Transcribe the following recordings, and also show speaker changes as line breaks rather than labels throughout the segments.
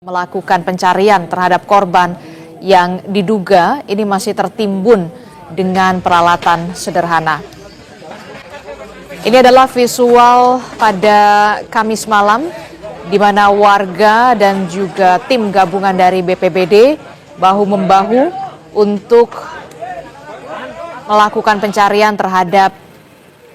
Melakukan pencarian terhadap korban yang diduga ini masih tertimbun dengan peralatan sederhana. Ini adalah visual pada Kamis malam di mana warga dan juga tim gabungan dari BPBD bahu-membahu untuk melakukan pencarian terhadap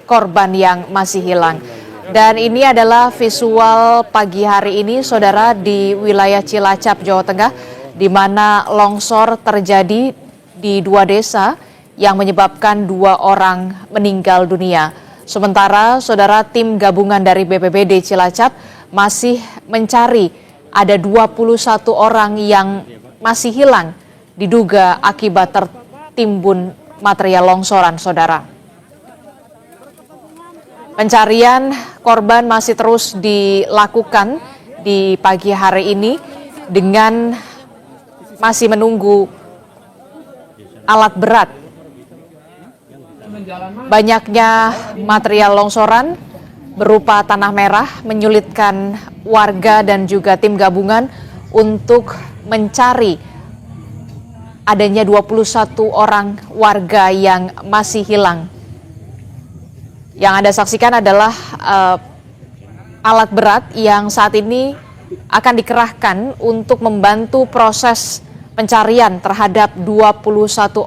korban yang masih hilang. Dan ini adalah visual pagi hari ini, saudara, di wilayah Cilacap, Jawa Tengah, di mana longsor terjadi di dua desa yang menyebabkan 2 orang meninggal dunia. Sementara, saudara, tim gabungan dari BPBD Cilacap masih mencari ada 21 orang yang masih hilang diduga akibat tertimbun material longsoran, saudara. Pencarian korban masih terus dilakukan di pagi hari ini dengan masih menunggu alat berat. Banyaknya material longsoran berupa tanah merah menyulitkan warga dan juga tim gabungan untuk mencari adanya 21 orang warga yang masih hilang. Yang Anda saksikan adalah alat berat yang saat ini akan dikerahkan untuk membantu proses pencarian terhadap 21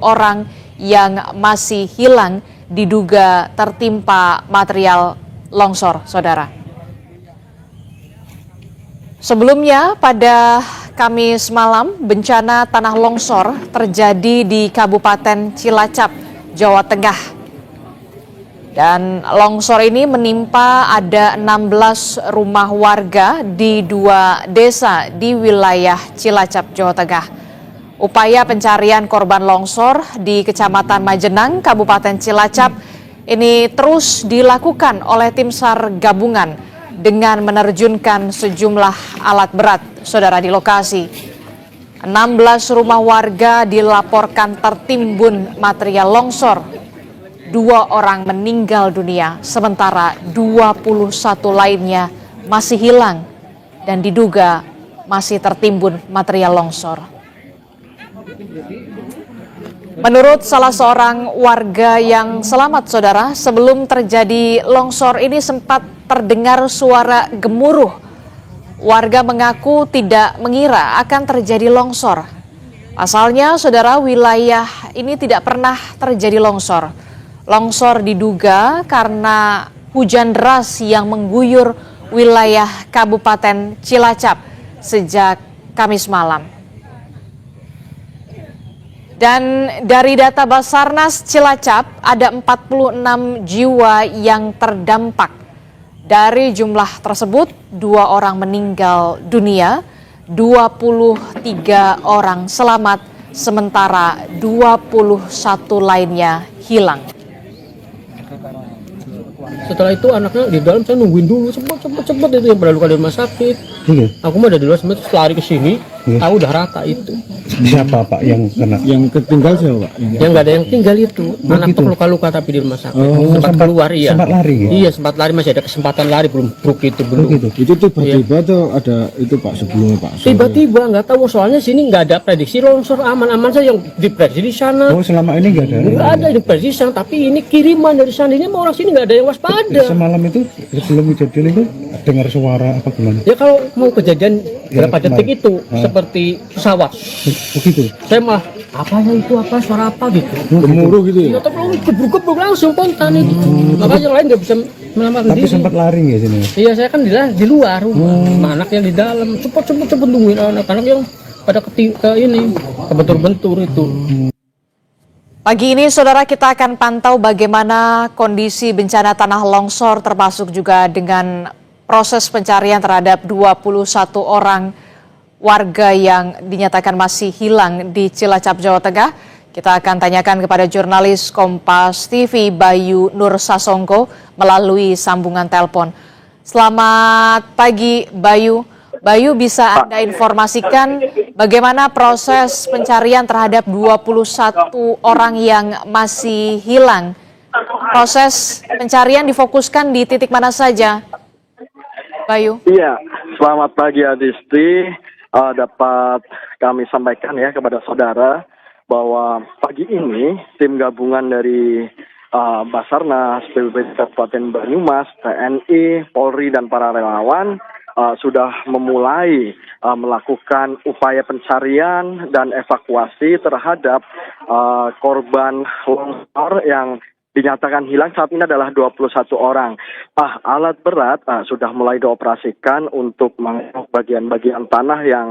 orang yang masih hilang diduga tertimpa material longsor, saudara. Sebelumnya pada Kamis malam, bencana tanah longsor terjadi di Kabupaten Cilacap, Jawa Tengah. Dan longsor ini menimpa ada 16 rumah warga di 2 desa di wilayah Cilacap, Jawa Tengah. Upaya pencarian korban longsor di Kecamatan Majenang, Kabupaten Cilacap ini terus dilakukan oleh tim SAR gabungan dengan menerjunkan sejumlah alat berat, saudara, di lokasi. 16 rumah warga dilaporkan tertimbun material longsor. 2 orang meninggal dunia, sementara 21 lainnya masih hilang dan diduga masih tertimbun material longsor. Menurut salah seorang warga yang selamat, saudara, sebelum terjadi longsor ini sempat terdengar suara gemuruh. Warga mengaku tidak mengira akan terjadi longsor. Pasalnya, saudara, wilayah ini tidak pernah terjadi longsor. Longsor diduga karena hujan deras yang mengguyur wilayah Kabupaten Cilacap sejak Kamis malam. Dan dari data Basarnas Cilacap ada 46 jiwa yang terdampak. Dari jumlah tersebut 2 orang meninggal dunia, 23 orang selamat, sementara 21 lainnya hilang.
Setelah itu anaknya di dalam, saya nungguin dulu cepet itu yang pada luka di rumah sakit. Iya. Aku mah dari luar terus lari ke sini, tahu udah rata itu.
Siapa Pak yang kena? Yang ketinggal siapa Pak?
Yang nggak ada yang tinggal itu. Anak tuh luka-luka tapi di rumah sakit. Sempat keluar, iya.
Sempat lari ya?
Iya, sempat lari, masih ada kesempatan lari, belum bruk itu belum.
Gitu. Itu tiba-tiba tuh ada itu Pak sebelumnya Pak.
Tiba-tiba nggak tahu, soalnya sini nggak ada prediksi longsor, aman-aman saja yang diprediksi di sana.
Oh, selama ini nggak ada?
Nggak ada diprediksi di sana, tapi ini kiriman dari sana, ini orang sini nggak ada yang waspada.
Semalam itu sebelum kejadian itu dengar suara apa gimana?
Ya kalau mau kejadian berapa detik itu seperti pesawat.
Begitu.
Saya mah apanya itu, apa suara apa gitu.
Gemuruh gitu ya?
Ya tapi gebruk-gebruk langsung spontan itu. Makanya yang lain nggak bisa menyelamatkan
Tapi
diri.
sempat lari ya sini?
Iya, saya kan di luar rumah. Sama anak yang di dalam. Cepet tungguin anak-anak yang pada kebentur-bentur itu.
Pagi ini, saudara, kita akan pantau bagaimana kondisi bencana tanah longsor termasuk juga dengan proses pencarian terhadap 21 orang warga yang dinyatakan masih hilang di Cilacap, Jawa Tengah. Kita akan tanyakan kepada jurnalis Kompas TV Bayu Nur Sasongko melalui sambungan telepon. Selamat pagi, Bayu. Bayu, bisa Anda informasikan bagaimana proses pencarian terhadap 21 orang yang masih hilang? Proses pencarian difokuskan di titik mana saja, Bayu?
Iya, selamat pagi Adisti. dapat kami sampaikan ya kepada saudara bahwa pagi ini tim gabungan dari Basarnas, BPBD Kabupaten Banyumas, TNI, Polri dan para relawan sudah memulai melakukan upaya pencarian dan evakuasi terhadap korban longsor yang dinyatakan hilang saat ini adalah 21 orang. Alat berat sudah mulai dioperasikan untuk mengangkut bagian-bagian tanah yang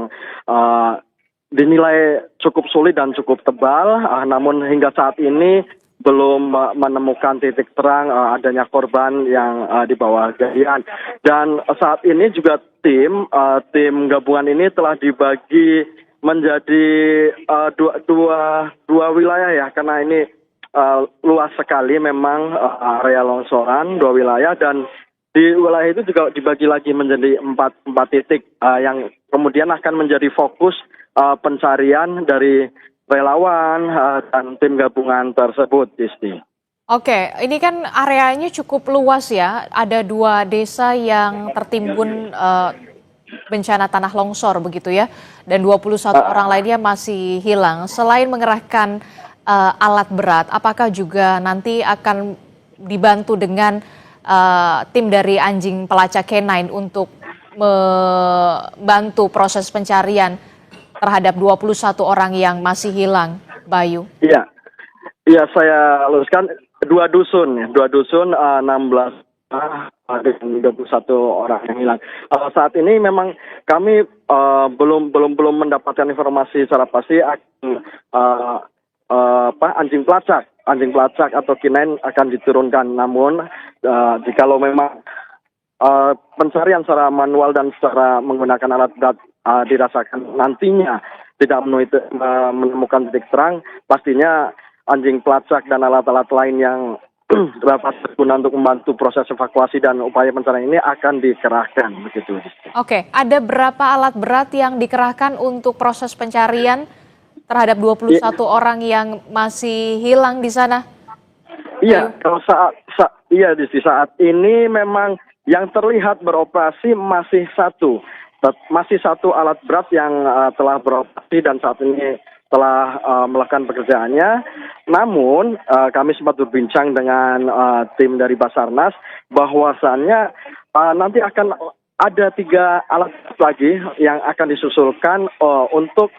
dinilai cukup sulit dan cukup tebal, namun hingga saat ini belum menemukan titik terang adanya korban yang di bawah galian. Dan saat ini juga tim gabungan ini telah dibagi menjadi dua wilayah ya, karena ini luas sekali memang area longsoran, 2 wilayah, dan di wilayah itu juga dibagi lagi menjadi empat titik yang kemudian akan menjadi fokus pencarian dari relawan dan tim gabungan tersebut, Disti.
Oke, ini kan areanya cukup luas ya. Ada 2 desa yang tertimbun bencana tanah longsor begitu ya. Dan 21 orang lainnya masih hilang. Selain mengerahkan alat berat, apakah juga nanti akan dibantu dengan tim dari anjing pelacak K9 untuk membantu proses pencarian terhadap 21 orang yang masih hilang, Bayu?
Iya, saya luruskan 2 dusun, 16 dan 21 orang yang hilang. Saat ini memang kami belum mendapatkan informasi secara pasti anjing pelacak atau K9 akan diturunkan. Namun jikalau memang pencarian secara manual dan secara menggunakan alat berat dirasakan nantinya tidak menemukan titik terang, pastinya anjing pelacak dan alat-alat lain yang dapat berguna untuk membantu proses evakuasi dan upaya pencarian ini akan dikerahkan begitu.
Oke, ada berapa alat berat yang dikerahkan untuk proses pencarian terhadap 21 orang yang masih hilang di sana?
Iya, kalau saat ini memang yang terlihat beroperasi masih satu alat berat yang telah beroperasi dan saat ini telah melakukan pekerjaannya. Namun kami sempat berbincang dengan tim dari Basarnas bahwasannya nanti akan ada 3 alat lagi yang akan disusulkan untuk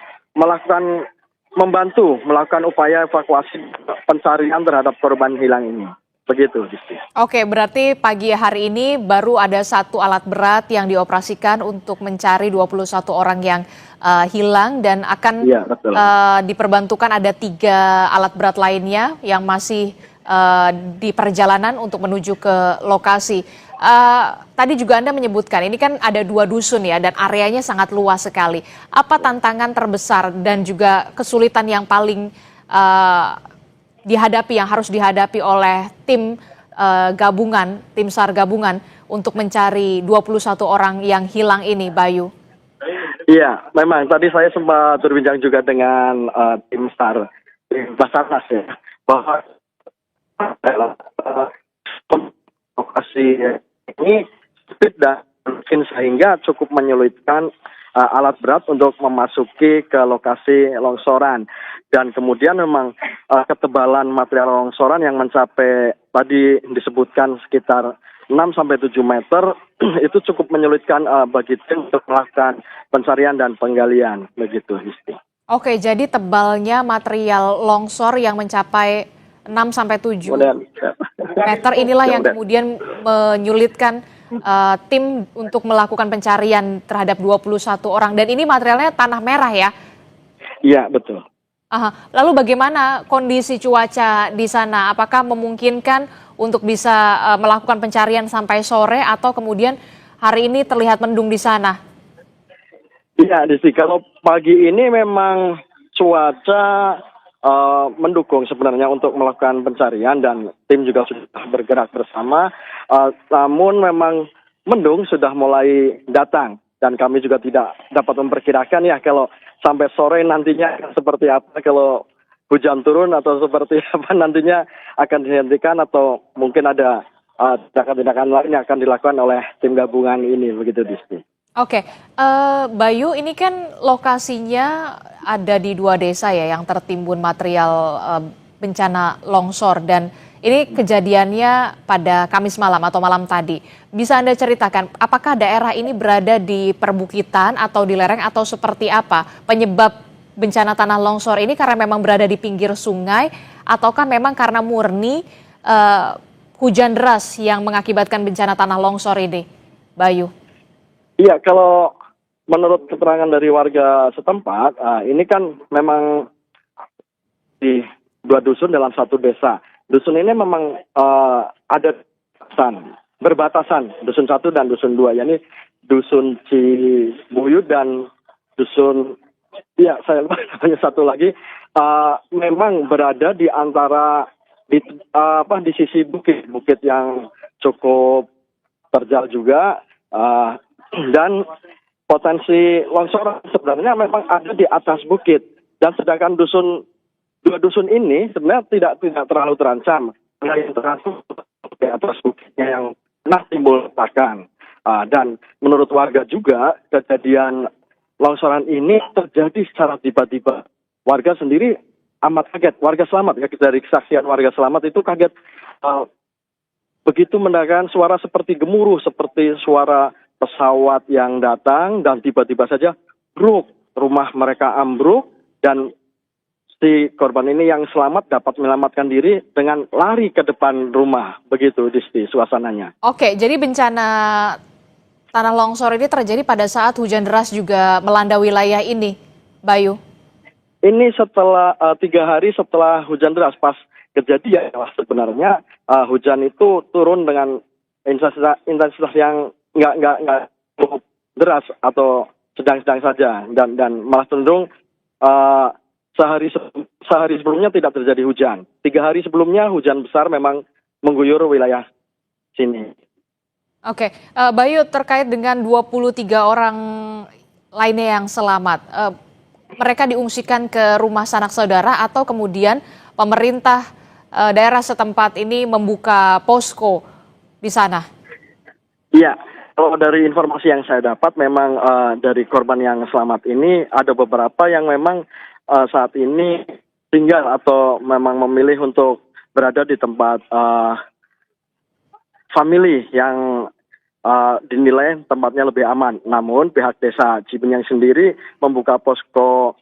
membantu melakukan upaya evakuasi pencarian terhadap korban hilang ini. Begitu, Disti.
Oke, berarti pagi hari ini baru ada 1 alat berat yang dioperasikan untuk mencari 21 orang yang hilang dan akan diperbantukan ada 3 alat berat lainnya yang masih di perjalanan untuk menuju ke lokasi. Tadi juga Anda menyebutkan ini kan ada 2 dusun ya dan areanya sangat luas sekali. Apa tantangan terbesar dan juga kesulitan yang paling yang harus dihadapi oleh tim gabungan, tim SAR gabungan untuk mencari 21 orang yang hilang ini, Bayu?
Iya, memang tadi saya sempat berbincang juga dengan tim SAR, tim Basarnas ya, bahwa lokasi ini sulit dan mungkin sehingga cukup menyulitkan alat berat untuk memasuki ke lokasi longsoran. Dan kemudian memang ketebalan material longsoran yang mencapai tadi disebutkan sekitar 6-7 meter itu cukup menyulitkan bagi tim untuk melakukan pencarian dan penggalian begitu, Isti.
Oke, jadi tebalnya material longsor yang mencapai 6-7 meter inilah yang kemudian menyulitkan tim untuk melakukan pencarian terhadap 21 orang. Dan ini materialnya tanah merah ya?
Iya, betul.
Lalu bagaimana kondisi cuaca di sana? Apakah memungkinkan untuk bisa melakukan pencarian sampai sore atau kemudian hari ini terlihat mendung di sana?
Iya, Disti. Kalau pagi ini memang cuaca mendukung sebenarnya untuk melakukan pencarian dan tim juga sudah bergerak bersama. Namun memang mendung sudah mulai datang dan kami juga tidak dapat memperkirakan ya kalau sampai sore nantinya seperti apa, kalau hujan turun atau seperti apa nantinya akan dihentikan atau mungkin ada tindakan-tindakan lain yang akan dilakukan oleh tim gabungan ini begitu, Disti.
Oke, Bayu, ini kan lokasinya ada di dua desa ya yang tertimbun material bencana longsor dan ini kejadiannya pada Kamis malam atau malam tadi. Bisa Anda ceritakan apakah daerah ini berada di perbukitan atau di lereng atau seperti apa penyebab bencana tanah longsor ini karena memang berada di pinggir sungai ataukah memang karena murni eh, hujan deras yang mengakibatkan bencana tanah longsor ini, Bayu?
Iya, kalau menurut keterangan dari warga setempat, ini kan memang di dua dusun dalam satu desa. Dusun ini memang ada berbatasan dusun satu dan dusun dua, yakni dusun Cibuyut dan dusun, ya saya lupa namanya satu lagi, memang berada di antara di sisi bukit yang cukup terjal juga, dan potensi longsor sebenarnya memang ada di atas bukit, dan sedangkan dua dusun ini sebenarnya tidak terlalu terancam. Yang terancam di atas bukitnya yang pernah timbul ledakan. Dan menurut warga juga kejadian longsoran ini terjadi secara tiba-tiba. Warga sendiri amat kaget. Warga selamat ya, dari kesaksian warga selamat itu kaget. Begitu mendengarkan suara seperti gemuruh, seperti suara pesawat yang datang dan tiba-tiba saja bruk, rumah mereka ambruk dan si korban ini yang selamat dapat menyelamatkan diri dengan lari ke depan rumah. Begitu Disti suasananya.
Oke, jadi bencana tanah longsor ini terjadi pada saat hujan deras juga melanda wilayah ini, Bayu.
Ini setelah 3 hari setelah hujan deras, pas kejadian sebenarnya hujan itu turun dengan intensitas yang nggak cukup deras atau sedang-sedang saja, dan malah cenderung sehari sebelumnya tidak terjadi hujan. 3 hari sebelumnya hujan besar memang mengguyur wilayah sini.
Oke, Bayu, terkait dengan 23 orang lainnya yang selamat, mereka diungsikan ke rumah sanak saudara atau kemudian pemerintah daerah setempat ini membuka posko di sana?
Iya, kalau dari informasi yang saya dapat memang dari korban yang selamat ini ada beberapa yang memang saat ini tinggal atau memang memilih untuk berada di tempat family yang dinilai tempatnya lebih aman. Namun pihak desa Cibenyang sendiri membuka posko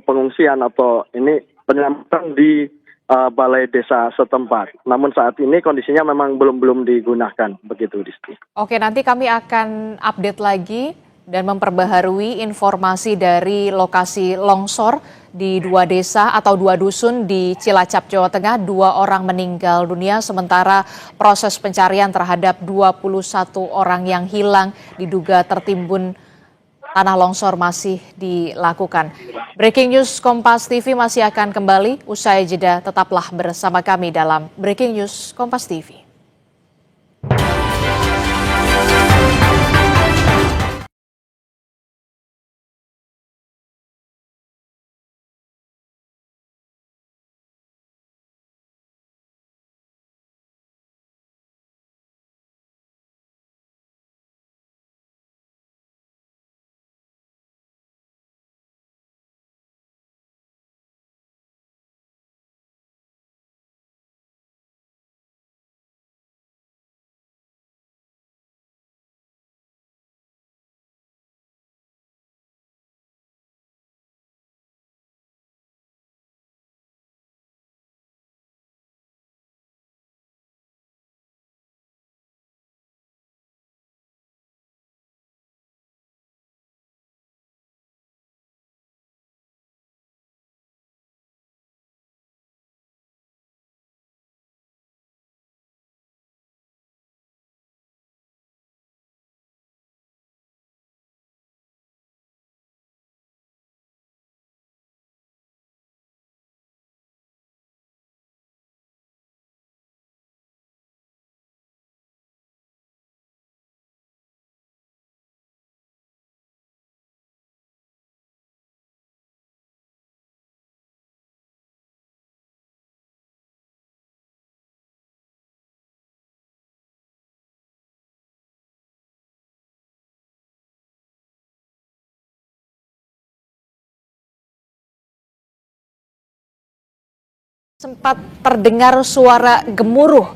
pengungsian atau ini penyelamatan di balai desa setempat. Namun saat ini kondisinya memang belum digunakan, begitu Disti.
Oke, nanti kami akan update lagi dan memperbaharui informasi dari lokasi longsor di dua desa atau dua dusun di Cilacap, Jawa Tengah. 2 orang meninggal dunia, sementara proses pencarian terhadap 21 orang yang hilang diduga tertimbun tanah longsor masih dilakukan. Breaking News Kompas TV masih akan kembali usai jeda. Tetaplah bersama kami dalam Breaking News Kompas TV. Sempat terdengar suara gemuruh.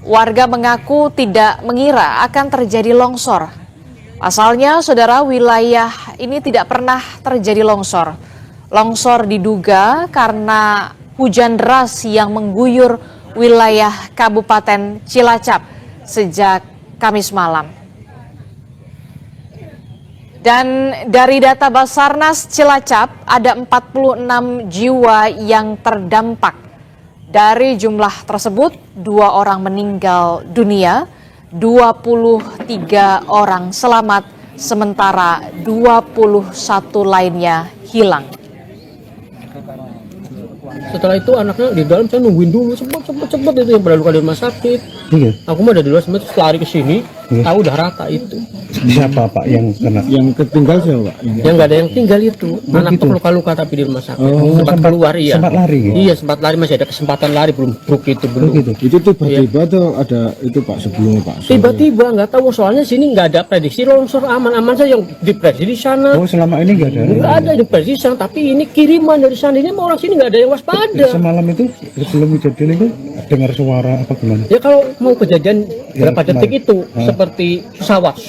Warga mengaku tidak mengira akan terjadi longsor. Pasalnya, saudara, wilayah ini tidak pernah terjadi longsor. Longsor diduga karena hujan deras yang mengguyur wilayah Kabupaten Cilacap sejak Kamis malam. Dan dari data Basarnas Cilacap, ada 46 jiwa yang terdampak. Dari jumlah tersebut, 2 orang meninggal dunia, 23 orang selamat, sementara 21 lainnya hilang.
Setelah itu anaknya di dalam, saya nungguin dulu cepet itu yang pada luka di rumah sakit.
Iya.
Aku mah ada di luar sempat terus lari ke sini, tahu udah rata itu.
Siapa Pak yang kena?
Yang ketinggal siapa, Pak?
Yang nggak ada yang tinggal itu. Anak
gitu?
tuh luka-luka tapi di rumah sakit.
Oh,
sempat keluar, iya.
sempat lari ya?
Iya, sempat lari, masih ada kesempatan lari, belum truk itu belum.
Gitu.
Itu tiba-tiba atau ada itu Pak sebelumnya Pak?
Tiba-tiba nggak tahu, soalnya sini nggak ada prediksi longsor, aman-aman saja yang diprediksi di sana.
Oh, selama ini nggak ada?
Nggak ada diprediksi di sana, tapi ini kiriman dari sana. Ini orang sini nggak ada yang waspada.
Semalam itu sebelum kejadian itu dengar suara apa gimana?
Ya kalau mau kejadian
Ya,
berapa detik itu seperti pesawat.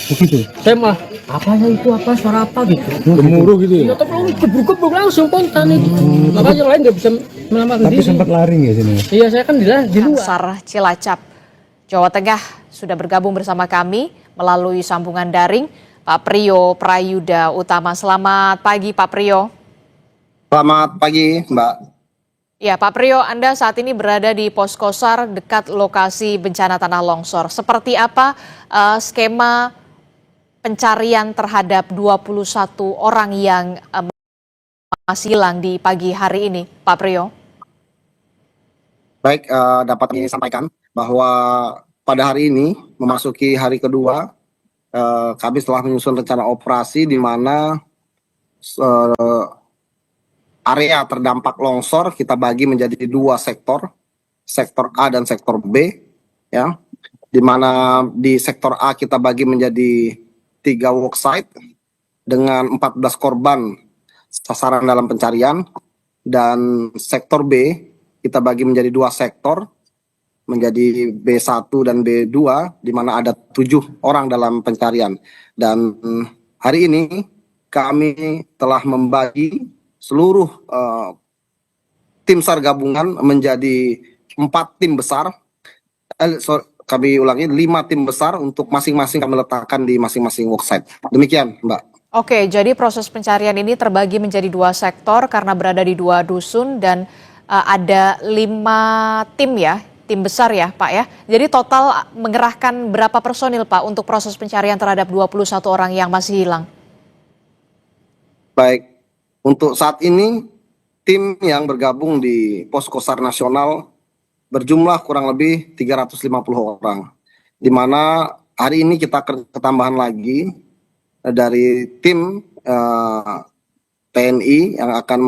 Begitu.
Saya mah apa ya itu, apa suara apa gitu.
Gemuruh gitu
Ya
ya?
tapi gebruk-gebruk langsung spontan itu. Makanya yang lain nggak bisa menyelamatkan
Tapi
diri.
sempat lari nggak sini?
Iya, saya kan di luar.
Sar Cilacap, Jawa Tengah sudah bergabung bersama kami melalui sambungan daring Pak Priyo Prayuda Utama. Selamat pagi Pak Priyo.
Selamat pagi, Mbak.
Ya, Pak Priyo, Anda saat ini berada di Posko SAR dekat lokasi bencana tanah longsor. Seperti apa skema pencarian terhadap 21 orang yang masih hilang di pagi hari ini, Pak Priyo?
Baik, dapat disampaikan bahwa pada hari ini memasuki hari kedua, kami telah menyusun rencana operasi di mana area terdampak longsor kita bagi menjadi 2 sektor, sektor A dan sektor B, ya. Di mana di sektor A kita bagi menjadi 3 worksite dengan 14 korban sasaran dalam pencarian, dan sektor B kita bagi menjadi 2 sektor menjadi B1 dan B2 di mana ada 7 orang dalam pencarian. Dan hari ini kami telah membagi seluruh tim SAR gabungan menjadi 4 tim besar. Kami ulangi, 5 tim besar untuk masing-masing kami letakkan di masing-masing worksite. Demikian, Mbak.
Oke, jadi proses pencarian ini terbagi menjadi 2 sektor karena berada di 2 dusun dan ada 5 tim ya, tim besar ya Pak ya. Jadi total mengerahkan berapa personil Pak untuk proses pencarian terhadap 21 orang yang masih hilang?
Baik, untuk saat ini tim yang bergabung di Posko SAR Nasional berjumlah kurang lebih 350 orang. Di mana hari ini kita ketambahan lagi dari tim TNI yang akan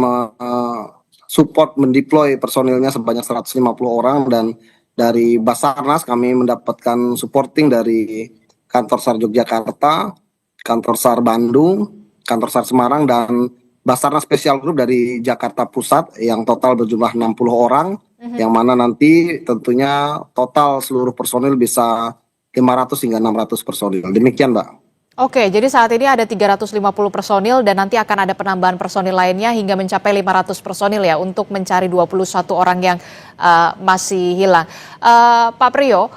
support mendeploy personilnya sebanyak 150 orang, dan dari Basarnas kami mendapatkan supporting dari kantor SAR Yogyakarta, kantor SAR Bandung, kantor SAR Semarang, dan Basarnas Special Group dari Jakarta Pusat yang total berjumlah 60 orang, yang mana nanti tentunya total seluruh personil bisa 500 hingga 600 personil. Demikian, Mbak.
Oke, jadi saat ini ada 350 personil dan nanti akan ada penambahan personil lainnya hingga mencapai 500 personil ya untuk mencari 21 orang yang masih hilang. Pak Priyo,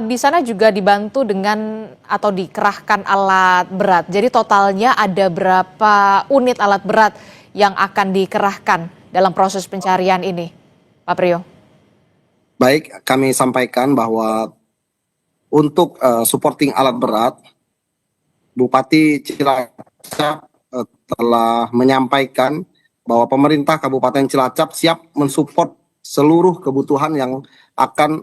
di sana juga dibantu dengan atau dikerahkan alat berat. Jadi totalnya ada berapa unit alat berat yang akan dikerahkan dalam proses pencarian ini, Pak Priyo?
Baik, kami sampaikan bahwa untuk supporting alat berat, Bupati Cilacap telah menyampaikan bahwa pemerintah Kabupaten Cilacap siap mensupport seluruh kebutuhan yang akan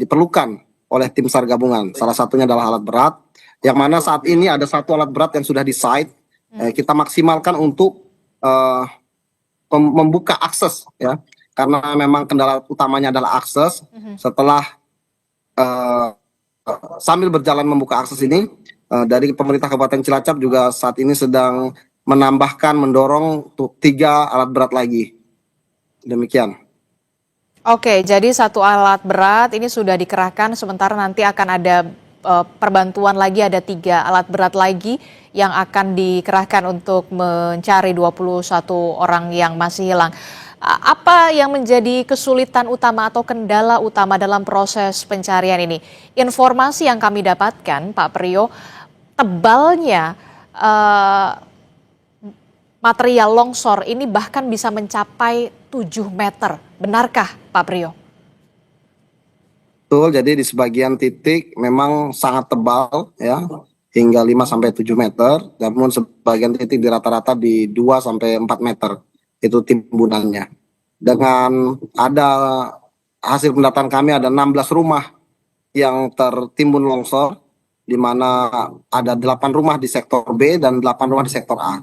diperlukan oleh tim SAR gabungan. Salah satunya adalah alat berat, yang mana saat ini ada 1 alat berat yang sudah di site. Kita maksimalkan untuk membuka akses, ya, karena memang kendala utamanya adalah akses. Setelah sambil berjalan membuka akses ini, dari pemerintah Kabupaten Cilacap juga saat ini sedang mendorong untuk 3 alat berat lagi. Demikian.
Oke, jadi satu alat berat ini sudah dikerahkan, sementara nanti akan ada perbantuan lagi, ada 3 alat berat lagi yang akan dikerahkan untuk mencari 21 orang yang masih hilang. Apa yang menjadi kesulitan utama atau kendala utama dalam proses pencarian ini? Informasi yang kami dapatkan, Pak Priyo, tebalnya material longsor ini bahkan bisa mencapai 7 meter. Benarkah, Pak Priyo?
Betul, jadi di sebagian titik memang sangat tebal ya, hingga 5 sampai 7 meter, namun sebagian titik di rata-rata di 2 sampai 4 meter itu timbunannya. Dengan ada hasil pendataan kami ada 16 rumah yang tertimbun longsor, di mana ada 8 rumah di sektor B dan 8 rumah di sektor A.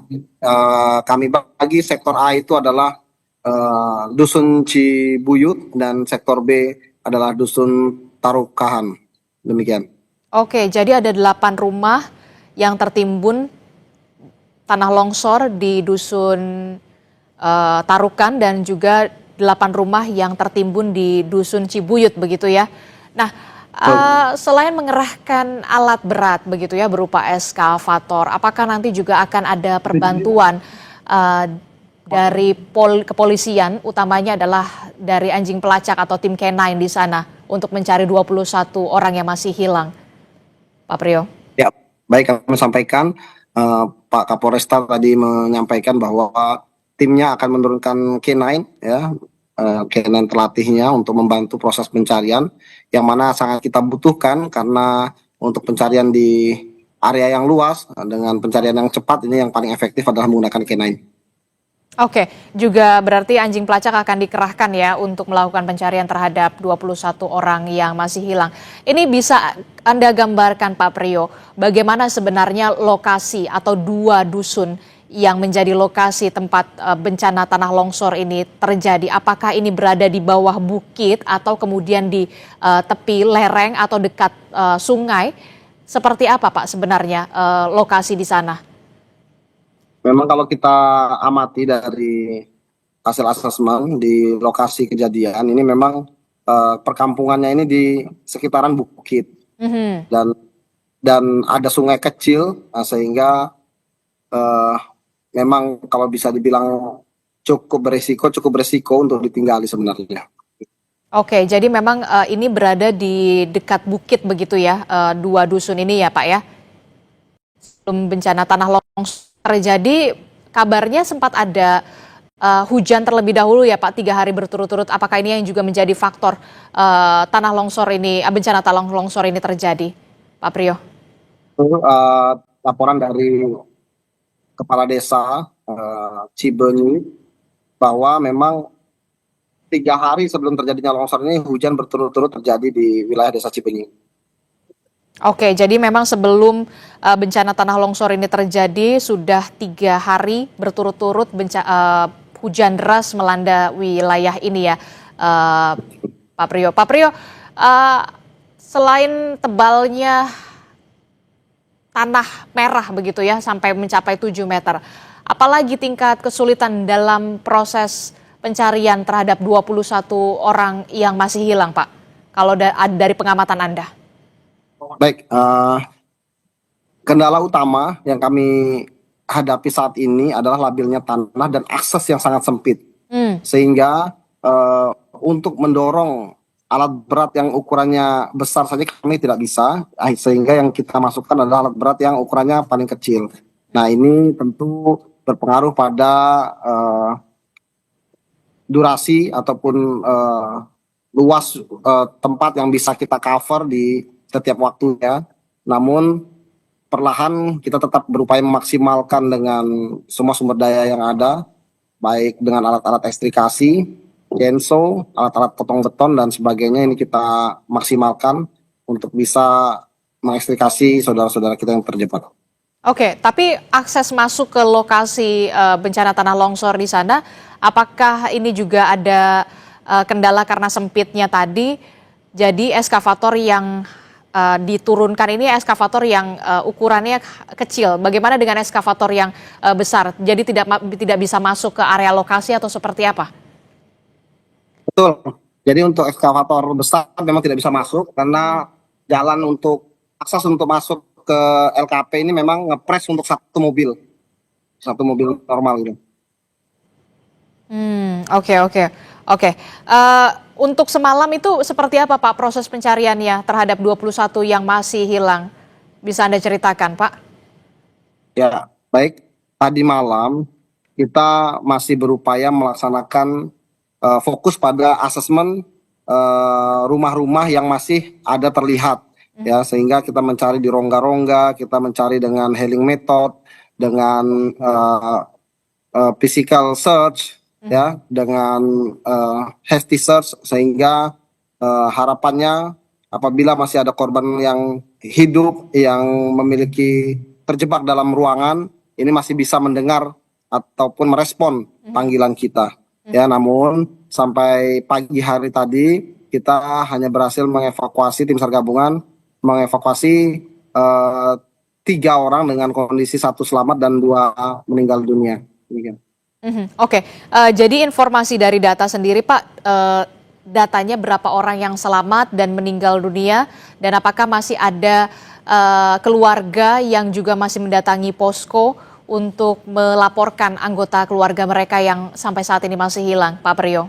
Kami bagi sektor A itu adalah Dusun Cibuyut dan sektor B adalah Dusun Tarukahan. Demikian.
Oke, jadi ada 8 rumah yang tertimbun tanah longsor di Dusun Tarukan dan juga 8 rumah yang tertimbun di Dusun Cibuyut begitu ya. Nah, selain mengerahkan alat berat begitu ya berupa eskavator, apakah nanti juga akan ada perbantuan dari kepolisian, utamanya adalah dari anjing pelacak atau tim K9 di sana untuk mencari 21 orang yang masih hilang, Pak Priyo?
Ya, baik, kami sampaikan, Pak Kapolresta tadi menyampaikan bahwa timnya akan menurunkan K9 ya, K9 terlatihnya untuk membantu proses pencarian, yang mana sangat kita butuhkan karena untuk pencarian di area yang luas dengan pencarian yang cepat ini yang paling efektif adalah menggunakan K9.
Oke, juga berarti anjing pelacak akan dikerahkan ya untuk melakukan pencarian terhadap 21 orang yang masih hilang. Ini bisa Anda gambarkan, Pak Priyo, bagaimana sebenarnya lokasi atau 2 dusun yang menjadi lokasi tempat bencana tanah longsor ini terjadi? Apakah ini berada di bawah bukit atau kemudian di tepi lereng atau dekat sungai? Seperti apa, Pak, sebenarnya lokasi di sana?
Memang kalau kita amati dari hasil asesmen di lokasi kejadian ini memang perkampungannya ini di sekitaran bukit dan ada sungai kecil, sehingga memang kalau bisa dibilang cukup beresiko untuk ditinggali sebenarnya.
Oke, jadi memang ini berada di dekat bukit begitu ya, 2 dusun ini ya, Pak ya? Sebelum bencana tanah longsor terjadi, kabarnya sempat ada hujan terlebih dahulu ya Pak, 3 hari berturut-turut. Apakah ini yang juga menjadi faktor tanah longsor ini, bencana tanah longsor ini terjadi, Pak Priyo?
Laporan dari Kepala Desa Cibenyi bahwa memang 3 hari sebelum terjadinya longsor ini hujan berturut-turut terjadi di wilayah Desa Cibenyi.
Oke, jadi memang sebelum bencana tanah longsor ini terjadi sudah 3 hari berturut-turut hujan deras melanda wilayah ini ya, Pak Priyo. Pak Priyo, selain tebalnya tanah merah begitu ya sampai mencapai 7 meter, apalagi tingkat kesulitan dalam proses pencarian terhadap 21 orang yang masih hilang, Pak? Kalau dari pengamatan Anda.
Baik, kendala utama yang kami hadapi saat ini adalah labilnya tanah dan akses yang sangat sempit. Sehingga untuk mendorong alat berat yang ukurannya besar saja kami tidak bisa, sehingga yang kita masukkan adalah alat berat yang ukurannya paling kecil. Nah, ini tentu berpengaruh pada durasi ataupun luas tempat yang bisa kita cover di setiap waktunya. Namun perlahan kita tetap berupaya memaksimalkan dengan semua sumber daya yang ada, baik dengan alat-alat ekstrikasi, genso, alat-alat potong beton dan sebagainya, ini kita maksimalkan untuk bisa mengekstrikasi saudara-saudara kita yang terjebak.
Oke, tapi akses masuk ke lokasi bencana tanah longsor di sana, apakah ini juga ada kendala karena sempitnya tadi? Jadi eskavator yang diturunkan ini eskavator yang ukurannya kecil. Bagaimana dengan eskavator yang besar? Jadi tidak bisa masuk ke area lokasi atau seperti apa?
Betul. Jadi untuk ekskavator besar memang tidak bisa masuk karena jalan untuk akses untuk masuk ke LKP ini memang ngepres untuk satu mobil normal gitu.
Oke. Untuk semalam itu seperti apa Pak proses pencariannya terhadap 21 yang masih hilang? Bisa Anda ceritakan Pak?
Ya, baik. Tadi malam kita masih berupaya melaksanakan fokus pada asesmen rumah-rumah yang masih ada terlihat, ya, sehingga kita mencari di rongga-rongga, kita mencari dengan hailing method, dengan physical search, ya, dengan hasty search, sehingga harapannya apabila masih ada korban yang hidup yang memiliki terjebak dalam ruangan, ini masih bisa mendengar ataupun merespon panggilan kita. Ya, namun sampai pagi hari tadi kita hanya berhasil mengevakuasi, tim SAR gabungan mengevakuasi 3 orang dengan kondisi 1 selamat dan 2 meninggal dunia. Demikian.
Oke, jadi informasi dari data sendiri Pak, datanya berapa orang yang selamat dan meninggal dunia, dan apakah masih ada keluarga yang juga masih mendatangi posko untuk melaporkan anggota keluarga mereka yang sampai saat ini masih hilang, Pak Priyo?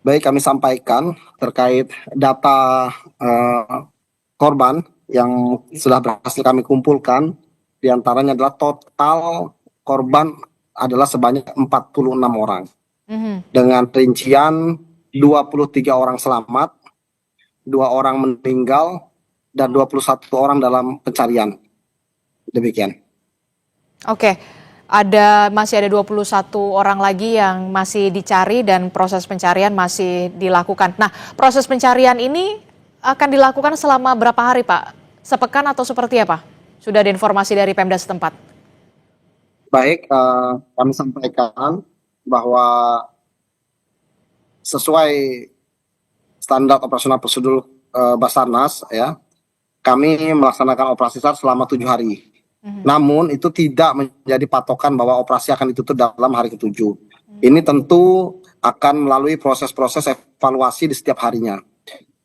Baik, kami sampaikan terkait data korban yang sudah berhasil kami kumpulkan, diantaranya adalah total korban adalah sebanyak 46 orang. Dengan rincian 23 orang selamat, 2 orang meninggal, dan 21 orang dalam pencarian. Demikian.
Oke, masih ada 21 orang lagi yang masih dicari dan proses pencarian masih dilakukan. Nah, proses pencarian ini akan dilakukan selama berapa hari, Pak? Sepekan atau seperti apa? Sudah ada informasi dari Pemda setempat?
Baik, kami sampaikan bahwa sesuai standar operasional prosedur Basarnas, ya, kami melaksanakan operasi SAR selama 7 hari. Namun itu tidak menjadi patokan bahwa operasi akan ditutup dalam hari ke-7. Ini tentu akan melalui proses-proses evaluasi di setiap harinya.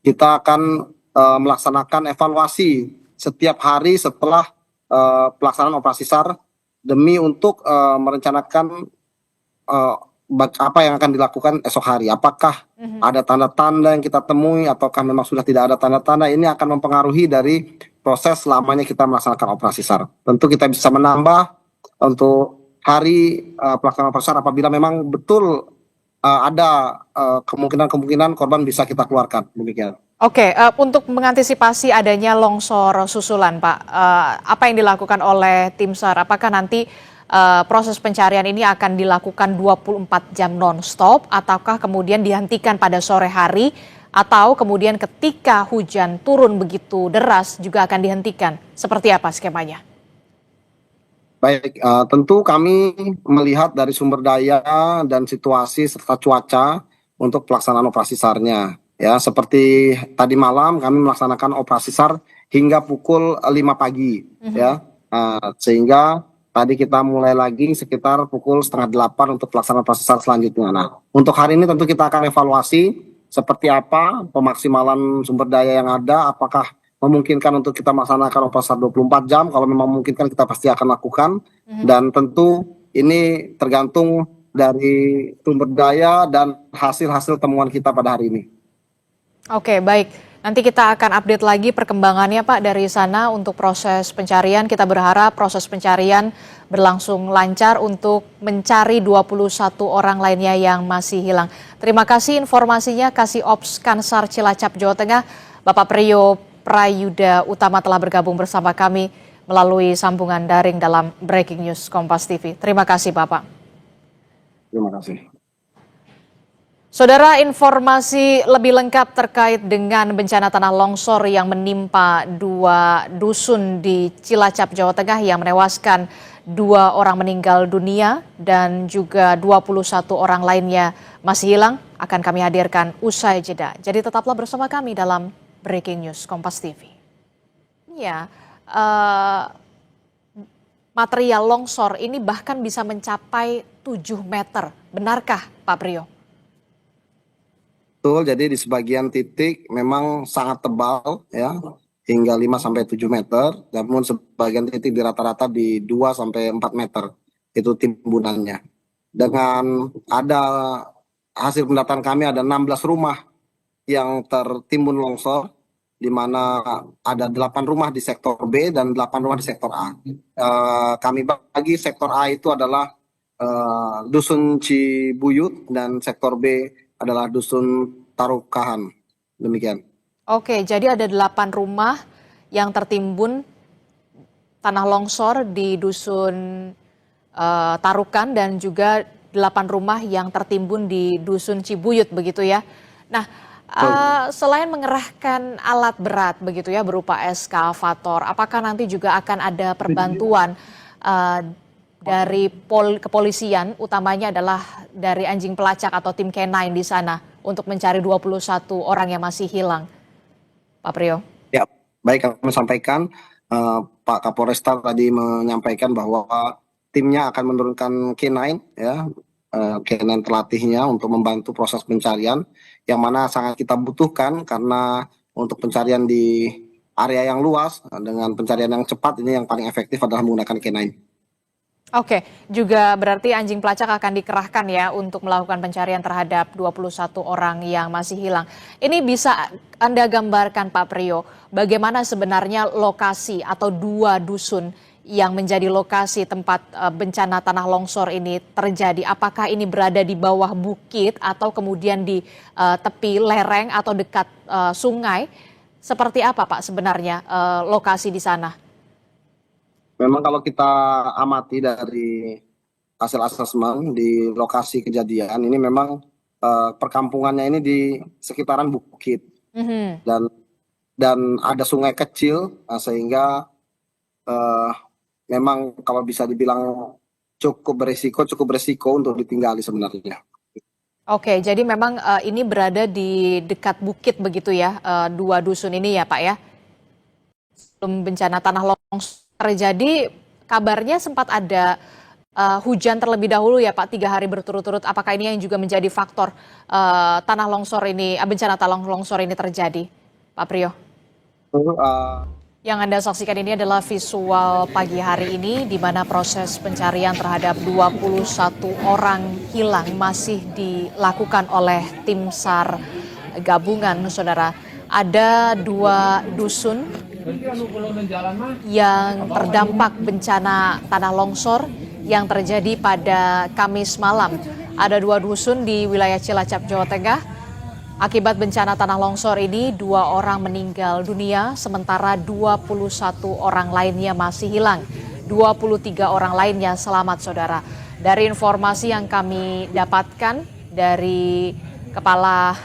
Kita akan melaksanakan evaluasi setiap hari setelah pelaksanaan operasi SAR demi untuk merencanakan apa yang akan dilakukan esok hari. Apakah ada tanda-tanda yang kita temui ataukah memang sudah tidak ada tanda-tanda, ini akan mempengaruhi dari proses selamanya kita melaksanakan operasi SAR. Tentu kita bisa menambah untuk hari pelaksanaan operasi SAR apabila memang betul ada kemungkinan korban bisa kita keluarkan. Demikian.
Oke, untuk mengantisipasi adanya longsor susulan, Pak, apa yang dilakukan oleh tim SAR? Apakah nanti proses pencarian ini akan dilakukan 24 jam non-stop, ataukah kemudian dihentikan pada sore hari, atau kemudian ketika hujan turun begitu deras juga akan dihentikan? Seperti apa skemanya?
Baik, tentu kami melihat dari sumber daya dan situasi serta cuaca untuk pelaksanaan operasi SAR-nya. Ya, seperti tadi malam kami melaksanakan operasi SAR hingga pukul 5 pagi, ya, sehingga tadi kita mulai lagi sekitar pukul 7:30 untuk pelaksanaan operasi SAR selanjutnya. Nah, untuk hari ini tentu kita akan evaluasi seperti apa pemaksimalan sumber daya yang ada, apakah memungkinkan untuk kita melaksanakan operasi SAR 24 jam, kalau memang memungkinkan kita pasti akan lakukan, dan tentu ini tergantung dari sumber daya dan hasil-hasil temuan kita pada hari ini.
Oke, baik. Nanti kita akan update lagi perkembangannya Pak dari sana untuk proses pencarian. Kita berharap proses pencarian berlangsung lancar untuk mencari 21 orang lainnya yang masih hilang. Terima kasih informasinya Kasih Ops Kansar Cilacap, Jawa Tengah. Bapak Priyo Prayuda Utama telah bergabung bersama kami melalui sambungan daring dalam Breaking News Kompas TV. Terima kasih Bapak.
Terima kasih.
Saudara, informasi lebih lengkap terkait dengan bencana tanah longsor yang menimpa 2 dusun di Cilacap, Jawa Tengah yang menewaskan 2 orang meninggal dunia dan juga 21 orang lainnya masih hilang akan kami hadirkan usai jeda. Jadi tetaplah bersama kami dalam Breaking News Kompas TV. Ya, material longsor ini bahkan bisa mencapai 7 meter. Benarkah Pak Priyo?
Betul, jadi di sebagian titik memang sangat tebal ya, hingga 5 sampai 7 meter, namun sebagian titik di rata-rata di 2 sampai 4 meter itu timbunannya. Dengan ada hasil pendataan kami ada 16 rumah yang tertimbun longsor, di mana ada 8 rumah di sektor B dan 8 rumah di sektor A. Kami bagi sektor A itu adalah Dusun Cibuyut dan sektor B adalah Dusun Tarukahan. Demikian.
Oke, jadi ada 8 rumah yang tertimbun tanah longsor di Dusun Tarukan dan juga 8 rumah yang tertimbun di Dusun Cibuyut begitu ya. Nah, selain mengerahkan alat berat begitu ya berupa eskavator, apakah nanti juga akan ada perbantuan dari kepolisian, utamanya adalah dari anjing pelacak atau tim K9 di sana untuk mencari 21 orang yang masih hilang, Pak Priyo?
Ya, baik, kami sampaikan, Pak Kapolresta tadi menyampaikan bahwa timnya akan menurunkan K9 ya, K9 terlatihnya untuk membantu proses pencarian yang mana sangat kita butuhkan karena untuk pencarian di area yang luas dengan pencarian yang cepat ini yang paling efektif adalah menggunakan K9.
Oke, juga berarti anjing pelacak akan dikerahkan ya untuk melakukan pencarian terhadap 21 orang yang masih hilang. Ini bisa Anda gambarkan Pak Priyo, bagaimana sebenarnya lokasi atau 2 dusun yang menjadi lokasi tempat bencana tanah longsor ini terjadi? Apakah ini berada di bawah bukit atau kemudian di tepi lereng atau dekat sungai? Seperti apa Pak sebenarnya lokasi di sana?
Memang kalau kita amati dari hasil asesmen di lokasi kejadian ini memang perkampungannya ini di sekitaran bukit dan ada sungai kecil sehingga memang kalau bisa dibilang cukup beresiko untuk ditinggali sebenarnya.
Oke, jadi memang ini berada di dekat bukit begitu ya, 2 dusun ini ya Pak ya? Sebelum bencana tanah longsor terjadi, kabarnya sempat ada hujan terlebih dahulu ya Pak, 3 hari berturut-turut. Apakah ini yang juga menjadi faktor tanah longsor ini, bencana tanah longsor ini terjadi, Pak Priyo? Yang Anda saksikan ini adalah visual pagi hari ini di mana proses pencarian terhadap 21 orang hilang masih dilakukan oleh tim SAR gabungan, Saudara. Ada 2 dusun yang terdampak bencana tanah longsor yang terjadi pada Kamis malam. Ada 2 dusun di wilayah Cilacap, Jawa Tengah. Akibat bencana tanah longsor ini 2 orang meninggal dunia, sementara 21 orang lainnya masih hilang. 23 orang lainnya selamat, Saudara. Dari informasi yang kami dapatkan dari Kepala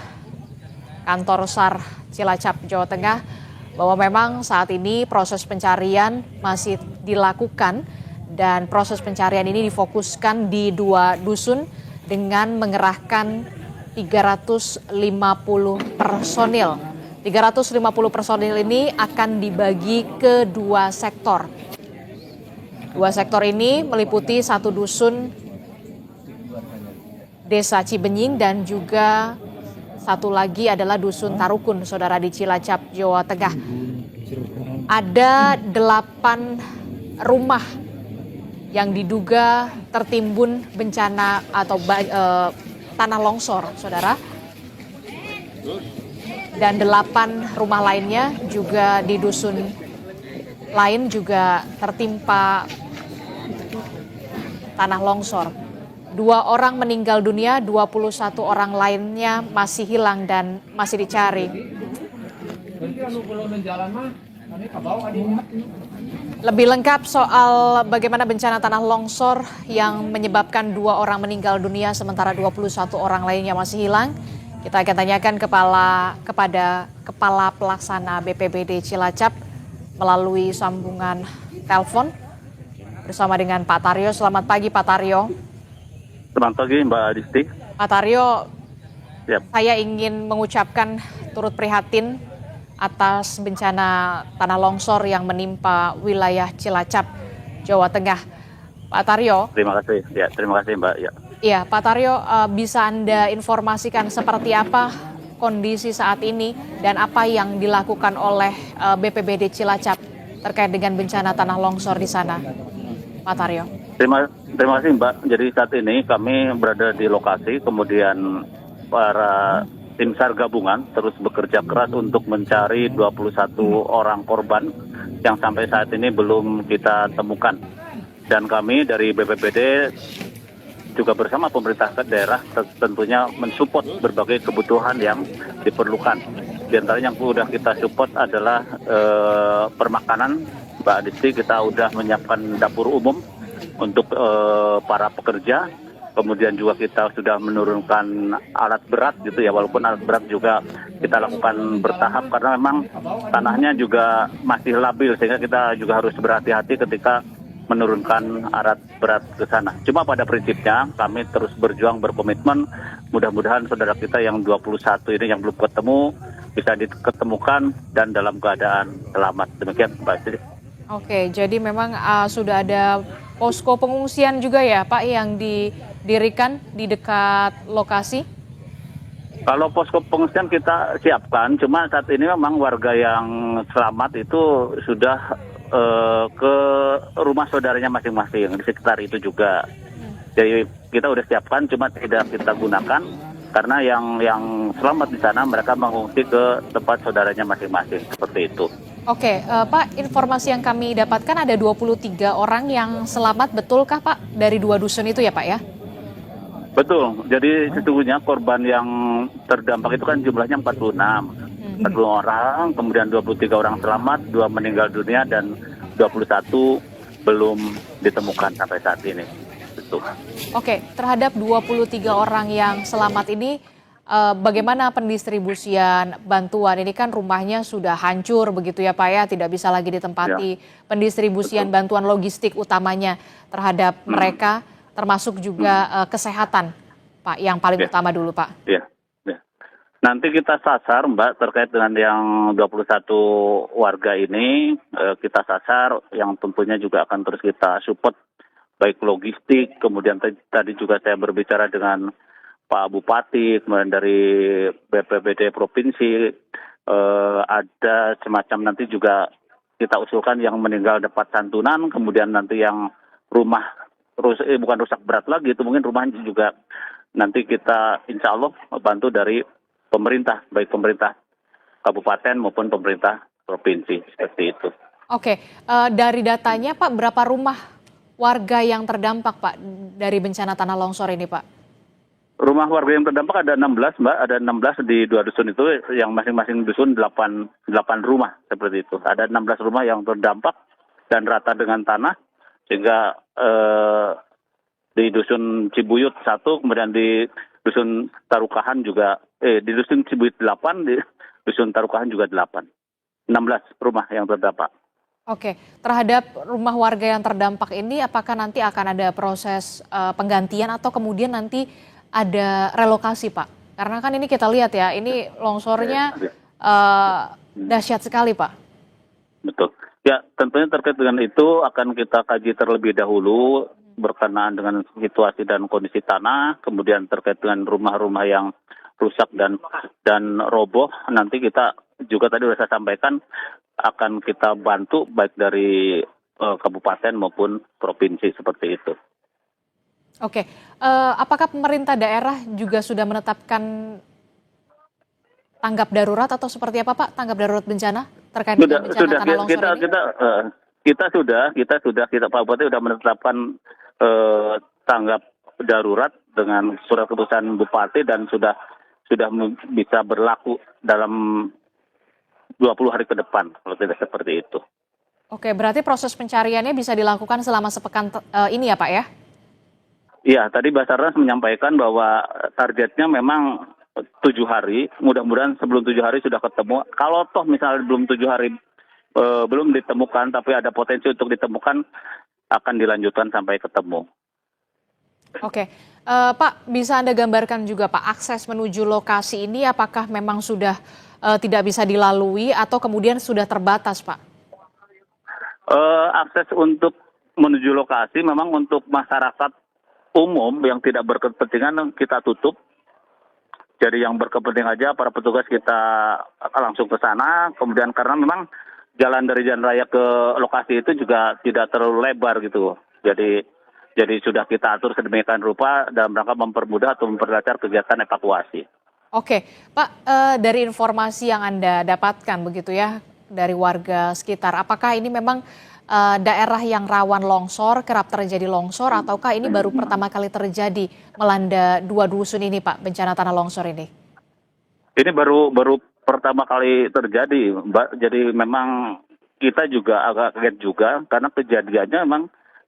Kantor SAR Cilacap, Jawa Tengah, bahwa memang saat ini proses pencarian masih dilakukan dan proses pencarian ini difokuskan di 2 dusun dengan mengerahkan 350 personil. 350 personil ini akan dibagi ke 2 sektor. 2 sektor ini meliputi 1 dusun Desa Cibenying dan juga 1 lagi adalah Dusun Tarukun, Saudara, di Cilacap, Jawa Tengah. Ada 8 rumah yang diduga tertimbun bencana atau tanah longsor, Saudara. Dan 8 rumah lainnya juga di dusun lain juga tertimpa tanah longsor. 2 orang meninggal dunia, 21 orang lainnya masih hilang dan masih dicari. Lebih lengkap soal bagaimana bencana tanah longsor yang menyebabkan 2 orang meninggal dunia sementara 21 orang lainnya masih hilang, kita akan tanyakan kepada Kepala Pelaksana BPBD Cilacap melalui sambungan telepon bersama dengan Pak Taryo. Selamat pagi Pak Taryo.
Selamat pagi Mbak Adisti.
Pak Taryo,
Yap.
Saya ingin mengucapkan turut prihatin atas bencana tanah longsor yang menimpa wilayah Cilacap, Jawa Tengah. Pak Taryo.
Terima kasih. Ya, terima kasih Mbak. Ya.
Iya, Pak Taryo, bisa Anda informasikan seperti apa kondisi saat ini dan apa yang dilakukan oleh BPBD Cilacap terkait dengan bencana tanah longsor di sana, Pak Taryo?
Terima kasih Mbak. Jadi saat ini kami berada di lokasi, kemudian para tim SAR gabungan terus bekerja keras untuk mencari 21 orang korban yang sampai saat ini belum kita temukan. Dan kami dari BPBD juga bersama pemerintah daerah tentunya mensupport berbagai kebutuhan yang diperlukan. Di antaranya yang sudah kita support adalah permakanan. Mbak Adisti, kita sudah menyiapkan dapur umum untuk para pekerja. Kemudian juga kita sudah menurunkan alat berat gitu ya, walaupun alat berat juga kita lakukan bertahap karena memang tanahnya juga masih labil, sehingga kita juga harus berhati-hati ketika menurunkan alat berat ke sana. Cuma pada prinsipnya kami terus berjuang, berkomitmen, mudah-mudahan saudara kita yang 21 ini yang belum ketemu bisa diketemukan dan dalam keadaan selamat. Demikian Mbak Siti.
Oke, jadi memang sudah ada posko pengungsian juga ya Pak yang didirikan di dekat lokasi?
Kalau posko pengungsian kita siapkan, cuma saat ini memang warga yang selamat itu sudah ke rumah saudaranya masing-masing di sekitar itu juga. Jadi kita udah siapkan, cuma tidak kita gunakan karena yang selamat di sana mereka mengungsi ke tempat saudaranya masing-masing seperti itu.
Oke, Pak, informasi yang kami dapatkan ada 23 orang yang selamat, betulkah Pak dari 2 dusun itu ya Pak ya?
Betul, jadi sesungguhnya korban yang terdampak itu kan jumlahnya 46. 40 orang, kemudian 23 orang selamat, 2 meninggal dunia dan 21 belum ditemukan sampai saat ini. Betul.
Oke, terhadap 23 orang yang selamat ini, bagaimana pendistribusian bantuan? Ini kan rumahnya sudah hancur begitu ya Pak ya, tidak bisa lagi ditempati. Ya. Pendistribusian bantuan logistik utamanya terhadap mereka, termasuk juga kesehatan, Pak, yang paling utama dulu Pak.
Iya. Nanti kita sasar Mbak terkait dengan yang 21 warga ini, kita sasar yang tentunya juga akan terus kita support baik logistik, kemudian tadi juga saya berbicara dengan Pak Bupati, kemudian dari BPBD Provinsi, ada semacam nanti juga kita usulkan yang meninggal dapat santunan, kemudian nanti yang rumah bukan rusak berat lagi, itu mungkin rumahnya juga nanti kita insya Allah bantu dari pemerintah, baik pemerintah kabupaten maupun pemerintah provinsi, seperti itu.
Oke, dari datanya Pak, berapa rumah warga yang terdampak Pak dari bencana tanah longsor ini Pak?
Rumah warga yang terdampak ada 16 Mbak, ada 16 di 2 dusun itu, yang masing-masing dusun 8 rumah seperti itu. Ada 16 rumah yang terdampak dan rata dengan tanah, sehingga di dusun Cibuyut 1, kemudian di dusun Tarukahan juga, di dusun Cibuyut 8, di dusun Tarukahan juga 8. 16 rumah yang terdampak.
Oke, terhadap rumah warga yang terdampak ini apakah nanti akan ada proses penggantian atau kemudian nanti ada relokasi Pak? Karena kan ini kita lihat ya, ini longsornya dahsyat sekali Pak. Betul.
Ya, tentunya terkait dengan itu akan kita kaji terlebih dahulu berkenaan dengan situasi dan kondisi tanah, kemudian terkait dengan rumah-rumah yang rusak dan roboh, nanti kita juga tadi sudah saya sampaikan akan kita bantu baik dari kabupaten maupun provinsi seperti itu.
Oke, apakah pemerintah daerah juga sudah menetapkan tanggap darurat atau seperti apa Pak, tanggap darurat bencana terkait dengan bencana tanah longsor ini? Kita
Pak Bupati sudah menetapkan tanggap darurat dengan surat keputusan Bupati dan sudah bisa berlaku dalam 20 hari ke depan kalau tidak seperti itu.
Oke, berarti proses pencariannya bisa dilakukan selama sepekan ini ya Pak ya?
Iya, tadi Basarnas menyampaikan bahwa targetnya memang 7 hari, mudah-mudahan sebelum 7 hari sudah ketemu. Kalau toh misalnya belum 7 hari belum ditemukan, tapi ada potensi untuk ditemukan, akan dilanjutkan sampai ketemu.
Oke, Pak, bisa Anda gambarkan juga Pak, akses menuju lokasi ini apakah memang sudah tidak bisa dilalui atau kemudian sudah terbatas Pak?
Akses untuk menuju lokasi memang untuk masyarakat umum yang tidak berkepentingan kita tutup. Jadi yang berkepentingan aja para petugas kita langsung ke sana. Kemudian karena memang jalan dari jalan raya ke lokasi itu juga tidak terlalu lebar gitu. Jadi sudah kita atur sedemikian rupa dalam rangka mempermudah atau memperlancar kegiatan evakuasi.
Oke, Pak, dari informasi yang Anda dapatkan begitu ya dari warga sekitar, apakah ini memang daerah yang rawan longsor, kerap terjadi longsor, ataukah ini baru pertama kali terjadi melanda 2 dusun ini, Pak, bencana tanah longsor ini?
Ini baru pertama kali terjadi, Mbak. Jadi memang kita juga agak kaget juga karena kejadiannya memang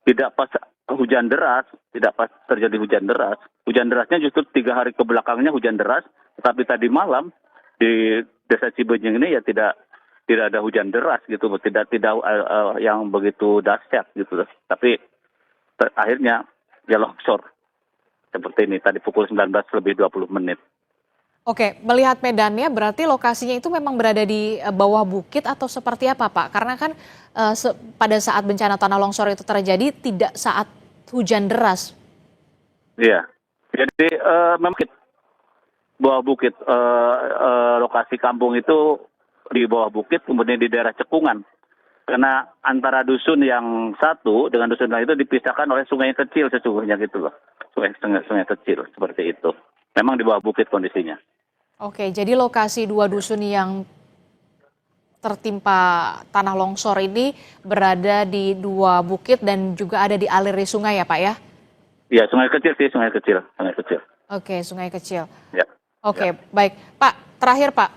tidak pas hujan deras, tidak pas terjadi hujan deras. Hujan derasnya justru 3 hari ke belakangnya hujan deras, tetapi tadi malam di Desa Cibenying ini ya tidak ada hujan deras gitu, tidak yang begitu dahsyat gitu. Tapi akhirnya ya longsor seperti ini tadi pukul 19:20.
Oke, melihat medannya berarti lokasinya itu memang berada di bawah bukit atau seperti apa, Pak? Karena kan pada saat bencana tanah longsor itu terjadi tidak saat hujan deras.
Iya, jadi memang bawah bukit, lokasi kampung itu di bawah bukit, kemudian di daerah cekungan. Karena antara dusun yang satu dengan dusun lain itu dipisahkan oleh sungai kecil sesungguhnya gitu loh. Sungai kecil seperti itu. Memang di bawah bukit kondisinya.
Oke, jadi lokasi 2 dusun yang tertimpa tanah longsor ini berada di 2 bukit dan juga ada di aliri sungai ya, Pak ya?
Iya, sungai kecil sih, sungai kecil.
Oke, sungai kecil.
Ya.
Oke, baik. Pak, terakhir Pak,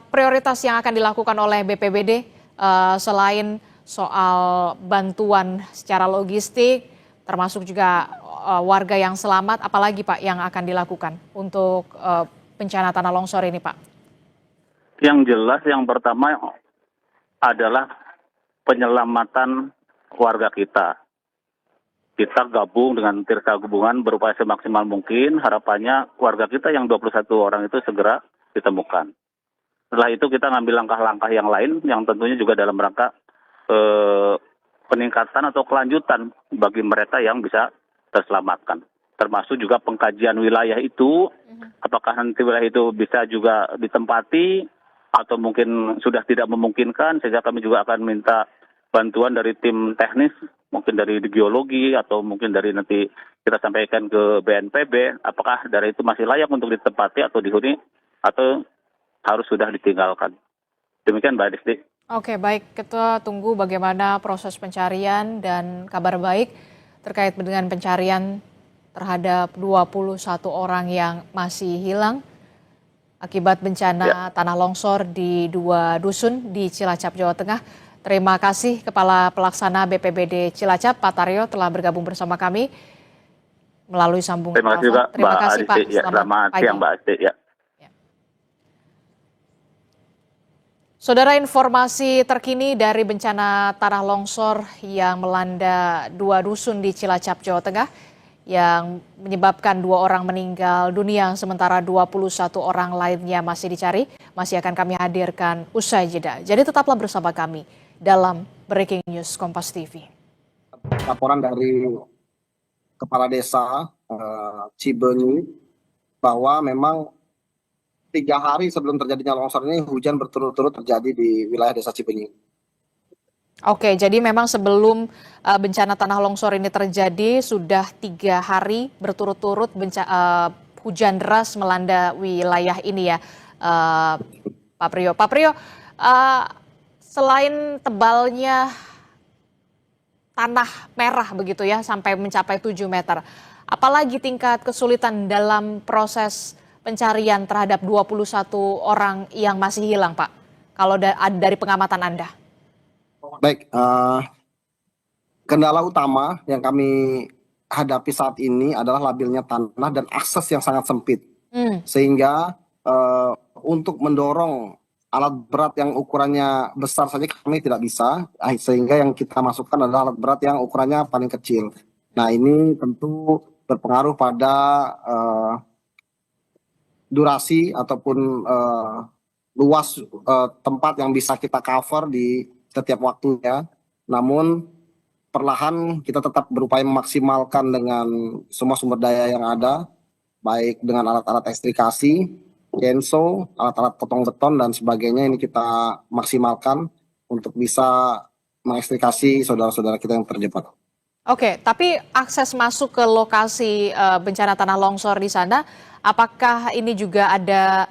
prioritas yang akan dilakukan oleh BPBD selain soal bantuan secara logistik, termasuk juga warga yang selamat, apalagi Pak yang akan dilakukan untuk bencana tanah longsor ini, Pak?
Yang jelas yang pertama adalah penyelamatan warga kita. Kita gabung dengan Tirta Gabungan berupaya semaksimal mungkin. Harapannya warga kita yang 21 orang itu segera ditemukan. Setelah itu kita ngambil langkah-langkah yang lain yang tentunya juga dalam rangka peningkatan atau kelanjutan bagi mereka yang bisa terselamatkan. Termasuk juga pengkajian wilayah itu, apakah nanti wilayah itu bisa juga ditempati atau mungkin sudah tidak memungkinkan, sehingga kami juga akan minta bantuan dari tim teknis, mungkin dari geologi atau mungkin dari nanti kita sampaikan ke BNPB, apakah daerah itu masih layak untuk ditempati atau dihuni atau harus sudah ditinggalkan. Demikian Mbak Disti.
Oke, baik. Kita tunggu bagaimana proses pencarian dan kabar baik terkait dengan pencarian terhadap 21 orang yang masih hilang akibat bencana tanah longsor di 2 dusun di Cilacap, Jawa Tengah. Terima kasih Kepala Pelaksana BPBD Cilacap, Pak Taryo, telah bergabung bersama kami melalui sambungan
telepon. Terima kasih juga
Terima kasih
Pak.
Ya,
selamat siang Mbak Asti. Ya.
Saudara, informasi terkini dari bencana tanah longsor yang melanda 2 dusun di Cilacap, Jawa Tengah yang menyebabkan 2 orang meninggal dunia sementara 21 orang lainnya masih dicari, masih akan kami hadirkan usai jeda. Jadi tetaplah bersama kami dalam Breaking News Kompas TV.
Laporan dari Kepala Desa Cibenying bahwa memang 3 hari sebelum terjadinya longsor ini hujan berturut-turut terjadi di wilayah Desa Cibenying.
Oke, jadi memang sebelum bencana tanah longsor ini terjadi sudah 3 hari berturut-turut hujan deras melanda wilayah ini ya, Pak Priyo. Pak Priyo, selain tebalnya tanah merah begitu ya sampai mencapai 7 meter, apalagi tingkat kesulitan dalam proses pencarian terhadap 21 orang yang masih hilang, Pak? Kalau dari pengamatan Anda.
Baik, kendala utama yang kami hadapi saat ini adalah labilnya tanah dan akses yang sangat sempit. Sehingga untuk mendorong alat berat yang ukurannya besar saja kami tidak bisa, sehingga yang kita masukkan adalah alat berat yang ukurannya paling kecil. Nah, ini tentu berpengaruh pada durasi ataupun luas tempat yang bisa kita cover di setiap waktunya. Namun perlahan kita tetap berupaya memaksimalkan dengan semua sumber daya yang ada, baik dengan alat-alat ekstrikasi chainsaw, alat-alat potong beton dan sebagainya ini kita maksimalkan untuk bisa mengekstrikasi saudara-saudara kita yang terjebak.
Oke, tapi akses masuk ke lokasi bencana tanah longsor di sana, apakah ini juga ada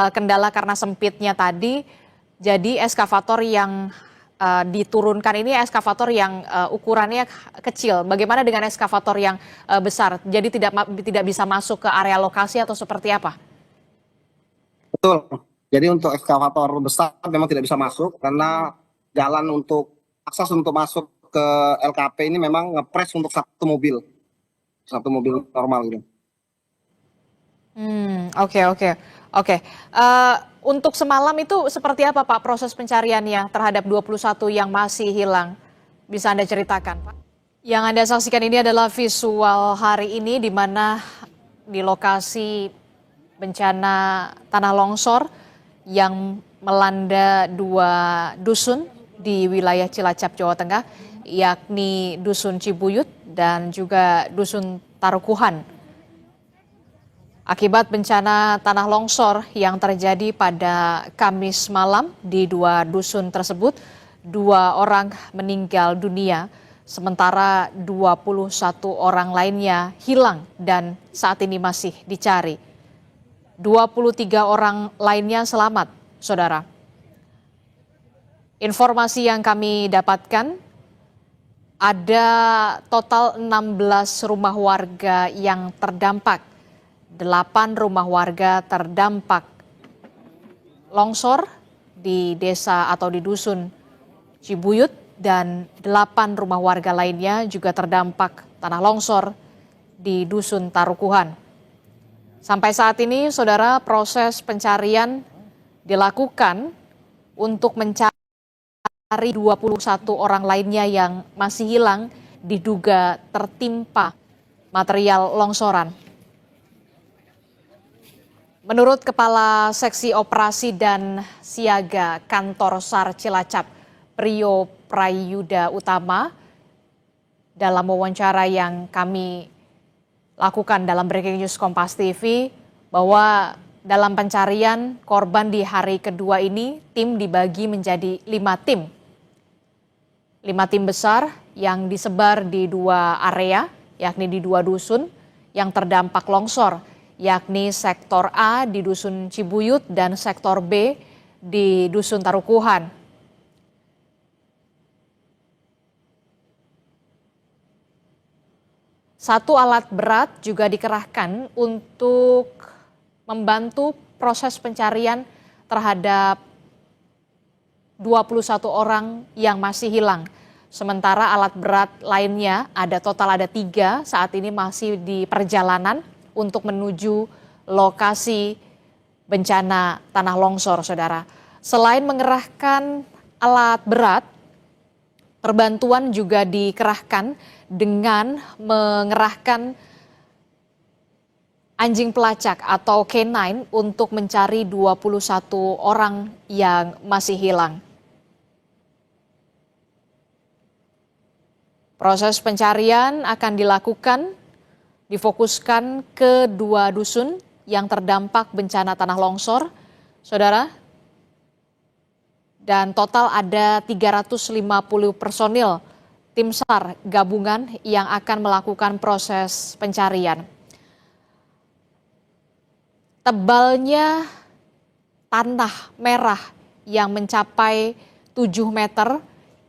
kendala karena sempitnya tadi? Jadi eskavator yang diturunkan ini eskavator yang ukurannya kecil. Bagaimana dengan eskavator yang besar? Jadi tidak bisa masuk ke area lokasi atau seperti apa?
Betul. Jadi untuk ekskavator besar memang tidak bisa masuk karena jalan untuk akses untuk masuk ke LKP ini memang ngepres untuk satu mobil normal gitu.
Oke. Untuk semalam itu seperti apa Pak proses pencariannya terhadap 21 yang masih hilang? Bisa Anda ceritakan Pak? Yang Anda saksikan ini adalah visual hari ini di mana di lokasi bencana tanah longsor yang melanda 2 dusun di wilayah Cilacap, Jawa Tengah, yakni Dusun Cibuyut dan juga Dusun Tarukuhan. Akibat bencana tanah longsor yang terjadi pada Kamis malam di 2 dusun tersebut, 2 orang meninggal dunia, sementara 21 orang lainnya hilang dan saat ini masih dicari. 23 orang lainnya selamat, saudara. Informasi yang kami dapatkan, ada total 16 rumah warga yang terdampak. 8 rumah warga terdampak longsor di desa atau di dusun Cibuyut dan 8 rumah warga lainnya juga terdampak tanah longsor di dusun Tarukuhan. Sampai saat ini, saudara, proses pencarian dilakukan untuk mencari 21 orang lainnya yang masih hilang diduga tertimpa material longsoran. Menurut Kepala Seksi Operasi dan Siaga Kantor SAR Cilacap, Prio Prayuda Utama, dalam wawancara yang kami lakukan dalam Breaking News Kompas TV, bahwa dalam pencarian korban di hari kedua ini, tim dibagi menjadi 5 tim. 5 tim besar yang disebar di 2 area, yakni di 2 dusun yang terdampak longsor, yakni sektor A di Dusun Cibuyut dan sektor B di Dusun Tarukuhan. Satu alat berat juga dikerahkan untuk membantu proses pencarian terhadap 21 orang yang masih hilang. Sementara alat berat lainnya total ada 3 saat ini masih di perjalanan untuk menuju lokasi bencana tanah longsor, saudara. Selain mengerahkan alat berat, perbantuan juga dikerahkan dengan mengerahkan anjing pelacak atau K9 untuk mencari 21 orang yang masih hilang. Proses pencarian akan difokuskan ke 2 dusun yang terdampak bencana tanah longsor, saudara. Dan total ada 350 personil tim SAR gabungan yang akan melakukan proses pencarian. Tebalnya tanah merah yang mencapai 7 meter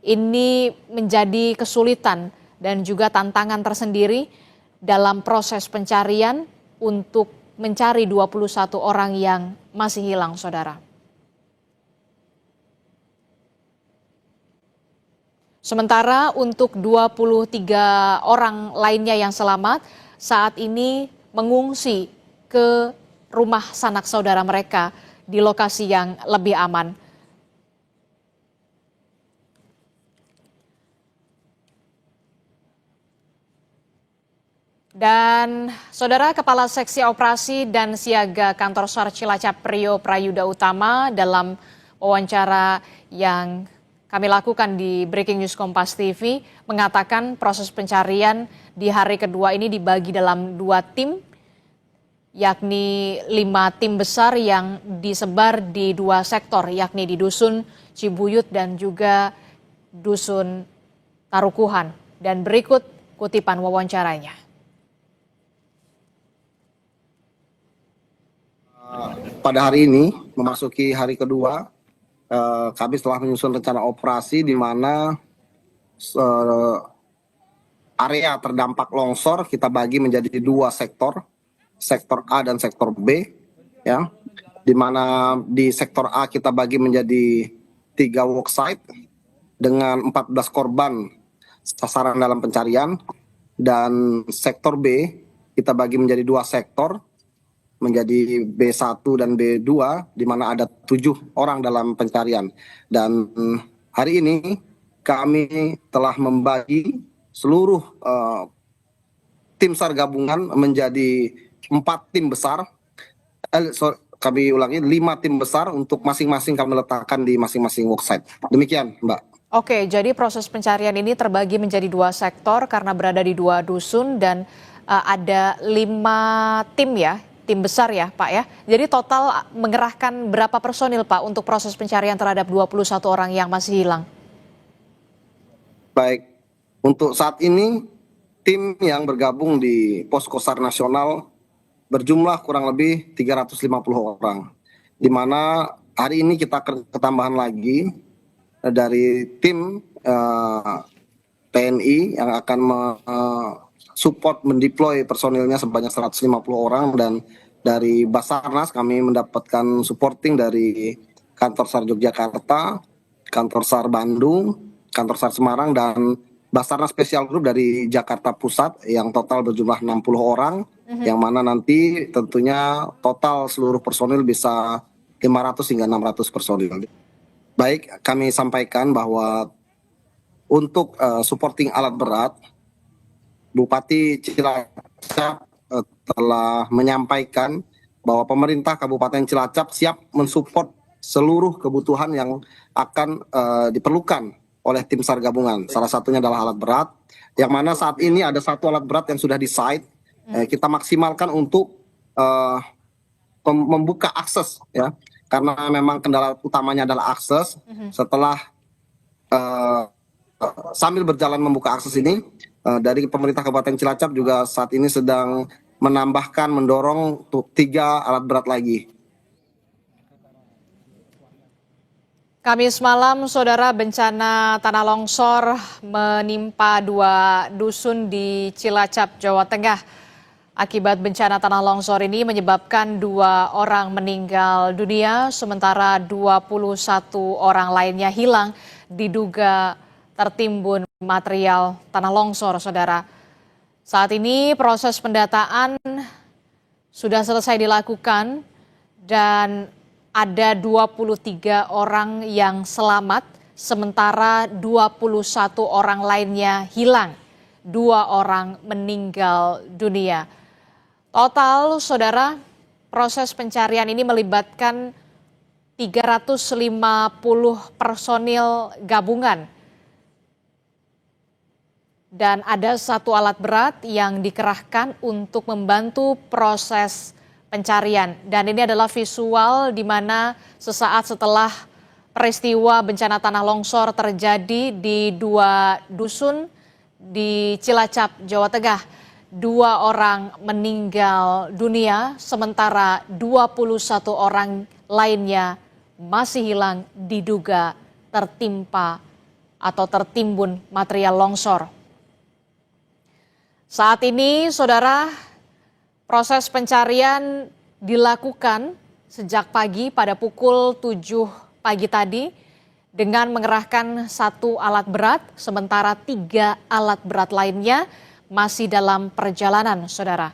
ini menjadi kesulitan dan juga tantangan tersendiri dalam proses pencarian untuk mencari 21 orang yang masih hilang, saudara. Sementara untuk 23 orang lainnya yang selamat saat ini mengungsi ke rumah sanak saudara mereka di lokasi yang lebih aman. Dan saudara, Kepala Seksi Operasi dan Siaga Kantor SAR Cilacap, Prio Prayuda Utama, dalam wawancara yang kami lakukan di Breaking News Kompas TV mengatakan proses pencarian di hari kedua ini dibagi dalam 2 tim yakni 5 tim besar yang disebar di 2 sektor, yakni di Dusun Cibuyut dan juga Dusun Tarukuhan. Dan berikut kutipan wawancaranya.
Pada hari ini, memasuki hari kedua, kami telah menyusun rencana operasi di mana area terdampak longsor kita bagi menjadi 2 sektor, sektor A dan sektor B, ya. Di mana di sektor A kita bagi menjadi 3 worksite dengan 14 korban sasaran dalam pencarian, dan sektor B kita bagi menjadi 2 sektor, menjadi B1 dan B2, di mana ada 7 orang dalam pencarian. Dan hari ini kami telah membagi seluruh tim SAR gabungan menjadi 4 tim besar. Kami ulangi, 5 tim besar untuk masing-masing kami letakkan di masing-masing worksite. Demikian, Mbak.
Oke, jadi proses pencarian ini terbagi menjadi 2 sektor karena berada di 2 dusun dan ada 5 tim ya, tim besar ya Pak ya. Jadi total mengerahkan berapa personil Pak untuk proses pencarian terhadap 21 orang yang masih hilang?
Baik, untuk saat ini tim yang bergabung di Posko SAR Nasional berjumlah kurang lebih 350 orang. Di mana hari ini kita ketambahan lagi dari tim TNI yang akan support mendeploy personilnya sebanyak 150 orang, dan dari Basarnas kami mendapatkan supporting dari kantor SAR Yogyakarta, kantor SAR Bandung, kantor SAR Semarang, dan Basarnas Special Group dari Jakarta Pusat yang total berjumlah 60 orang, yang mana nanti tentunya total seluruh personil bisa 500 hingga 600 personil. Baik, kami sampaikan bahwa untuk supporting alat berat, Bupati Cilacap telah menyampaikan bahwa pemerintah Kabupaten Cilacap siap mensupport seluruh kebutuhan yang akan diperlukan oleh tim SAR gabungan. Salah satunya adalah alat berat, yang mana saat ini ada 1 alat berat yang sudah di site. Kita maksimalkan untuk membuka akses, ya, karena memang kendala utamanya adalah akses. Setelah sambil berjalan membuka akses ini, dari pemerintah Kabupaten Cilacap juga saat ini sedang menambahkan, mendorong untuk 3 alat berat lagi.
Kamis malam, saudara, bencana tanah longsor menimpa 2 dusun di Cilacap, Jawa Tengah. Akibat bencana tanah longsor ini menyebabkan 2 orang meninggal dunia, sementara 21 orang lainnya hilang diduga tertimbun material tanah longsor, saudara. Saat ini proses pendataan sudah selesai dilakukan dan ada 23 orang yang selamat, sementara 21 orang lainnya hilang. 2 orang meninggal dunia. Total, saudara, proses pencarian ini melibatkan 350 personil gabungan. Dan ada 1 alat berat yang dikerahkan untuk membantu proses pencarian. Dan ini adalah visual di mana sesaat setelah peristiwa bencana tanah longsor terjadi di 2 dusun di Cilacap, Jawa Tengah. 2 orang meninggal dunia, sementara 21 orang lainnya masih hilang diduga tertimpa atau tertimbun material longsor. Saat ini, saudara, proses pencarian dilakukan sejak pagi pada pukul 7 pagi tadi dengan mengerahkan 1 alat berat, sementara 3 alat berat lainnya masih dalam perjalanan, saudara.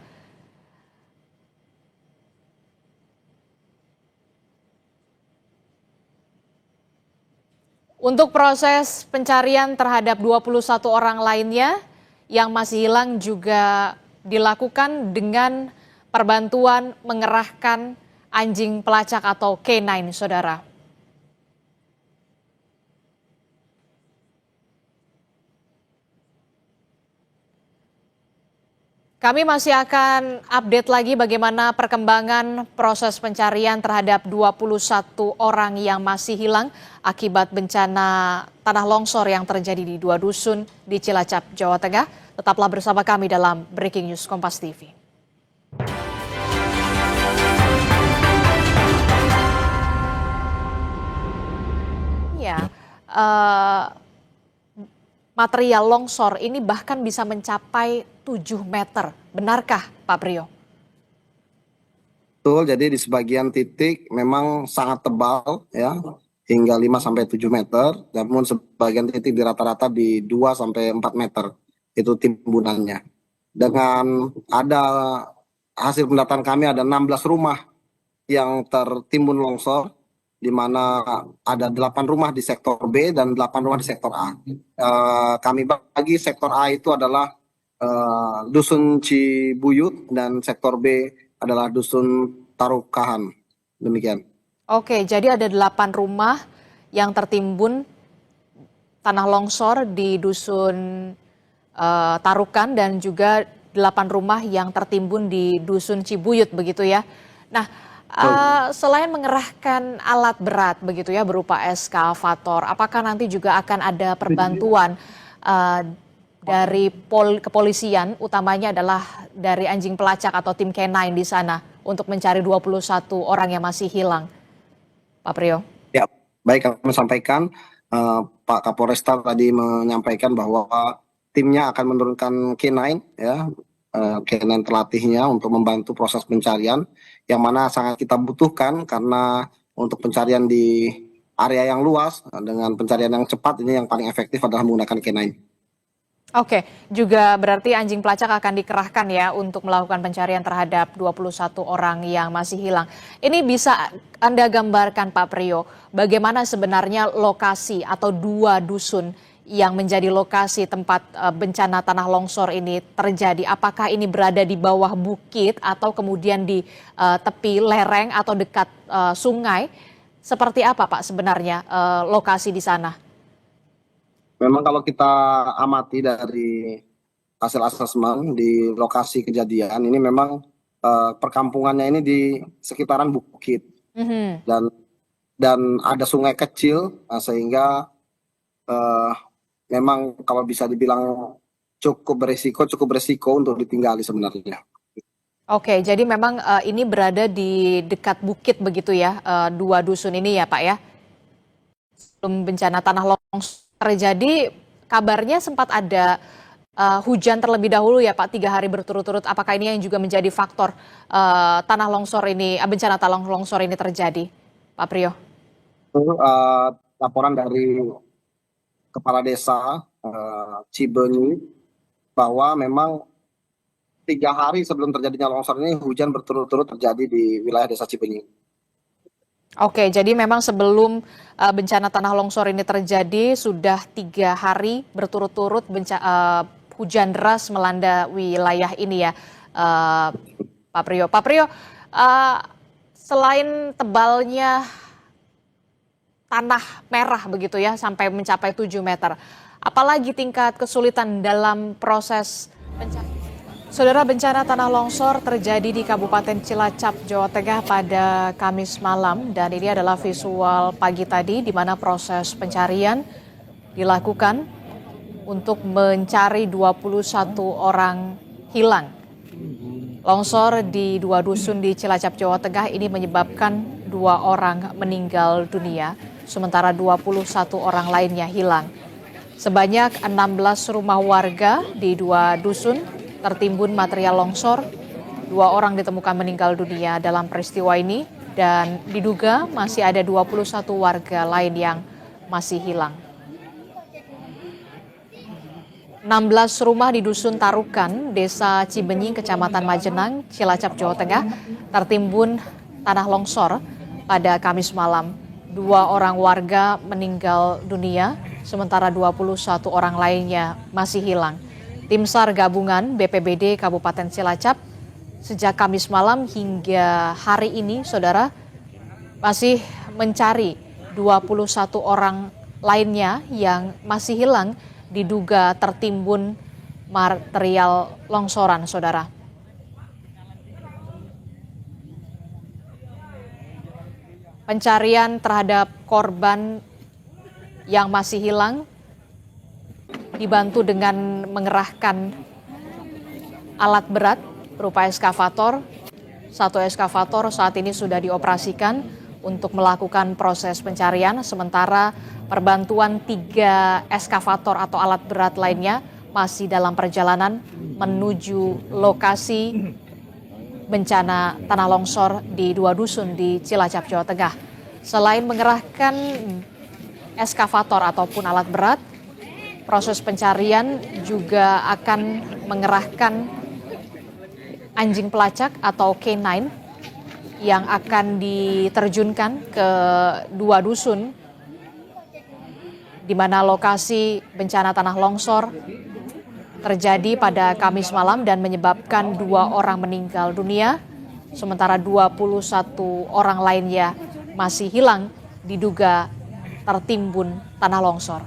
Untuk proses pencarian terhadap 21 orang lainnya yang masih hilang juga dilakukan dengan perbantuan mengerahkan anjing pelacak atau K9, saudara. Kami masih akan update lagi bagaimana perkembangan proses pencarian terhadap 21 orang yang masih hilang akibat bencana tanah longsor yang terjadi di 2 dusun di Cilacap, Jawa Tengah. Tetaplah bersama kami dalam Breaking News Kompas TV. Ya, material longsor ini bahkan bisa mencapai 7 meter. Benarkah, Pak Priyo?
Betul, jadi di sebagian titik memang sangat tebal ya, hingga 5 sampai 7 meter, namun sebagian titik di rata-rata di 2 sampai 4 meter itu timbunannya. Dengan ada hasil pendataan kami ada 16 rumah yang tertimbun longsor, di mana ada 8 rumah di sektor B dan 8 rumah di sektor A. Kami bagi sektor A itu adalah Dusun Cibuyut dan sektor B adalah Dusun Tarukahan. Demikian.
Oke, jadi ada 8 rumah yang tertimbun tanah longsor di Dusun Tarukan dan juga 8 rumah yang tertimbun di Dusun Cibuyut begitu ya. Nah, selain mengerahkan alat berat begitu ya berupa eskavator, apakah nanti juga akan ada perbantuan dari kepolisian, utamanya adalah dari anjing pelacak atau tim K9 di sana untuk mencari 21 orang yang masih hilang, Pak Priyo?
Ya, baik, kami sampaikan, Pak Kapolresta tadi menyampaikan bahwa timnya akan menurunkan K9 ya, K9 terlatihnya untuk membantu proses pencarian yang mana sangat kita butuhkan karena untuk pencarian di area yang luas dengan pencarian yang cepat ini yang paling efektif adalah menggunakan K9.
Oke, juga berarti anjing pelacak akan dikerahkan ya untuk melakukan pencarian terhadap 21 orang yang masih hilang. Ini bisa Anda gambarkan Pak Priyo, bagaimana sebenarnya lokasi atau 2 dusun yang menjadi lokasi tempat bencana tanah longsor ini terjadi? Apakah ini berada di bawah bukit atau kemudian di tepi lereng atau dekat sungai? Seperti apa Pak sebenarnya lokasi di sana?
Memang kalau kita amati dari hasil asesmen di lokasi kejadian ini memang perkampungannya ini di sekitaran bukit dan ada sungai kecil sehingga memang kalau bisa dibilang cukup beresiko untuk ditinggali sebenarnya.
Oke, jadi memang ini berada di dekat bukit begitu ya, 2 dusun ini ya Pak ya? Sebelum bencana tanah longsor terjadi, kabarnya sempat ada hujan terlebih dahulu ya Pak, 3 hari berturut-turut. Apakah ini yang juga menjadi faktor tanah longsor ini, bencana tanah longsor ini terjadi, Pak Priyo?
Laporan dari Kepala Desa Cibenyi bahwa memang 3 hari sebelum terjadinya longsor ini hujan berturut-turut terjadi di wilayah Desa Cibenyi.
Oke, jadi memang sebelum bencana tanah longsor ini terjadi sudah 3 hari berturut-turut hujan deras melanda wilayah ini ya, Pak Priyo. Pak Priyo, selain tebalnya tanah merah begitu ya sampai mencapai 7 meter, apalagi tingkat kesulitan dalam proses pencarian? Saudara, bencana tanah longsor terjadi di Kabupaten Cilacap, Jawa Tengah pada Kamis malam dan ini adalah visual pagi tadi di mana proses pencarian dilakukan untuk mencari 21 orang hilang. Longsor di 2 dusun di Cilacap, Jawa Tengah ini menyebabkan 2 orang meninggal dunia, sementara 21 orang lainnya hilang. Sebanyak 16 rumah warga di 2 dusun tertimbun material longsor. 2 orang ditemukan meninggal dunia dalam peristiwa ini dan diduga masih ada 21 warga lain yang masih hilang. 16 rumah di Dusun Tarukan, Desa Cibenying, Kecamatan Majenang, Cilacap, Jawa Tengah tertimbun tanah longsor pada Kamis malam. 2 orang warga meninggal dunia, sementara 21 orang lainnya masih hilang. Tim SAR gabungan BPBD Kabupaten Cilacap sejak Kamis malam hingga hari ini, saudara, masih mencari 21 orang lainnya yang masih hilang diduga tertimbun material longsoran, saudara. Pencarian terhadap korban yang masih hilang dibantu dengan mengerahkan alat berat berupa eskavator. Satu eskavator saat ini sudah dioperasikan untuk melakukan proses pencarian, sementara perbantuan 3 eskavator atau alat berat lainnya masih dalam perjalanan menuju lokasi bencana tanah longsor di 2 dusun di Cilacap, Jawa Tengah. Selain mengerahkan eskavator ataupun alat berat, proses pencarian juga akan mengerahkan anjing pelacak atau K9 yang akan diterjunkan ke 2 dusun di mana lokasi bencana tanah longsor terjadi pada Kamis malam dan menyebabkan 2 orang meninggal dunia, sementara 21 orang lainnya masih hilang diduga tertimbun tanah longsor.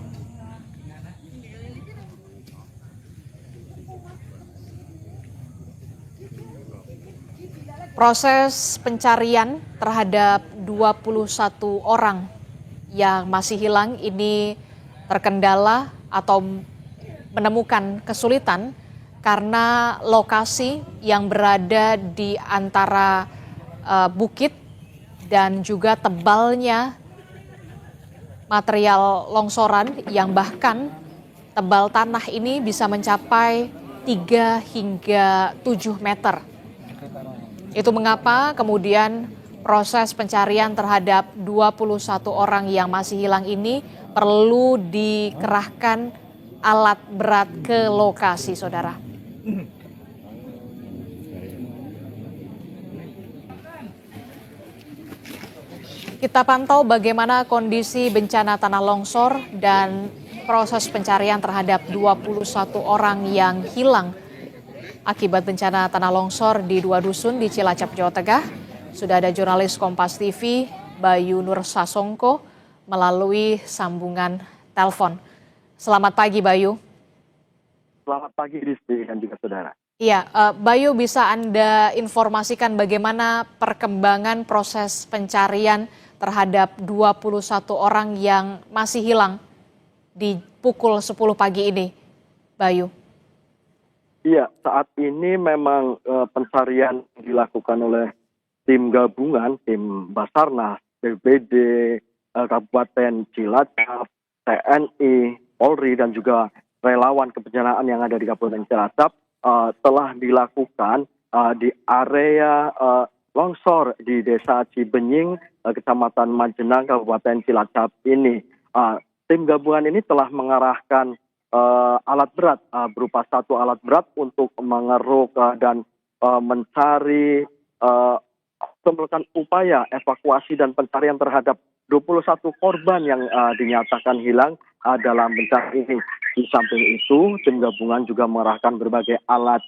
Proses pencarian terhadap 21 orang yang masih hilang ini terkendala atau menemukan kesulitan karena lokasi yang berada di antara bukit dan juga tebalnya material longsoran yang bahkan tebal tanah ini bisa mencapai 3 hingga 7 meter. Itu mengapa kemudian proses pencarian terhadap 21 orang yang masih hilang ini perlu dikerahkan alat berat ke lokasi, saudara. Kita pantau bagaimana kondisi bencana tanah longsor dan proses pencarian terhadap 21 orang yang hilang akibat bencana tanah longsor di 2 dusun di Cilacap, Jawa Tengah. Sudah ada jurnalis Kompas TV Bayu Nur Sasongko melalui sambungan telepon. Selamat pagi, Bayu.
Selamat pagi, Rizky dan juga saudara.
Iya, Bayu, bisa Anda informasikan bagaimana perkembangan proses pencarian terhadap 21 orang yang masih hilang di pukul 10 pagi ini, Bayu?
Iya, saat ini memang pencarian dilakukan oleh tim gabungan, tim Basarnas, BPBD, Kabupaten Cilacap, TNI, Polri, dan juga relawan kebencanaan yang ada di Kabupaten Cilacap telah dilakukan di area longsor di Desa Cibenying, Kecamatan Majenang, Kabupaten Cilacap ini. Tim gabungan ini telah mengarahkan alat berat berupa 1 alat berat untuk mengeruk dan mencari melakukan upaya evakuasi dan pencarian terhadap 21 korban yang dinyatakan hilang dalam bencana ini. Di samping itu, tim gabungan juga mengerahkan berbagai alat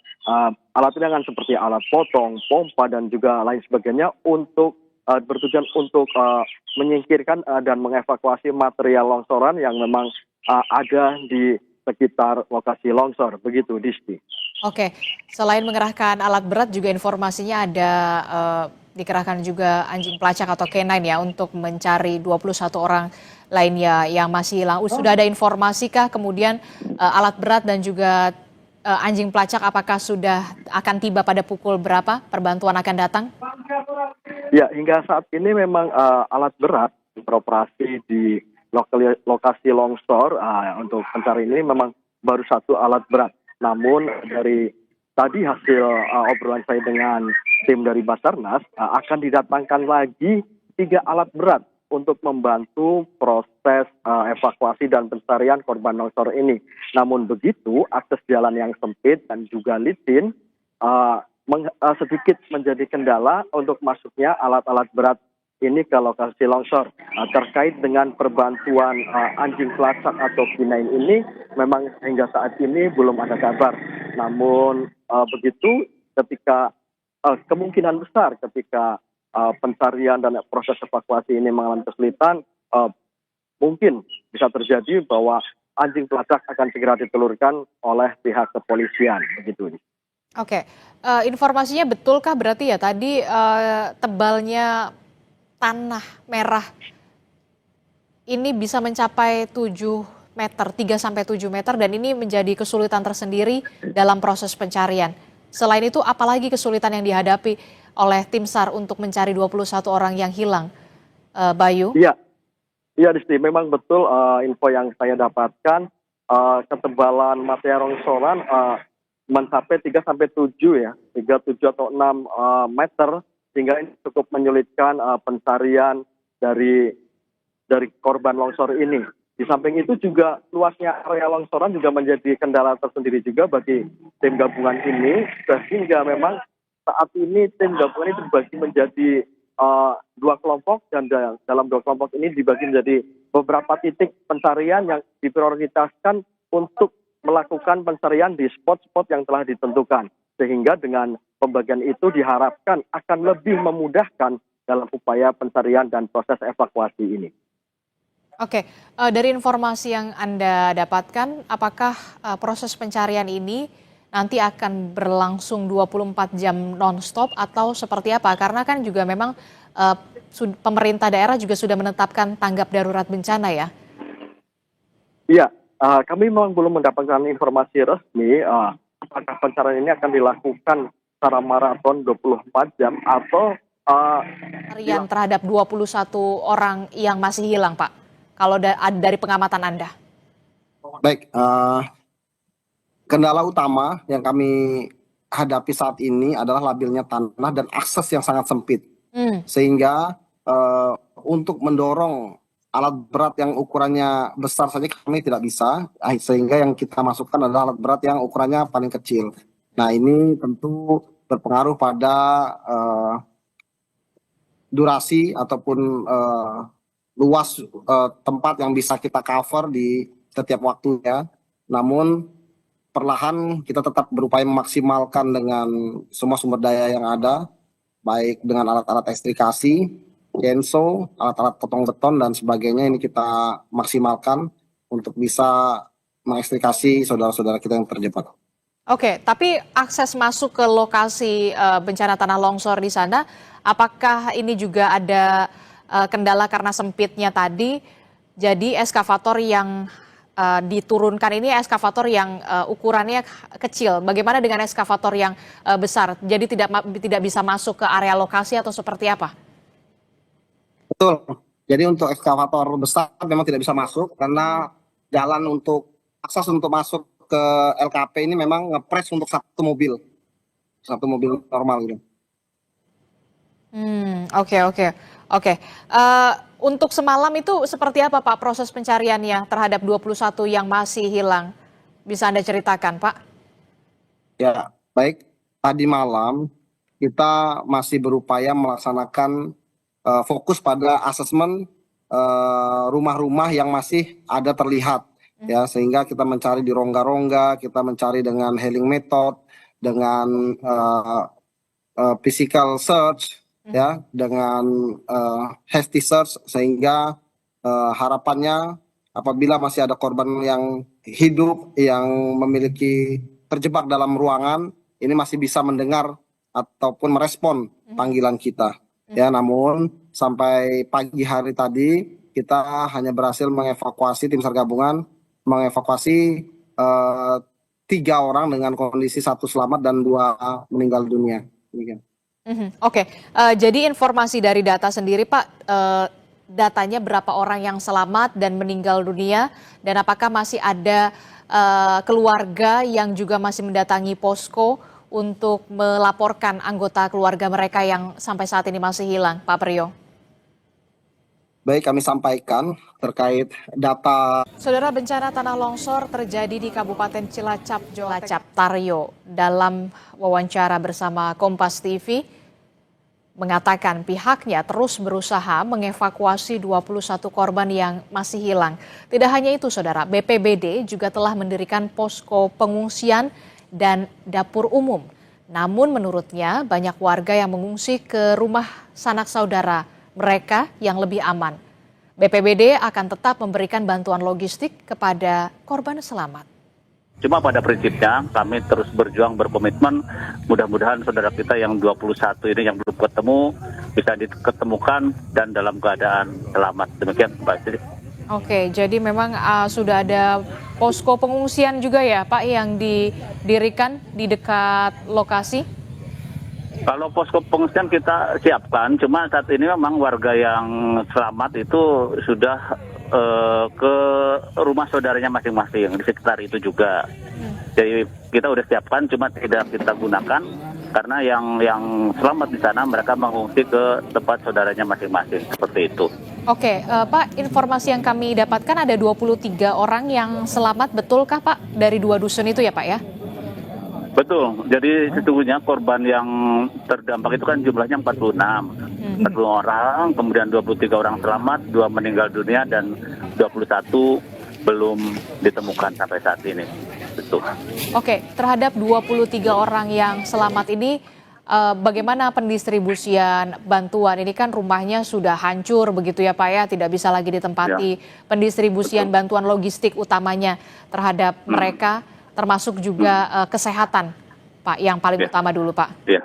ringan seperti alat potong, pompa, dan juga lain sebagainya untuk bertujuan untuk menyingkirkan dan mengevakuasi material longsoran yang memang ada di sekitar lokasi longsor. Begitu, Disti.
Oke, selain mengerahkan alat berat juga informasinya ada dikerahkan juga anjing pelacak atau K9 ya untuk mencari 21 orang lainnya yang masih hilang. Sudah ada informasikah kemudian alat berat dan juga anjing pelacak apakah sudah akan tiba pada pukul berapa perbantuan akan datang?
Ya, hingga saat ini memang alat berat beroperasi di lokasi longsor untuk pencarian ini memang baru 1 alat berat. Namun dari tadi hasil obrolan saya dengan tim dari Basarnas akan didatangkan lagi 3 alat berat untuk membantu proses evakuasi dan pencarian korban longsor ini. Namun begitu, akses jalan yang sempit dan juga licin sedikit menjadi kendala untuk masuknya alat-alat berat ini ke lokasi longsor. Terkait dengan perbantuan anjing pelacak atau K9 ini, memang hingga saat ini belum ada kabar. Namun begitu, ketika kemungkinan besar ketika pencarian dan proses evakuasi ini mengalami kesulitan, mungkin bisa terjadi bahwa anjing pelacak akan segera ditelurkan oleh pihak kepolisian. Begitu.
Oke, informasinya betulkah berarti ya tadi tebalnya tanah merah ini bisa mencapai 7 meter, 3 sampai 7 meter dan ini menjadi kesulitan tersendiri dalam proses pencarian. Selain itu apalagi kesulitan yang dihadapi oleh tim SAR untuk mencari 21 orang yang hilang, Bayu?
Iya, iya Disti, memang betul info yang saya dapatkan ketebalan material longsoran mencapai 3 sampai 7 ya, 3, 7 atau 6 meter sehingga ini cukup menyulitkan pencarian dari korban longsor ini. Di samping itu juga luasnya area longsoran juga menjadi kendala tersendiri juga bagi tim gabungan ini sehingga memang saat ini tim gabungan ini terbagi menjadi 2 kelompok dan dalam 2 kelompok ini dibagi menjadi beberapa titik pencarian yang diprioritaskan untuk melakukan pencarian di spot-spot yang telah ditentukan sehingga dengan pembagian itu diharapkan akan lebih memudahkan dalam upaya pencarian dan proses evakuasi ini.
Oke, dari informasi yang Anda dapatkan, apakah proses pencarian ini nanti akan berlangsung 24 jam non-stop atau seperti apa? Karena kan juga memang pemerintah daerah juga sudah menetapkan tanggap darurat bencana ya?
Iya, kami memang belum mendapatkan informasi resmi apakah pencarian ini akan dilakukan secara maraton 24 jam atau
Pencarian terhadap 21 orang yang masih hilang, Pak. Kalau dari pengamatan Anda.
Baik, kendala utama yang kami hadapi saat ini adalah labilnya tanah dan akses yang sangat sempit. Sehingga untuk mendorong alat berat yang ukurannya besar saja kami tidak bisa, sehingga yang kita masukkan adalah alat berat yang ukurannya paling kecil. Nah ini tentu berpengaruh pada durasi ataupun luas tempat yang bisa kita cover di setiap waktunya. Namun perlahan kita tetap berupaya memaksimalkan dengan semua sumber daya yang ada, baik dengan alat-alat ekstrikasi, chainsaw, alat-alat potong beton dan sebagainya, ini kita maksimalkan untuk bisa mengekstrikasi saudara-saudara kita yang terjebak.
Oke, tapi akses masuk ke lokasi bencana tanah longsor di sana, apakah ini juga ada kendala karena sempitnya tadi? Jadi eskavator yang diturunkan ini eskavator yang ukurannya kecil. Bagaimana dengan eskavator yang besar? Jadi tidak bisa masuk ke area lokasi atau seperti apa?
Betul. Jadi untuk ekskavator besar memang tidak bisa masuk karena jalan untuk akses untuk masuk ke LKP ini memang ngepres untuk satu mobil normal gitu.
Oke. Untuk semalam itu seperti apa Pak proses pencariannya terhadap 21 yang masih hilang? Bisa Anda ceritakan Pak?
Ya, baik. Tadi malam kita masih berupaya melaksanakan fokus pada asesmen rumah-rumah yang masih ada terlihat. Ya, sehingga kita mencari di rongga-rongga, kita mencari dengan hailing method, dengan physical search, ya, dengan hasty search, sehingga harapannya apabila masih ada korban yang hidup yang memiliki terjebak dalam ruangan, ini masih bisa mendengar ataupun merespon panggilan kita. Ya, namun sampai pagi hari tadi kita hanya berhasil mengevakuasi, tim SAR gabungan mengevakuasi 3 orang dengan kondisi 1 selamat dan 2 meninggal dunia.
Oke, jadi informasi dari data sendiri Pak, datanya berapa orang yang selamat dan meninggal dunia dan apakah masih ada keluarga yang juga masih mendatangi posko untuk melaporkan anggota keluarga mereka yang sampai saat ini masih hilang, Pak Priyo?
Baik, kami sampaikan terkait data.
Saudara, bencana tanah longsor terjadi di Kabupaten Cilacap, Jawa Tengah. Taryo dalam wawancara bersama Kompas TV mengatakan pihaknya terus berusaha mengevakuasi 21 korban yang masih hilang. Tidak hanya itu saudara, BPBD juga telah mendirikan posko pengungsian dan dapur umum. Namun menurutnya banyak warga yang mengungsi ke rumah sanak saudara mereka yang lebih aman. BPBD akan tetap memberikan bantuan logistik kepada korban selamat.
Cuma pada prinsipnya kami terus berjuang berkomitmen, mudah-mudahan saudara kita yang 21 ini yang belum ketemu bisa diketemukan dan dalam keadaan selamat. Demikian Mbak Sri.
Oke, jadi memang sudah ada posko pengungsian juga ya Pak yang didirikan di dekat lokasi?
Kalau posko pengungsian kita siapkan, cuma saat ini memang warga yang selamat itu sudah ke rumah saudaranya masing-masing di sekitar itu juga. Jadi kita udah siapkan, cuma tidak kita gunakan karena yang selamat di sana mereka mengungsi ke tempat saudaranya masing-masing seperti itu.
Oke, Pak, informasi yang kami dapatkan ada 23 orang yang selamat, betulkah Pak dari 2 dusun itu ya Pak ya?
Betul, jadi sesungguhnya korban yang terdampak itu kan jumlahnya 46 orang, kemudian 23 orang selamat, 2 meninggal dunia dan 21 belum ditemukan sampai saat ini. Betul.
Oke, terhadap 23 orang yang selamat ini, bagaimana pendistribusian bantuan? Ini kan rumahnya sudah hancur begitu ya Pak ya, tidak bisa lagi ditempati.
Ya.
Pendistribusian bantuan logistik utamanya terhadap mereka, termasuk juga kesehatan, Pak, yang paling utama dulu, Pak.
Iya.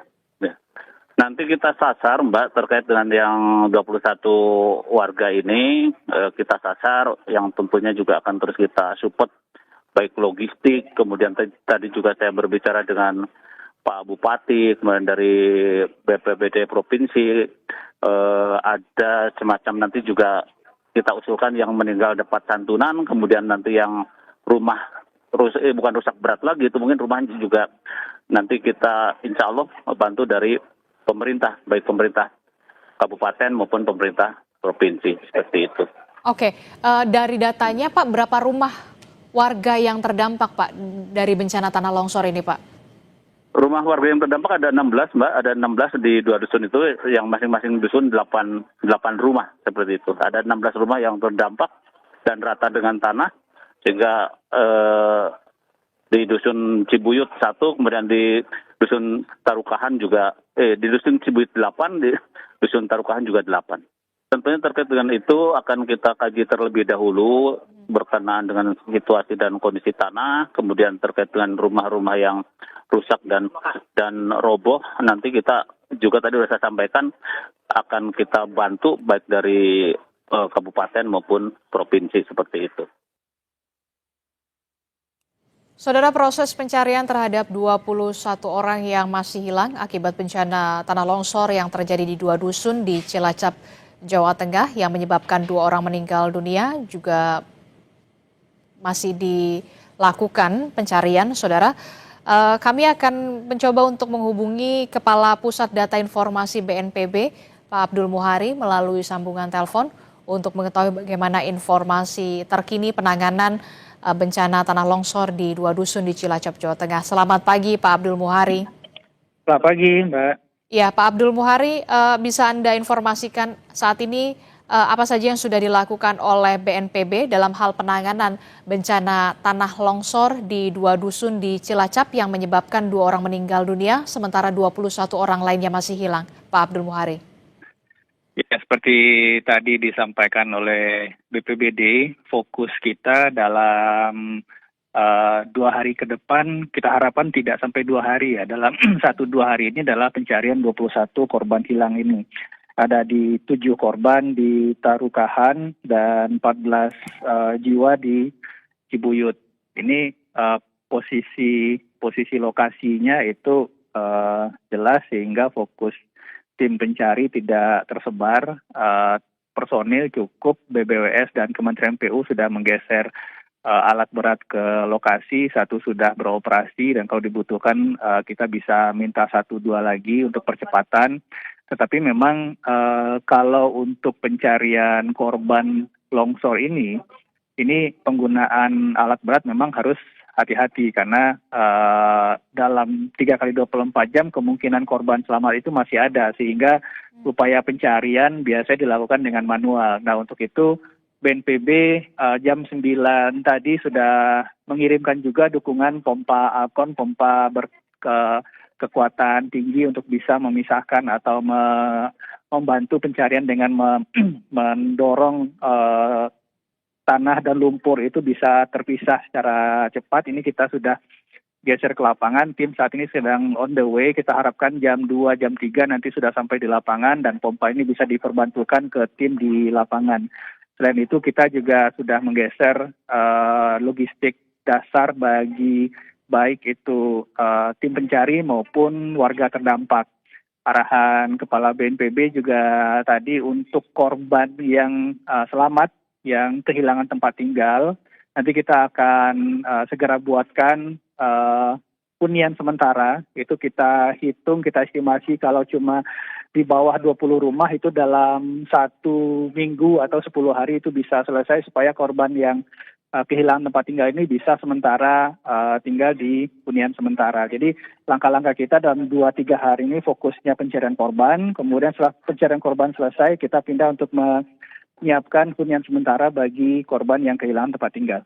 Nanti kita sasar, Mbak, terkait dengan yang 21 warga ini, kita sasar yang tentunya juga akan terus kita support, baik logistik, kemudian tadi juga saya berbicara dengan Pak Bupati, kemudian dari BPBD Provinsi, ada semacam nanti juga kita usulkan yang meninggal dapat santunan, kemudian nanti yang rumah bukan rusak berat lagi, itu mungkin rumahnya juga nanti kita insya Allah bantu dari pemerintah, baik pemerintah kabupaten maupun pemerintah provinsi, seperti itu.
Oke, dari datanya Pak, berapa rumah warga yang terdampak Pak dari bencana tanah longsor ini Pak?
Rumah warga yang terdampak ada 16 Mbak, ada 16 di 2 dusun itu, yang masing-masing dusun 8 rumah seperti itu. Ada 16 rumah yang terdampak dan rata dengan tanah, sehingga di dusun Cibuyut 1, kemudian di dusun Tarukahan juga, di dusun Cibuyut 8, di dusun Tarukahan juga 8. Tentunya terkait dengan itu akan kita kaji terlebih dahulu berkenaan dengan situasi dan kondisi tanah, kemudian terkait dengan rumah-rumah yang rusak dan roboh, nanti kita juga tadi sudah saya sampaikan akan kita bantu baik dari kabupaten maupun provinsi seperti itu.
Saudara, proses pencarian terhadap 21 orang yang masih hilang akibat bencana tanah longsor yang terjadi di 2 dusun di Cilacap, Jawa Tengah yang menyebabkan 2 orang meninggal dunia juga masih dilakukan pencarian, Saudara. Kami akan mencoba untuk menghubungi Kepala Pusat Data Informasi BNPB, Pak Abdul Muhari, melalui sambungan telepon untuk mengetahui bagaimana informasi terkini penanganan bencana tanah longsor di 2 dusun di Cilacap, Jawa Tengah. Selamat pagi Pak Abdul Muhari.
Selamat pagi Mbak.
Ya Pak Abdul Muhari, bisa Anda informasikan saat ini apa saja yang sudah dilakukan oleh BNPB dalam hal penanganan bencana tanah longsor di 2 dusun di Cilacap yang menyebabkan 2 orang meninggal dunia, sementara 21 orang lainnya masih hilang. Pak Abdul Muhari.
Ya, seperti tadi disampaikan oleh BPBD, fokus kita dalam 2 hari ke depan, kita harapkan tidak sampai 2 hari ya. Dalam 1-2 hari ini adalah pencarian 21 korban hilang ini. Ada di 7 korban di Tarukahan dan 14 jiwa di Cibuyut. Ini posisi lokasinya itu jelas sehingga fokus tim pencari tidak tersebar, personil cukup, BBWS dan Kementerian PU sudah menggeser alat berat ke lokasi, 1 sudah beroperasi dan kalau dibutuhkan kita bisa minta 1-2 lagi untuk percepatan. Tetapi memang kalau untuk pencarian korban longsor ini penggunaan alat berat memang harus hati-hati karena dalam 3x24 jam kemungkinan korban selamat itu masih ada sehingga upaya pencarian biasanya dilakukan dengan manual. Nah untuk itu BNPB jam 9 tadi sudah mengirimkan juga dukungan pompa Alkon, pompa kekuatan tinggi untuk bisa memisahkan atau membantu pencarian dengan mendorong tanah dan lumpur itu bisa terpisah secara cepat. Ini kita sudah geser ke lapangan, tim saat ini sedang on the way, kita harapkan jam 2, jam 3 nanti sudah sampai di lapangan dan pompa ini bisa diperbantukan ke tim di lapangan. Selain itu kita juga sudah menggeser logistik dasar bagi baik itu tim pencari maupun warga terdampak. Arahan Kepala BNPB juga tadi untuk korban yang selamat, yang kehilangan tempat tinggal, nanti kita akan segera buatkan hunian sementara. Itu kita hitung, kita estimasi kalau cuma di bawah 20 rumah itu dalam 1 minggu atau 10 hari itu bisa selesai supaya korban yang kehilangan tempat tinggal ini bisa sementara tinggal di hunian sementara. Jadi langkah-langkah kita dalam 2-3 hari ini fokusnya pencarian korban, kemudian setelah pencarian korban selesai kita pindah untuk menyiapkan hunian sementara bagi korban yang kehilangan tempat tinggal.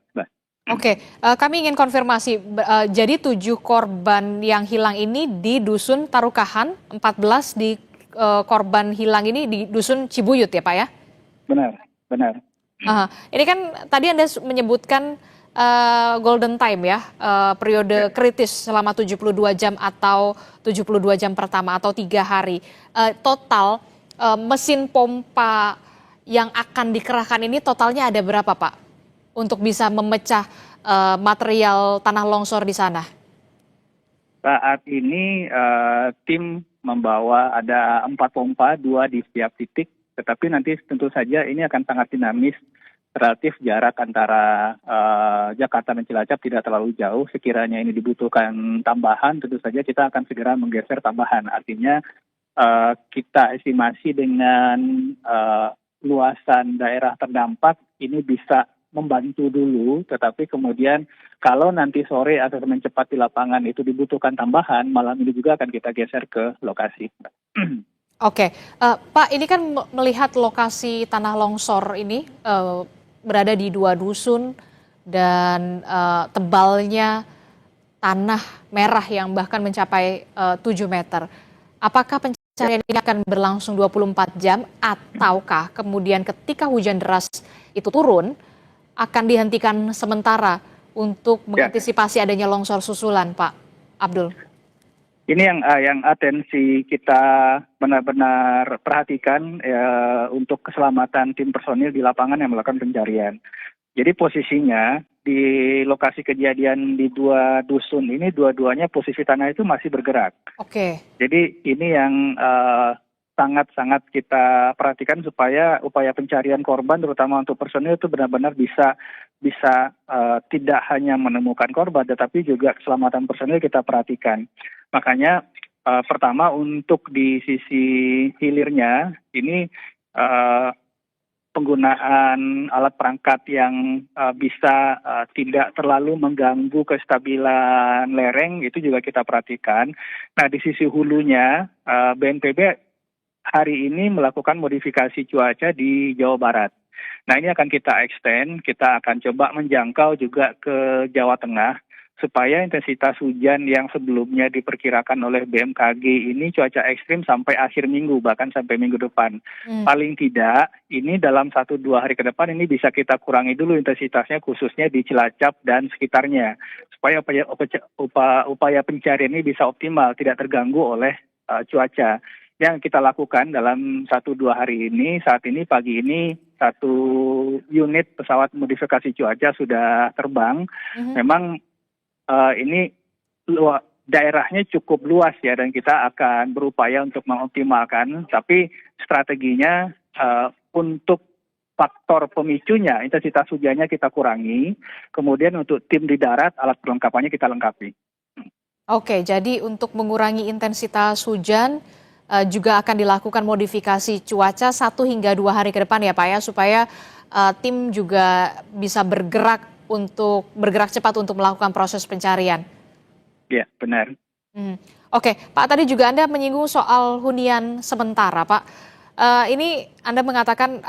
Oke, kami ingin konfirmasi, jadi 7 korban yang hilang ini di Dusun Tarukahan, 14 di korban hilang ini di Dusun Cibuyut ya Pak ya?
Benar.
Ini kan tadi Anda menyebutkan golden time ya, periode kritis selama 72 jam atau 72 jam pertama atau 3 hari. Total mesin pompa yang akan dikerahkan ini totalnya ada berapa Pak? Untuk bisa memecah material tanah longsor di sana?
Saat ini tim membawa ada 4 pompa, 2 di setiap titik, tetapi nanti tentu saja ini akan sangat dinamis. Relatif jarak antara Jakarta dan Cilacap tidak terlalu jauh. Sekiranya ini dibutuhkan tambahan, tentu saja kita akan segera menggeser tambahan. Artinya kita estimasi dengan luasan daerah terdampak ini bisa membantu dulu, tetapi kemudian kalau nanti sore atau semakin cepat di lapangan itu dibutuhkan tambahan, malam ini juga akan kita geser ke lokasi.
Oke, Pak, ini kan melihat lokasi tanah longsor ini berada di 2 dusun dan tebalnya tanah merah yang bahkan mencapai 7 meter. Apakah pencarian ini akan berlangsung 24 jam ataukah kemudian ketika hujan deras itu turun akan dihentikan sementara untuk mengantisipasi adanya longsor susulan, Pak Abdul?
Ini yang atensi kita benar-benar perhatikan untuk keselamatan tim personil di lapangan yang melakukan pencarian. Jadi posisinya di lokasi kejadian di 2 dusun ini dua-duanya posisi tanah itu masih bergerak.
Oke.
Jadi ini yang sangat-sangat kita perhatikan supaya upaya pencarian korban terutama untuk personil itu benar-benar bisa tidak hanya menemukan korban tetapi juga keselamatan personil kita perhatikan. Makanya pertama untuk di sisi hilirnya ini penggunaan alat perangkat yang bisa tidak terlalu mengganggu kestabilan lereng itu juga kita perhatikan. Nah di sisi hulunya BNPB hari ini melakukan modifikasi cuaca di Jawa Barat. Nah ini akan kita extend, kita akan coba menjangkau juga ke Jawa Tengah supaya intensitas hujan yang sebelumnya diperkirakan oleh BMKG ini cuaca ekstrim sampai akhir minggu bahkan sampai minggu depan. Paling tidak ini dalam 1-2 hari ke depan ini bisa kita kurangi dulu intensitasnya khususnya di Cilacap dan sekitarnya supaya upaya pencarian ini bisa optimal tidak terganggu oleh cuaca. Yang kita lakukan dalam 1-2 hari ini, saat ini pagi ini 1 unit pesawat modifikasi cuaca sudah terbang. Memang ini daerahnya cukup luas ya dan kita akan berupaya untuk mengoptimalkan. Tapi strateginya untuk faktor pemicunya, intensitas hujannya kita kurangi. Kemudian untuk tim di darat, alat perlengkapannya kita lengkapi.
Oke, jadi untuk mengurangi intensitas hujan, juga akan dilakukan modifikasi cuaca 1 hingga 2 hari ke depan ya Pak ya, supaya tim juga bisa bergerak cepat untuk melakukan proses pencarian.
Ya, benar.
Oke, Pak tadi juga Anda menyinggung soal hunian sementara Pak. Ini Anda mengatakan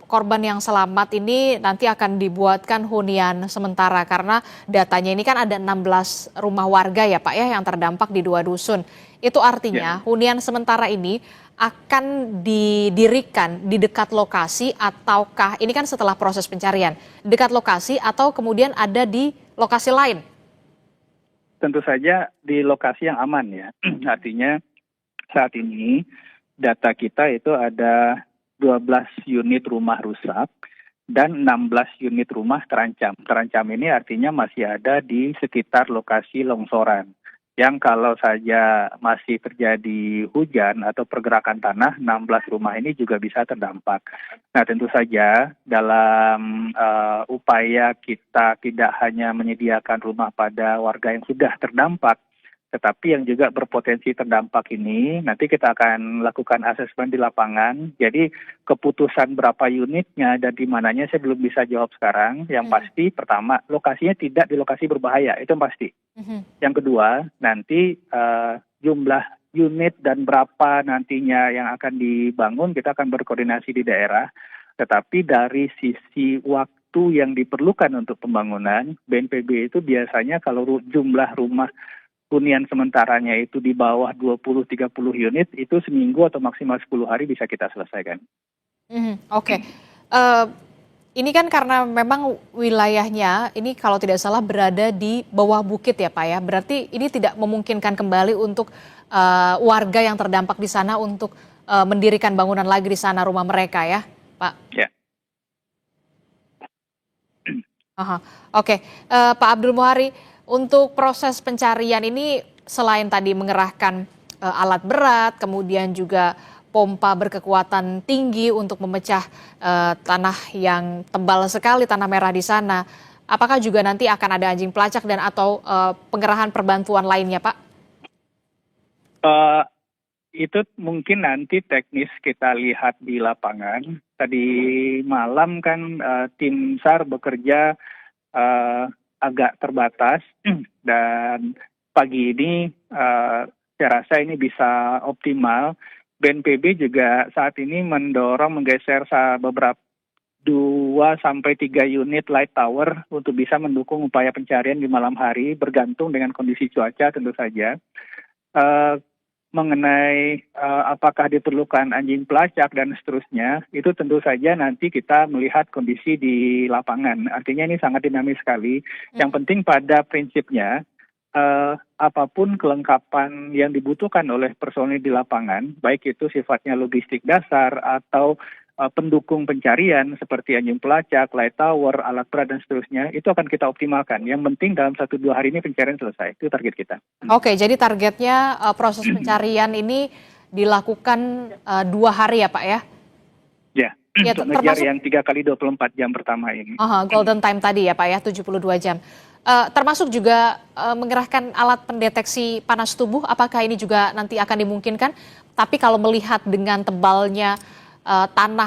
korban yang selamat ini nanti akan dibuatkan hunian sementara karena datanya ini kan ada 16 rumah warga ya Pak ya yang terdampak di 2 dusun. Itu artinya hunian sementara ini akan didirikan di dekat lokasi ataukah ini kan setelah proses pencarian, dekat lokasi atau kemudian ada di lokasi lain?
Tentu saja di lokasi yang aman ya. Artinya saat ini data kita itu ada 12 unit rumah rusak dan 16 unit rumah terancam. Terancam ini artinya masih ada di sekitar lokasi longsoran. Yang kalau saja masih terjadi hujan atau pergerakan tanah, 16 rumah ini juga bisa terdampak. Nah, tentu saja dalam upaya kita tidak hanya menyediakan rumah pada warga yang sudah terdampak, tetapi yang juga berpotensi terdampak ini nanti kita akan lakukan asesmen di lapangan. Jadi keputusan berapa unitnya dan di mananya saya belum bisa jawab sekarang. Yang pasti pertama, lokasinya tidak di lokasi berbahaya, itu yang pasti. Yang kedua, nanti jumlah unit dan berapa nantinya yang akan dibangun kita akan berkoordinasi di daerah. Tetapi dari sisi waktu yang diperlukan untuk pembangunan, BNPB itu biasanya kalau jumlah rumah hunian sementaranya itu di bawah 20-30 unit, itu seminggu atau maksimal 10 hari bisa kita selesaikan.
Oke. Ini kan karena memang wilayahnya ini kalau tidak salah berada di bawah bukit ya Pak ya. Berarti ini tidak memungkinkan kembali untuk warga yang terdampak di sana untuk mendirikan bangunan lagi di sana rumah mereka ya Pak?
Ya.
Oke. Pak Abdul Muhari, untuk proses pencarian ini selain tadi mengerahkan alat berat, kemudian juga pompa berkekuatan tinggi untuk memecah tanah yang tebal sekali, tanah merah di sana. Apakah juga nanti akan ada anjing pelacak dan atau pengerahan perbantuan lainnya, Pak?
Itu mungkin nanti teknis kita lihat di lapangan. Tadi malam kan tim SAR bekerja agak terbatas dan pagi ini saya rasa ini bisa optimal. BNPB juga saat ini mendorong menggeser beberapa 2-3 unit light tower untuk bisa mendukung upaya pencarian di malam hari bergantung dengan kondisi cuaca tentu saja. Mengenai apakah diperlukan anjing pelacak dan seterusnya, itu tentu saja nanti kita melihat kondisi di lapangan. Artinya ini sangat dinamis sekali. Yang penting pada prinsipnya, apapun kelengkapan yang dibutuhkan oleh personil di lapangan, baik itu sifatnya logistik dasar atau pendukung pencarian seperti anjing pelacak, light tower, alat berat dan seterusnya, itu akan kita optimalkan. Yang penting dalam 1-2 hari ini pencarian selesai, itu target kita.
Oke, jadi targetnya proses pencarian ini dilakukan 2 hari ya Pak ya?
Ya, untuk ngejar yang 3 kali 24 jam pertama ini.
Golden time tadi ya Pak ya, 72 jam. Termasuk juga mengerahkan alat pendeteksi panas tubuh, apakah ini juga nanti akan dimungkinkan? Tapi kalau melihat dengan tebalnya tanah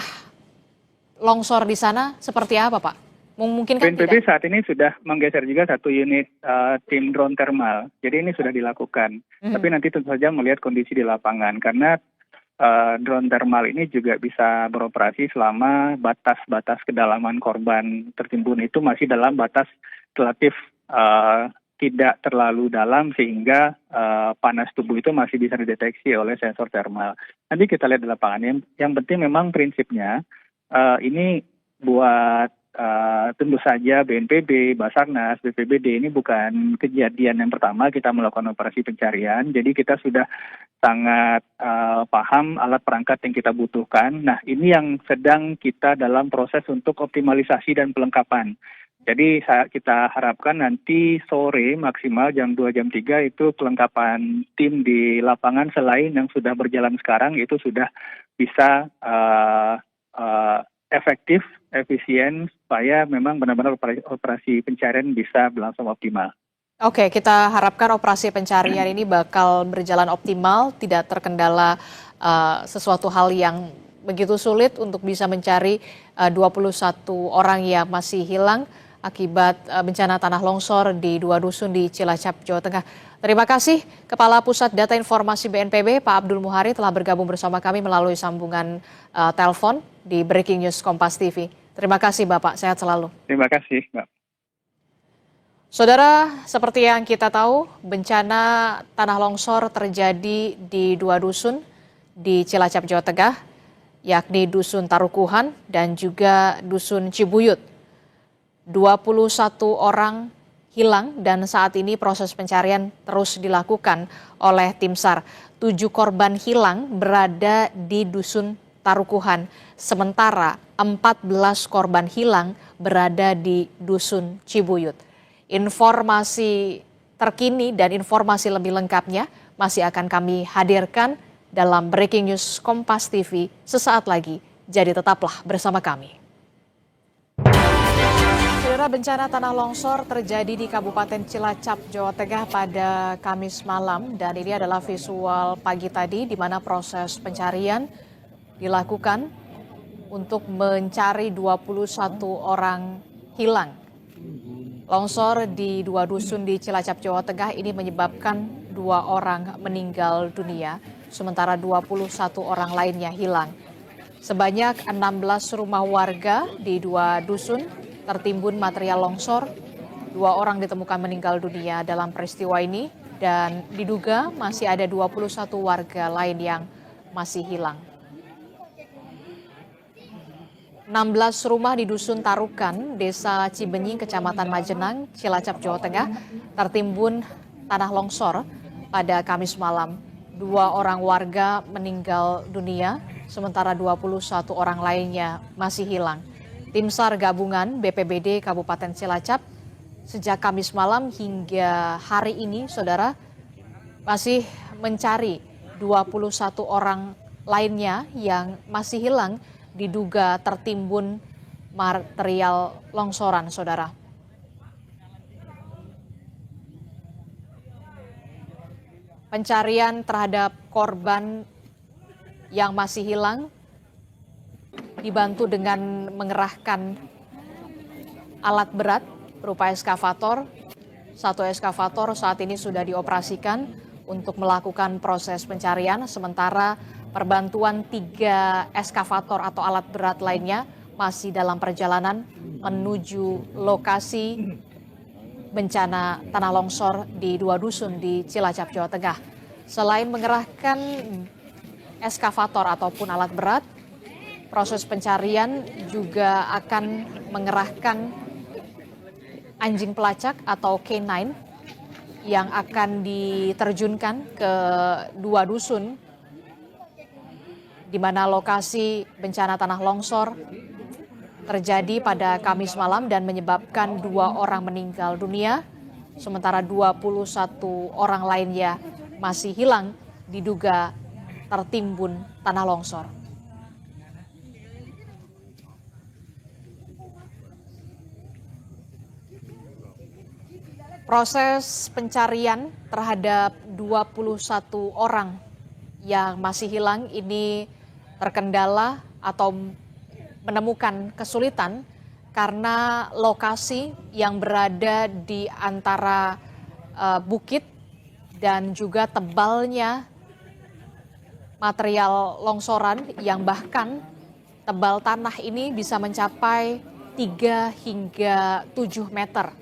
longsor di sana seperti apa Pak? Memungkinkan
BNPB
tidak?
saat ini sudah menggeser juga 1 unit tim drone thermal. Jadi ini sudah dilakukan. Tapi nanti tentu saja melihat kondisi di lapangan karena drone thermal ini juga bisa beroperasi selama batas-batas kedalaman korban tertimbun itu masih dalam batas relatif tidak terlalu dalam sehingga panas tubuh itu masih bisa dideteksi oleh sensor thermal. Nanti kita lihat di lapangan. Yang penting memang prinsipnya ini buat tentu saja BNPB, Basarnas, BPBD ini bukan kejadian yang pertama kita melakukan operasi pencarian. Jadi kita sudah sangat paham alat perangkat yang kita butuhkan. Nah ini yang sedang kita dalam proses untuk optimalisasi dan pelengkapan. Jadi kita harapkan nanti sore maksimal jam 2, jam 3 itu kelengkapan tim di lapangan selain yang sudah berjalan sekarang itu sudah bisa efektif, efisien, supaya memang benar-benar operasi pencarian bisa berlangsung optimal.
Oke, kita harapkan operasi pencarian ini bakal berjalan optimal, tidak terkendala sesuatu hal yang begitu sulit untuk bisa mencari 21 orang yang masih hilang akibat bencana tanah longsor di 2 dusun di Cilacap, Jawa Tengah. Terima kasih Kepala Pusat Data Informasi BNPB, Pak Abdul Muhari telah bergabung bersama kami melalui sambungan telepon di Breaking News Kompas TV. Terima kasih Bapak, sehat selalu.
Terima kasih Mbak.
Saudara, seperti yang kita tahu, bencana tanah longsor terjadi di 2 dusun di Cilacap, Jawa Tengah, yakni Dusun Tarukuhan dan juga Dusun Cibuyut. 21 orang hilang dan saat ini proses pencarian terus dilakukan oleh tim SAR. 7 korban hilang berada di Dusun Tarukuhan, sementara 14 korban hilang berada di Dusun Cibuyut. Informasi terkini dan informasi lebih lengkapnya masih akan kami hadirkan dalam Breaking News Kompas TV sesaat lagi. Jadi tetaplah bersama kami. Saudara, bencana tanah longsor terjadi di Kabupaten Cilacap, Jawa Tengah pada Kamis malam dan ini adalah visual pagi tadi di mana proses pencarian dilakukan untuk mencari 21 orang hilang. Longsor di 2 dusun di Cilacap, Jawa Tengah ini menyebabkan 2 orang meninggal dunia, sementara 21 orang lainnya hilang. Sebanyak 16 rumah warga di 2 dusun tertimbun material longsor. 2 orang ditemukan meninggal dunia dalam peristiwa ini dan diduga masih ada 21 warga lain yang masih hilang. 16 rumah di Dusun Tarukan, Desa Cibenying, Kecamatan Majenang, Cilacap, Jawa Tengah, tertimbun tanah longsor pada Kamis malam. 2 orang warga meninggal dunia, sementara 21 orang lainnya masih hilang. Tim SAR gabungan BPBD Kabupaten Cilacap sejak Kamis malam hingga hari ini, saudara, masih mencari 21 orang lainnya yang masih hilang diduga tertimbun material longsoran, saudara. Pencarian terhadap korban yang masih hilang dibantu dengan mengerahkan alat berat berupa eskavator. 1 eskavator saat ini sudah dioperasikan untuk melakukan proses pencarian, sementara perbantuan 3 eskavator atau alat berat lainnya masih dalam perjalanan menuju lokasi bencana tanah longsor di 2 dusun di Cilacap, Jawa Tengah. Selain mengerahkan eskavator ataupun alat berat, proses pencarian juga akan mengerahkan anjing pelacak atau K9 yang akan diterjunkan ke 2 dusun di mana lokasi bencana tanah longsor terjadi pada Kamis malam dan menyebabkan 2 orang meninggal dunia, sementara 21 orang lainnya masih hilang diduga tertimbun tanah longsor. Proses pencarian terhadap 21 orang yang masih hilang ini terkendala atau menemukan kesulitan karena lokasi yang berada di antara bukit dan juga tebalnya material longsoran yang bahkan tebal tanah ini bisa mencapai 3 hingga 7 meter.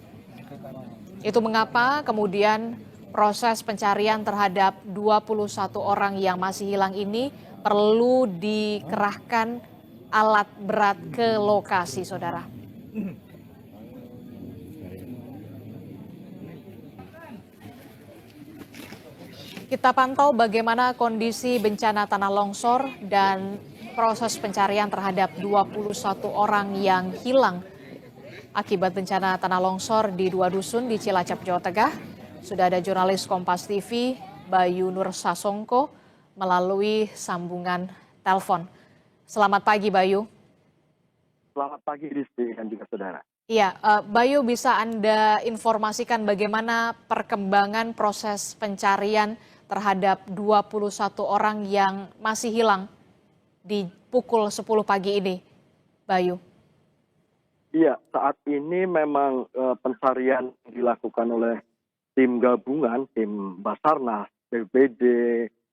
Itu mengapa kemudian proses pencarian terhadap 21 orang yang masih hilang ini perlu dikerahkan alat berat ke lokasi, saudara. Kita pantau bagaimana kondisi bencana tanah longsor dan proses pencarian terhadap 21 orang yang hilang akibat bencana tanah longsor di 2 dusun di Cilacap, Jawa Tengah. Sudah ada jurnalis Kompas TV Bayu Nur Sasongko melalui sambungan telepon. Selamat pagi, Bayu.
Selamat pagi, Rizky dan juga saudara.
Iya, Bayu, bisa Anda informasikan bagaimana perkembangan proses pencarian terhadap 21 orang yang masih hilang di pukul 10 pagi ini, Bayu?
Iya, saat ini memang pencarian dilakukan oleh tim gabungan, tim Basarnas, BPBD,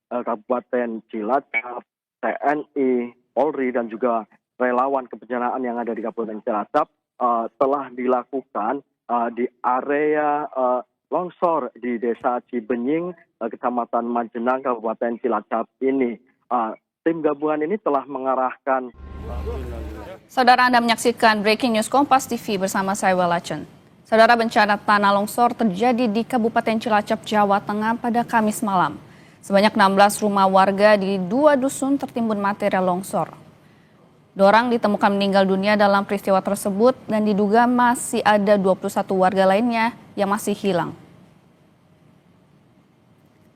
Kabupaten Cilacap, TNI, Polri, dan juga relawan kebencanaan yang ada di Kabupaten Cilacap telah dilakukan di area longsor di Desa Cibenying, Kecamatan Majenang, Kabupaten Cilacap ini. tim gabungan ini telah mengarahkan.
Saudara, Anda menyaksikan Breaking News Kompas TV bersama saya Welacen. Saudara, bencana tanah longsor terjadi di Kabupaten Cilacap, Jawa Tengah pada Kamis malam. Sebanyak 16 rumah warga di 2 dusun tertimbun material longsor. 2 orang ditemukan meninggal dunia dalam peristiwa tersebut dan diduga masih ada 21 warga lainnya yang masih hilang.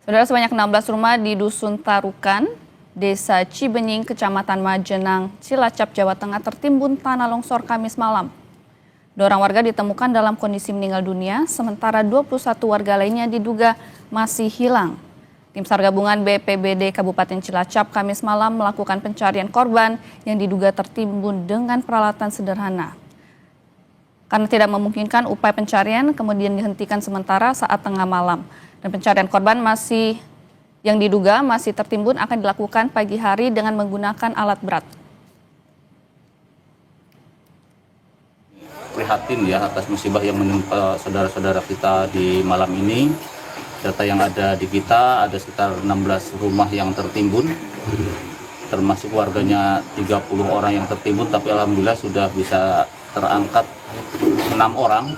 Saudara, sebanyak 16 rumah di Dusun Tarukan, Desa Cibenying, Kecamatan Majenang, Cilacap, Jawa Tengah tertimbun tanah longsor Kamis malam. 2 orang warga ditemukan dalam kondisi meninggal dunia, sementara 21 warga lainnya diduga masih hilang. Tim SAR gabungan BPBD Kabupaten Cilacap Kamis malam melakukan pencarian korban yang diduga tertimbun dengan peralatan sederhana. Karena tidak memungkinkan, upaya pencarian kemudian dihentikan sementara saat tengah malam. Dan pencarian korban yang diduga masih tertimbun akan dilakukan pagi hari dengan menggunakan alat berat.
Prihatin ya atas musibah yang menimpa saudara-saudara kita di malam ini. Data yang ada di kita ada sekitar 16 rumah yang tertimbun, termasuk warganya 30 orang yang tertimbun, tapi alhamdulillah sudah bisa terangkat 6 orang,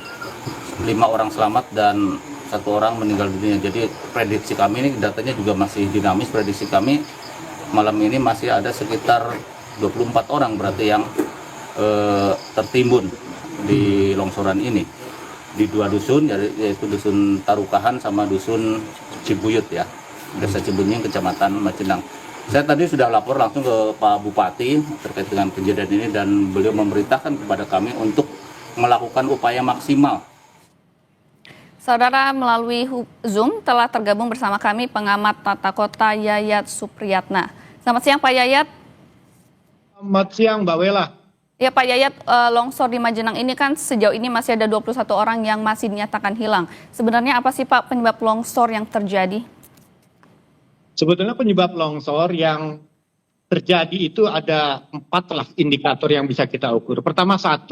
5 orang selamat dan 1 orang meninggal dunia. Jadi prediksi kami ini datanya juga masih dinamis. Prediksi kami malam ini masih ada sekitar 24 orang berarti yang tertimbun di longsoran ini di 2 dusun, yaitu dusun Tarukahan sama dusun Cibuyut ya, Desa Cibenying, Kecamatan Majenang. Saya tadi sudah lapor langsung ke Pak Bupati terkait dengan kejadian ini dan beliau memerintahkan kepada kami untuk melakukan upaya maksimal.
Saudara, melalui Zoom telah tergabung bersama kami pengamat tata kota Yayat Supriyatna. Selamat siang Pak Yayat.
Selamat siang Mbak Wela.
Ya Pak Yayat, longsor di Majenang ini kan sejauh ini masih ada 21 orang yang masih dinyatakan hilang. Sebenarnya apa sih Pak penyebab longsor yang terjadi?
Sebetulnya penyebab longsor yang terjadi itu ada 4 indikator yang bisa kita ukur. Pertama, 1,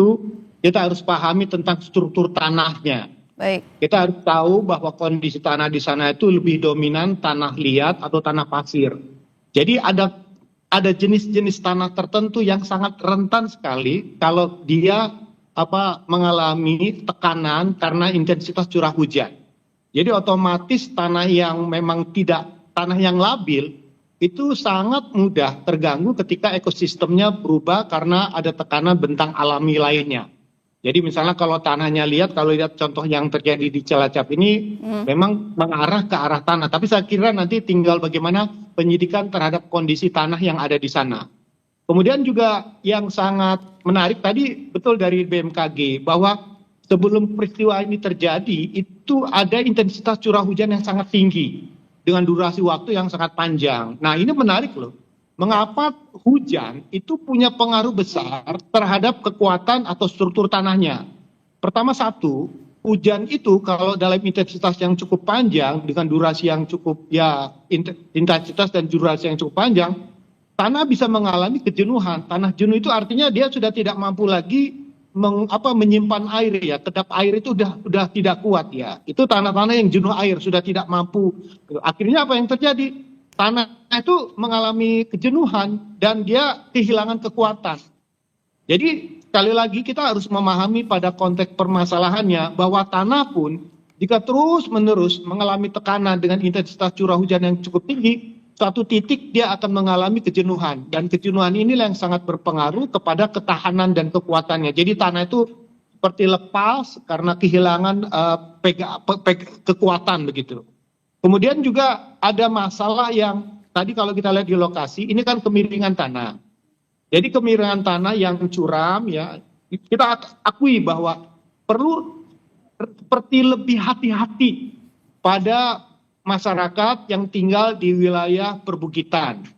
kita harus pahami tentang struktur tanahnya.
Baik.
Kita harus tahu bahwa kondisi tanah di sana itu lebih dominan tanah liat atau tanah pasir. Jadi ada jenis-jenis tanah tertentu yang sangat rentan sekali kalau dia mengalami tekanan karena intensitas curah hujan. Jadi otomatis tanah yang memang tanah yang labil itu sangat mudah terganggu ketika ekosistemnya berubah karena ada tekanan bentang alami lainnya. Jadi misalnya kalau tanahnya kalau lihat contoh yang terjadi di Cilacap ini memang mengarah ke arah tanah. Tapi saya kira nanti tinggal bagaimana penyidikan terhadap kondisi tanah yang ada di sana. Kemudian juga yang sangat menarik tadi betul dari BMKG bahwa sebelum peristiwa ini terjadi itu ada intensitas curah hujan yang sangat tinggi dengan durasi waktu yang sangat panjang. Nah ini menarik loh. Mengapa hujan itu punya pengaruh besar terhadap kekuatan atau struktur tanahnya? Pertama, 1, hujan itu kalau dalam intensitas yang cukup panjang dengan durasi yang cukup intensitas dan durasi yang cukup panjang, tanah bisa mengalami kejenuhan. Tanah jenuh itu artinya dia sudah tidak mampu lagi menyimpan air ya. Kedap air itu udah tidak kuat ya. Itu tanah-tanah yang jenuh air sudah tidak mampu. Akhirnya apa yang terjadi? Tanah itu mengalami kejenuhan dan dia kehilangan kekuatan. Jadi sekali lagi kita harus memahami pada konteks permasalahannya bahwa tanah pun jika terus-menerus mengalami tekanan dengan intensitas curah hujan yang cukup tinggi, suatu titik dia akan mengalami kejenuhan. Dan kejenuhan inilah yang sangat berpengaruh kepada ketahanan dan kekuatannya. Jadi tanah itu seperti lepas karena kehilangan kekuatan begitu. Kemudian juga ada masalah yang tadi kalau kita lihat di lokasi, ini kan kemiringan tanah. Jadi kemiringan tanah yang curam ya, kita akui bahwa perlu seperti lebih hati-hati pada masyarakat yang tinggal di wilayah perbukitan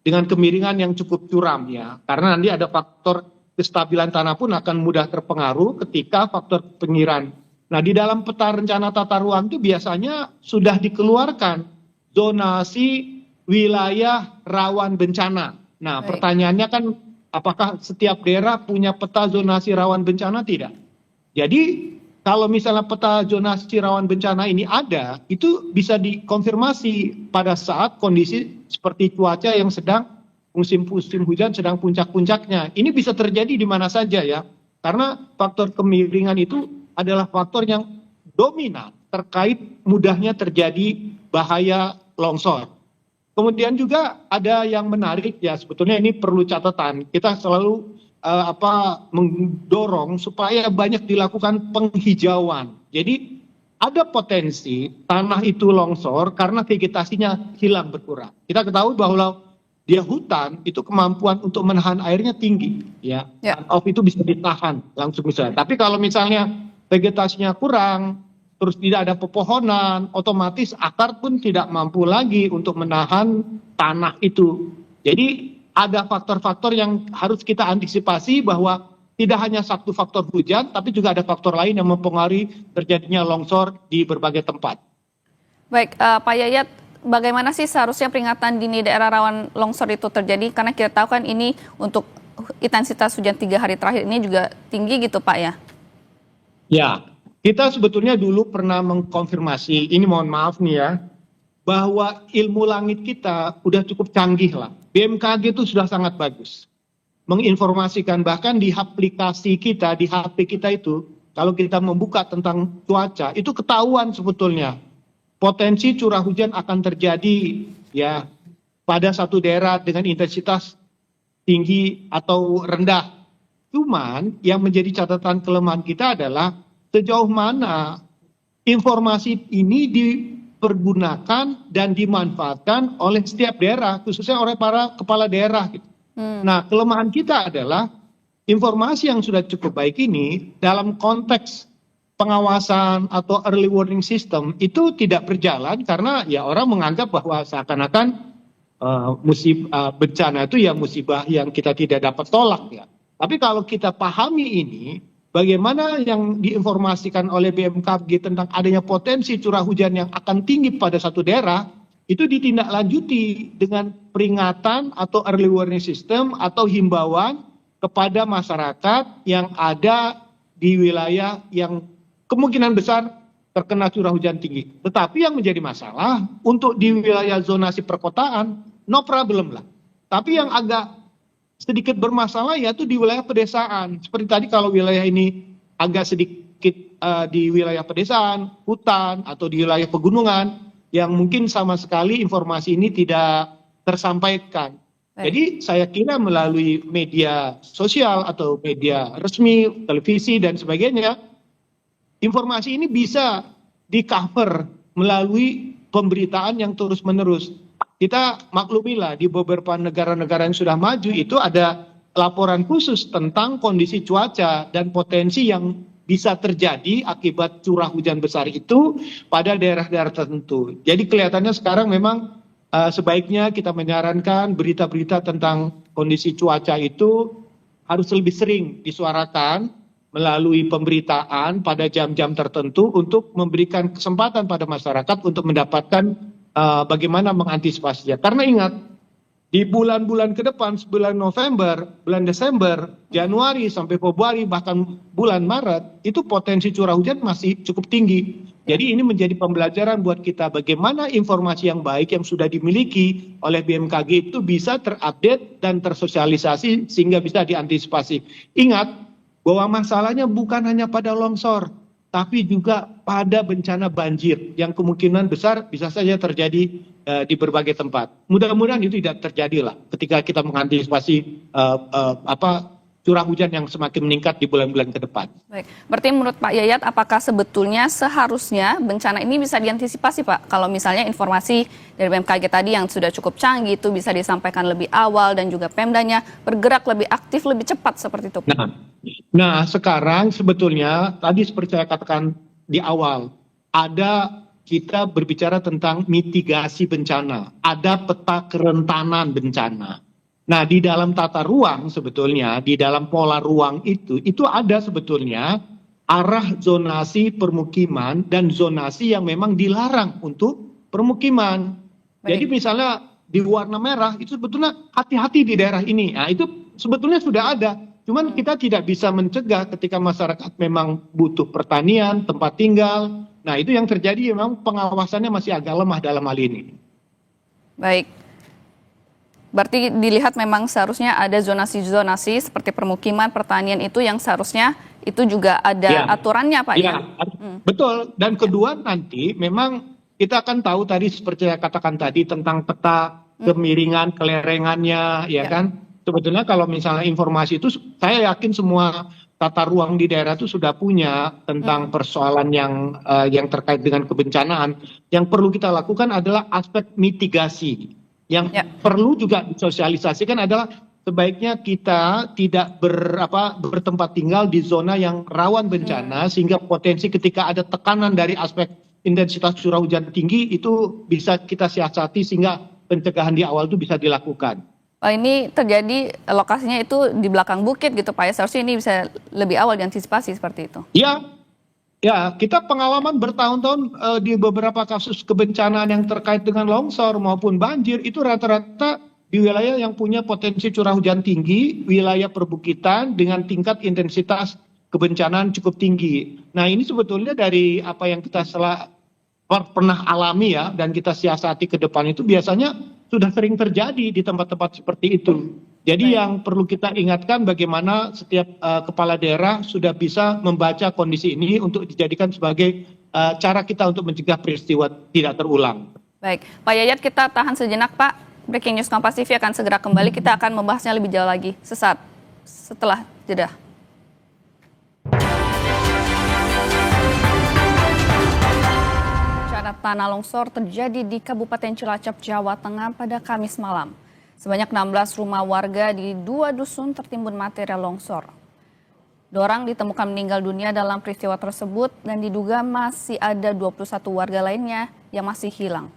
dengan kemiringan yang cukup curam ya. Karena nanti ada faktor kestabilan tanah pun akan mudah terpengaruh ketika faktor pengiraan. Nah, di dalam peta rencana tata ruang itu biasanya sudah dikeluarkan zonasi wilayah rawan bencana. Nah, pertanyaannya kan apakah setiap daerah punya peta zonasi rawan bencana? Tidak. Jadi kalau misalnya peta zonasi rawan bencana ini ada, itu bisa dikonfirmasi pada saat kondisi seperti cuaca yang sedang musim hujan sedang puncak-puncaknya. Ini bisa terjadi di mana saja ya, karena faktor kemiringan itu adalah faktor yang dominan terkait mudahnya terjadi bahaya longsor. Kemudian juga ada yang menarik ya, sebetulnya ini perlu catatan. Kita selalu mendorong supaya banyak dilakukan penghijauan. Jadi ada potensi tanah itu longsor karena vegetasinya hilang berkurang. Kita ketahui bahwa dia hutan itu kemampuan untuk menahan airnya tinggi, ya. Off itu bisa ditahan langsung bisa. Tapi kalau misalnya vegetasinya kurang, terus tidak ada pepohonan, otomatis akar pun tidak mampu lagi untuk menahan tanah itu. Jadi ada faktor-faktor yang harus kita antisipasi bahwa tidak hanya satu faktor hujan, tapi juga ada faktor lain yang mempengaruhi terjadinya longsor di berbagai tempat.
Baik, Pak Yayat, bagaimana sih seharusnya peringatan dini daerah rawan longsor itu terjadi? Karena kita tahu kan ini untuk intensitas hujan 3 hari terakhir ini juga tinggi gitu Pak ya?
Ya, kita sebetulnya dulu pernah mengkonfirmasi, ini mohon maaf nih ya, bahwa ilmu langit kita udah cukup canggih lah. BMKG itu sudah sangat bagus. Menginformasikan bahkan di aplikasi kita, di HP kita itu, kalau kita membuka tentang cuaca, itu ketahuan sebetulnya. Potensi curah hujan akan terjadi ya pada satu daerah dengan intensitas tinggi atau rendah. Cuman yang menjadi catatan kelemahan kita adalah sejauh mana informasi ini dipergunakan dan dimanfaatkan oleh setiap daerah, khususnya oleh para kepala daerah. Nah, kelemahan kita adalah informasi yang sudah cukup baik ini dalam konteks pengawasan atau early warning system itu tidak berjalan karena ya orang menganggap bahwa seakan-akan bencana itu ya musibah yang kita tidak dapat tolak ya. Tapi kalau kita pahami ini, bagaimana yang diinformasikan oleh BMKG tentang adanya potensi curah hujan yang akan tinggi pada satu daerah, itu ditindaklanjuti dengan peringatan atau early warning system atau himbauan kepada masyarakat yang ada di wilayah yang kemungkinan besar terkena curah hujan tinggi. Tetapi yang menjadi masalah untuk di wilayah zonasi perkotaan, no problem lah. Tapi yang agak sedikit bermasalah yaitu di wilayah pedesaan. Seperti tadi kalau wilayah ini agak sedikit di wilayah pedesaan, hutan, atau di wilayah pegunungan, yang mungkin sama sekali informasi ini tidak tersampaikan. Jadi saya kira melalui media sosial atau media resmi, televisi dan sebagainya, informasi ini bisa di-cover melalui pemberitaan yang terus-menerus. Kita maklumilah di beberapa negara-negara yang sudah maju itu ada laporan khusus tentang kondisi cuaca dan potensi yang bisa terjadi akibat curah hujan besar itu pada daerah-daerah tertentu. Jadi kelihatannya sekarang memang sebaiknya kita menyarankan berita-berita tentang kondisi cuaca itu harus lebih sering disuarakan melalui pemberitaan pada jam-jam tertentu untuk memberikan kesempatan pada masyarakat untuk mendapatkan bagaimana mengantisipasinya. Karena ingat, di bulan-bulan ke depan, bulan November, bulan Desember, Januari sampai Februari, bahkan bulan Maret, itu potensi curah hujan masih cukup tinggi. Jadi ini menjadi pembelajaran buat kita bagaimana informasi yang baik yang sudah dimiliki oleh BMKG itu bisa terupdate dan tersosialisasi sehingga bisa diantisipasi. Ingat bahwa masalahnya bukan hanya pada longsor, tapi juga pada bencana banjir yang kemungkinan besar bisa saja terjadi di berbagai tempat. Mudah-mudahan itu tidak terjadi lah ketika kita mengantisipasi curah hujan yang semakin meningkat di bulan-bulan ke depan.
Baik, berarti menurut Pak Yayat, apakah sebetulnya seharusnya bencana ini bisa diantisipasi Pak? Kalau misalnya informasi dari BMKG tadi yang sudah cukup canggih itu bisa disampaikan lebih awal dan juga Pemdanya bergerak lebih aktif, lebih cepat seperti itu Pak?
Nah sekarang sebetulnya tadi seperti saya katakan di awal, ada kita berbicara tentang mitigasi bencana, ada peta kerentanan bencana. Nah di dalam tata ruang sebetulnya, di dalam pola ruang itu ada sebetulnya arah zonasi permukiman dan zonasi yang memang dilarang untuk permukiman. Jadi misalnya di warna merah itu sebetulnya hati-hati di daerah ini. Nah itu sebetulnya sudah ada Cuman kita tidak bisa mencegah ketika masyarakat memang butuh pertanian, tempat tinggal. Nah, itu yang terjadi memang pengawasannya masih agak lemah dalam hal ini.
Baik. Berarti dilihat memang seharusnya ada zonasi-zonasi seperti permukiman, pertanian itu yang seharusnya itu juga ada aturannya, Pak, ya?
Betul. Dan kedua nanti memang kita akan tahu tadi seperti saya katakan tadi tentang peta kemiringan, kelerengannya, ya kan? Sebetulnya kalau misalnya informasi itu, saya yakin semua tata ruang di daerah itu sudah punya tentang persoalan yang terkait dengan kebencanaan. Yang perlu kita lakukan adalah aspek mitigasi. Yang perlu juga disosialisasikan adalah sebaiknya kita tidak bertempat tinggal di zona yang rawan bencana, sehingga potensi ketika ada tekanan dari aspek intensitas curah hujan tinggi itu bisa kita siasati sehingga pencegahan di awal itu bisa dilakukan.
Ini terjadi lokasinya itu di belakang bukit gitu Pak ya, seharusnya ini bisa lebih awal diantisipasi seperti itu.
Ya, kita pengalaman bertahun-tahun di beberapa kasus kebencanaan yang terkait dengan longsor maupun banjir itu rata-rata di wilayah yang punya potensi curah hujan tinggi, wilayah perbukitan dengan tingkat intensitas kebencanaan cukup tinggi. Nah, ini sebetulnya dari apa yang kita pernah alami ya, dan kita siasati ke depan itu biasanya sudah sering terjadi di tempat-tempat seperti itu. Jadi yang perlu kita ingatkan bagaimana setiap kepala daerah sudah bisa membaca kondisi ini untuk dijadikan sebagai cara kita untuk mencegah peristiwa tidak terulang.
Baik, Pak Yayat, kita tahan sejenak Pak. Breaking News Kompas TV akan segera kembali. Kita akan membahasnya lebih jauh lagi sesaat setelah jeda. Tanah longsor terjadi di Kabupaten Cilacap, Jawa Tengah pada Kamis malam. Sebanyak 16 rumah warga di 2 dusun tertimbun material longsor. 2 orang ditemukan meninggal dunia dalam peristiwa tersebut dan diduga masih ada 21 warga lainnya yang masih hilang.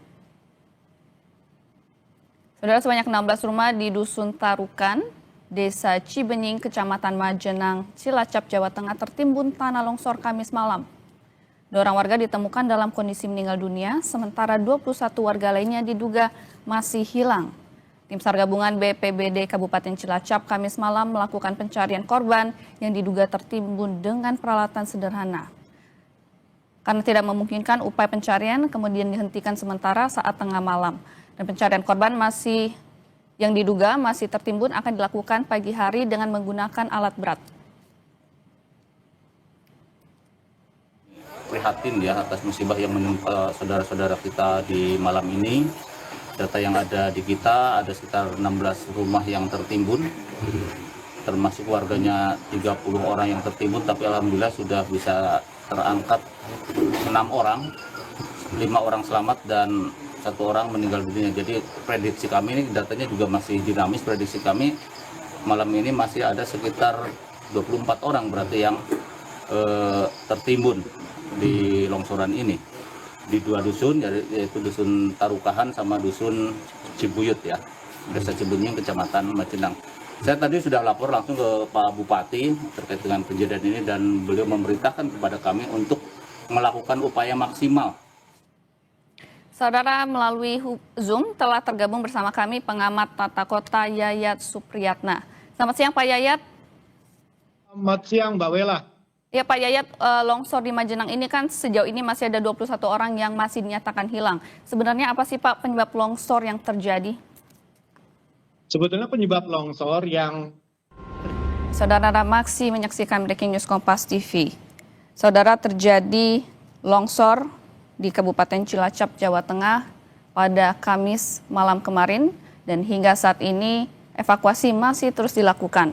Saudara, sebanyak 16 rumah di Dusun Tarukan, Desa Cibenying, Kecamatan Majenang, Cilacap, Jawa Tengah tertimbun tanah longsor Kamis malam. 2 orang warga ditemukan dalam kondisi meninggal dunia, sementara 21 warga lainnya diduga masih hilang. Tim SAR gabungan BPBD Kabupaten Cilacap Kamis malam melakukan pencarian korban yang diduga tertimbun dengan peralatan sederhana. Karena tidak memungkinkan, upaya pencarian kemudian dihentikan sementara saat tengah malam. Dan pencarian korban yang diduga masih tertimbun akan dilakukan pagi hari dengan menggunakan alat berat.
Prihatin ya atas musibah yang menimpa saudara-saudara kita di malam ini. Data yang ada di kita ada sekitar 16 rumah yang tertimbun, termasuk warganya 30 orang yang tertimbun, tapi alhamdulillah sudah bisa terangkat 6 orang, 5 orang selamat dan 1 orang meninggal dunia. Jadi prediksi kami ini datanya juga masih dinamis, prediksi kami malam ini masih ada sekitar 24 orang berarti yang tertimbun di longsoran ini di 2 dusun, yaitu dusun Tarukahan sama dusun Cibuyut ya, Desa Cibenying, Kecamatan Majenang. Saya tadi sudah lapor langsung ke Pak Bupati terkait dengan kejadian ini dan beliau memerintahkan kepada kami untuk melakukan upaya maksimal.
Saudara, melalui Zoom telah tergabung bersama kami pengamat tata kota Yayat Supriyatna. Selamat siang Pak Yayat.
Selamat siang Mbak Wela.
Ya Pak Yayat, longsor di Majenang ini kan sejauh ini masih ada 21 orang yang masih dinyatakan hilang. Sebenarnya apa sih Pak penyebab longsor yang terjadi?
Sebetulnya penyebab longsor yang...
Saudara Ramaksi menyaksikan Breaking News Kompas TV. Saudara, terjadi longsor di Kabupaten Cilacap, Jawa Tengah pada Kamis malam kemarin dan hingga saat ini evakuasi masih terus dilakukan.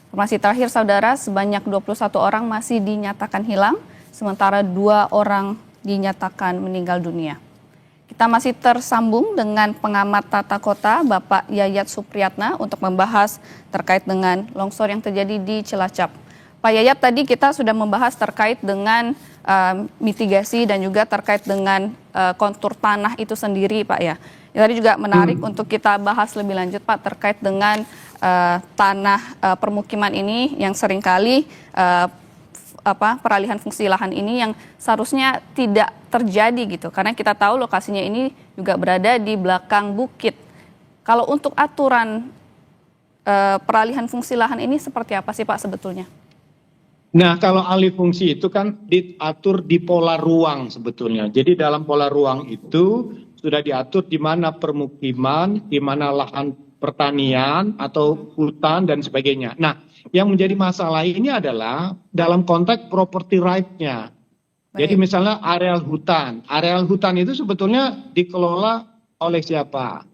Informasi terakhir saudara, sebanyak 21 orang masih dinyatakan hilang, sementara 2 orang dinyatakan meninggal dunia. Kita masih tersambung dengan pengamat tata kota Bapak Yayat Supriyatna untuk membahas terkait dengan longsor yang terjadi di Cilacap. Pak Yayat, tadi kita sudah membahas terkait dengan mitigasi dan juga terkait dengan kontur tanah itu sendiri Pak ya. Tadi juga menarik untuk kita bahas lebih lanjut Pak terkait dengan tanah permukiman ini yang seringkali peralihan fungsi lahan ini yang seharusnya tidak terjadi gitu. Karena kita tahu lokasinya ini juga berada di belakang bukit. Kalau untuk aturan peralihan fungsi lahan ini seperti apa sih Pak sebetulnya?
Nah, kalau alih fungsi itu kan diatur di pola ruang sebetulnya. Jadi dalam pola ruang itu sudah diatur di mana permukiman, di mana lahan pertanian atau hutan dan sebagainya. Nah, yang menjadi masalah ini adalah dalam konteks property right-nya. Jadi misalnya areal hutan itu sebetulnya dikelola oleh siapa?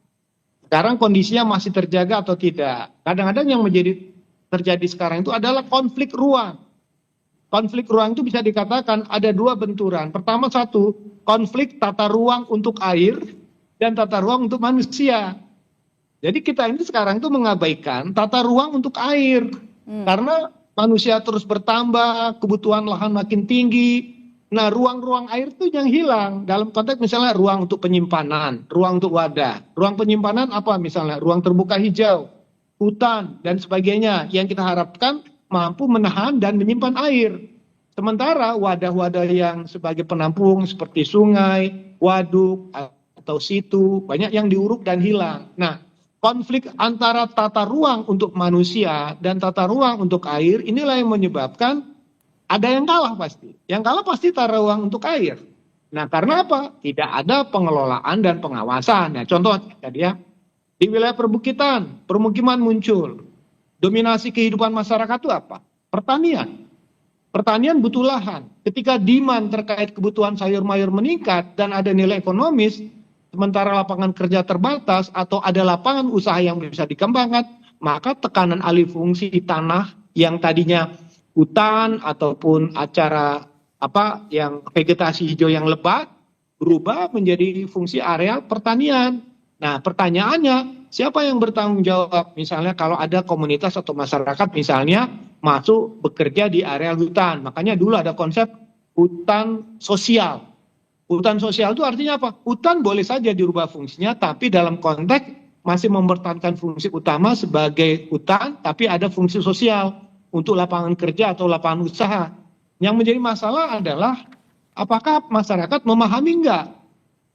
Sekarang kondisinya masih terjaga atau tidak? Kadang-kadang yang terjadi sekarang itu adalah konflik ruang. Konflik ruang itu bisa dikatakan ada dua benturan. Pertama satu, konflik tata ruang untuk air dan tata ruang untuk manusia. Jadi kita ini sekarang itu mengabaikan tata ruang untuk air. Karena manusia terus bertambah, kebutuhan lahan makin tinggi. Nah, ruang-ruang air itu yang hilang. Dalam konteks misalnya ruang untuk penyimpanan, ruang untuk wadah. Ruang penyimpanan apa misalnya? Ruang terbuka hijau, hutan, dan sebagainya. Yang kita harapkan mampu menahan dan menyimpan air. Sementara wadah-wadah yang sebagai penampung seperti sungai, waduk, atau situ, banyak yang diuruk dan hilang. Nah, konflik antara tata ruang untuk manusia dan tata ruang untuk air, inilah yang menyebabkan ada yang kalah pasti. Yang kalah pasti tata ruang untuk air. Nah, karena apa? Tidak ada pengelolaan dan pengawasan. Nah, contoh tadi ya, di wilayah perbukitan, permukiman muncul. Dominasi kehidupan masyarakat itu apa? Pertanian. Pertanian butuh lahan. Ketika demand terkait kebutuhan sayur mayur meningkat dan ada nilai ekonomis, sementara lapangan kerja terbatas atau ada lapangan usaha yang bisa dikembangkan, maka tekanan alih fungsi tanah yang tadinya hutan ataupun acara yang vegetasi hijau yang lebat berubah menjadi fungsi area pertanian. Nah, pertanyaannya, siapa yang bertanggung jawab? Misalnya kalau ada komunitas atau masyarakat misalnya masuk bekerja di area hutan. Makanya dulu ada konsep hutan sosial. Hutan sosial itu artinya apa? Hutan boleh saja dirubah fungsinya, tapi dalam konteks masih mempertahankan fungsi utama sebagai hutan, tapi ada fungsi sosial untuk lapangan kerja atau lapangan usaha. Yang menjadi masalah adalah apakah masyarakat memahami enggak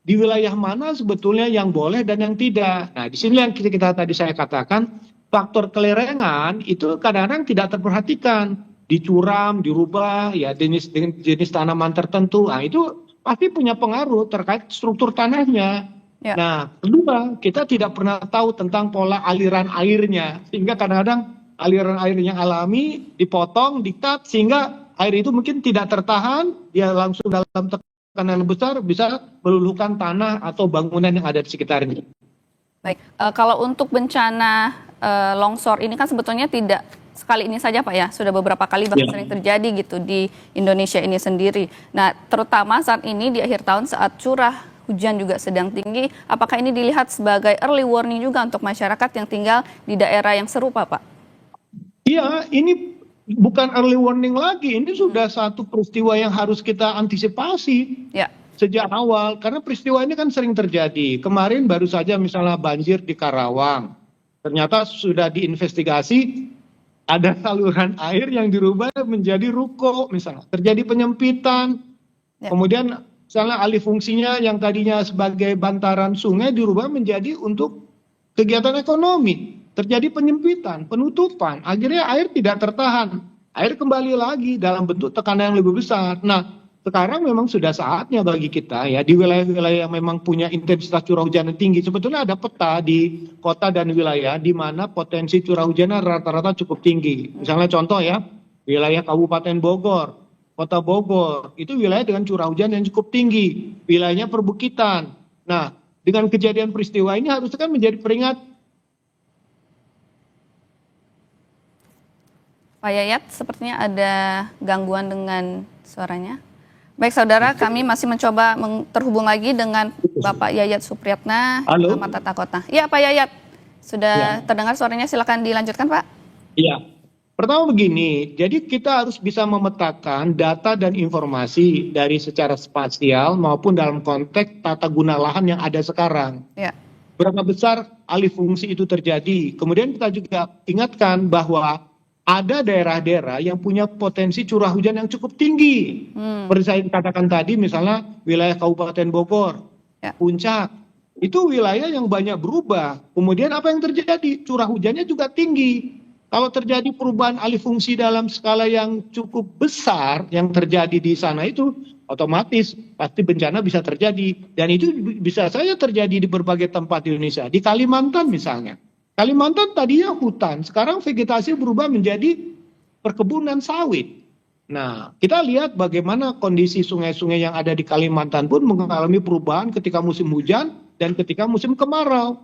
di wilayah mana sebetulnya yang boleh dan yang tidak. Nah, di sini yang kita tadi saya katakan, faktor kelerengan itu kadang-kadang tidak terperhatikan. Dicuram, dirubah, ya jenis tanaman tertentu. Nah, itu pasti punya pengaruh terkait struktur tanahnya. Ya. Nah, kedua, kita tidak pernah tahu tentang pola aliran airnya. Sehingga kadang-kadang aliran air yang alami dipotong, dikat, sehingga air itu mungkin tidak tertahan, dia langsung dalam tekanan besar bisa meluluhkan tanah atau bangunan yang ada di sekitarnya.
Baik, kalau untuk bencana longsor ini kan sebetulnya tidak sekali ini saja Pak ya, sudah beberapa kali bahkan sering terjadi gitu di Indonesia ini sendiri. Nah, terutama saat ini di akhir tahun saat curah hujan juga sedang tinggi, apakah ini dilihat sebagai early warning juga untuk masyarakat yang tinggal di daerah yang serupa Pak?
Iya, ini bukan early warning lagi, ini sudah satu peristiwa yang harus kita antisipasi sejak awal. Karena peristiwa ini kan sering terjadi. Kemarin baru saja misalnya banjir di Karawang. Ternyata sudah diinvestigasi, ada saluran air yang dirubah menjadi ruko misalnya. Terjadi penyempitan, kemudian misalnya alih fungsinya yang tadinya sebagai bantaran sungai dirubah menjadi untuk kegiatan ekonomi. Terjadi penyempitan, penutupan, akhirnya air tidak tertahan. Air kembali lagi dalam bentuk tekanan yang lebih besar. Nah, sekarang memang sudah saatnya bagi kita ya, di wilayah-wilayah yang memang punya intensitas curah hujan yang tinggi. Sebetulnya ada peta di kota dan wilayah di mana potensi curah hujan rata-rata cukup tinggi. Misalnya contoh ya, wilayah Kabupaten Bogor, Kota Bogor, itu wilayah dengan curah hujan yang cukup tinggi. Wilayahnya perbukitan. Nah, dengan kejadian peristiwa ini harusnya kan menjadi peringatan.
Pak Yayat, sepertinya ada gangguan dengan suaranya. Baik saudara, kami masih mencoba terhubung lagi dengan Bapak Yayat Supriyatna, Camat Tata Kota. Iya Pak Yayat, sudah terdengar suaranya, silakan dilanjutkan Pak.
Iya, pertama begini, jadi kita harus bisa memetakan data dan informasi dari secara spasial maupun dalam konteks tata guna lahan yang ada sekarang. Ya. Berapa besar alih fungsi itu terjadi. Kemudian kita juga ingatkan bahwa ada daerah-daerah yang punya potensi curah hujan yang cukup tinggi. Seperti saya katakan tadi, misalnya wilayah Kabupaten Bogor, Puncak, itu wilayah yang banyak berubah. Kemudian apa yang terjadi? Curah hujannya juga tinggi. Kalau terjadi perubahan alih fungsi dalam skala yang cukup besar yang terjadi di sana itu, otomatis pasti bencana bisa terjadi. Dan itu bisa saja terjadi di berbagai tempat di Indonesia. Di Kalimantan misalnya. Kalimantan tadinya hutan, sekarang vegetasi berubah menjadi perkebunan sawit. Nah, kita lihat bagaimana kondisi sungai-sungai yang ada di Kalimantan pun mengalami perubahan ketika musim hujan dan ketika musim kemarau.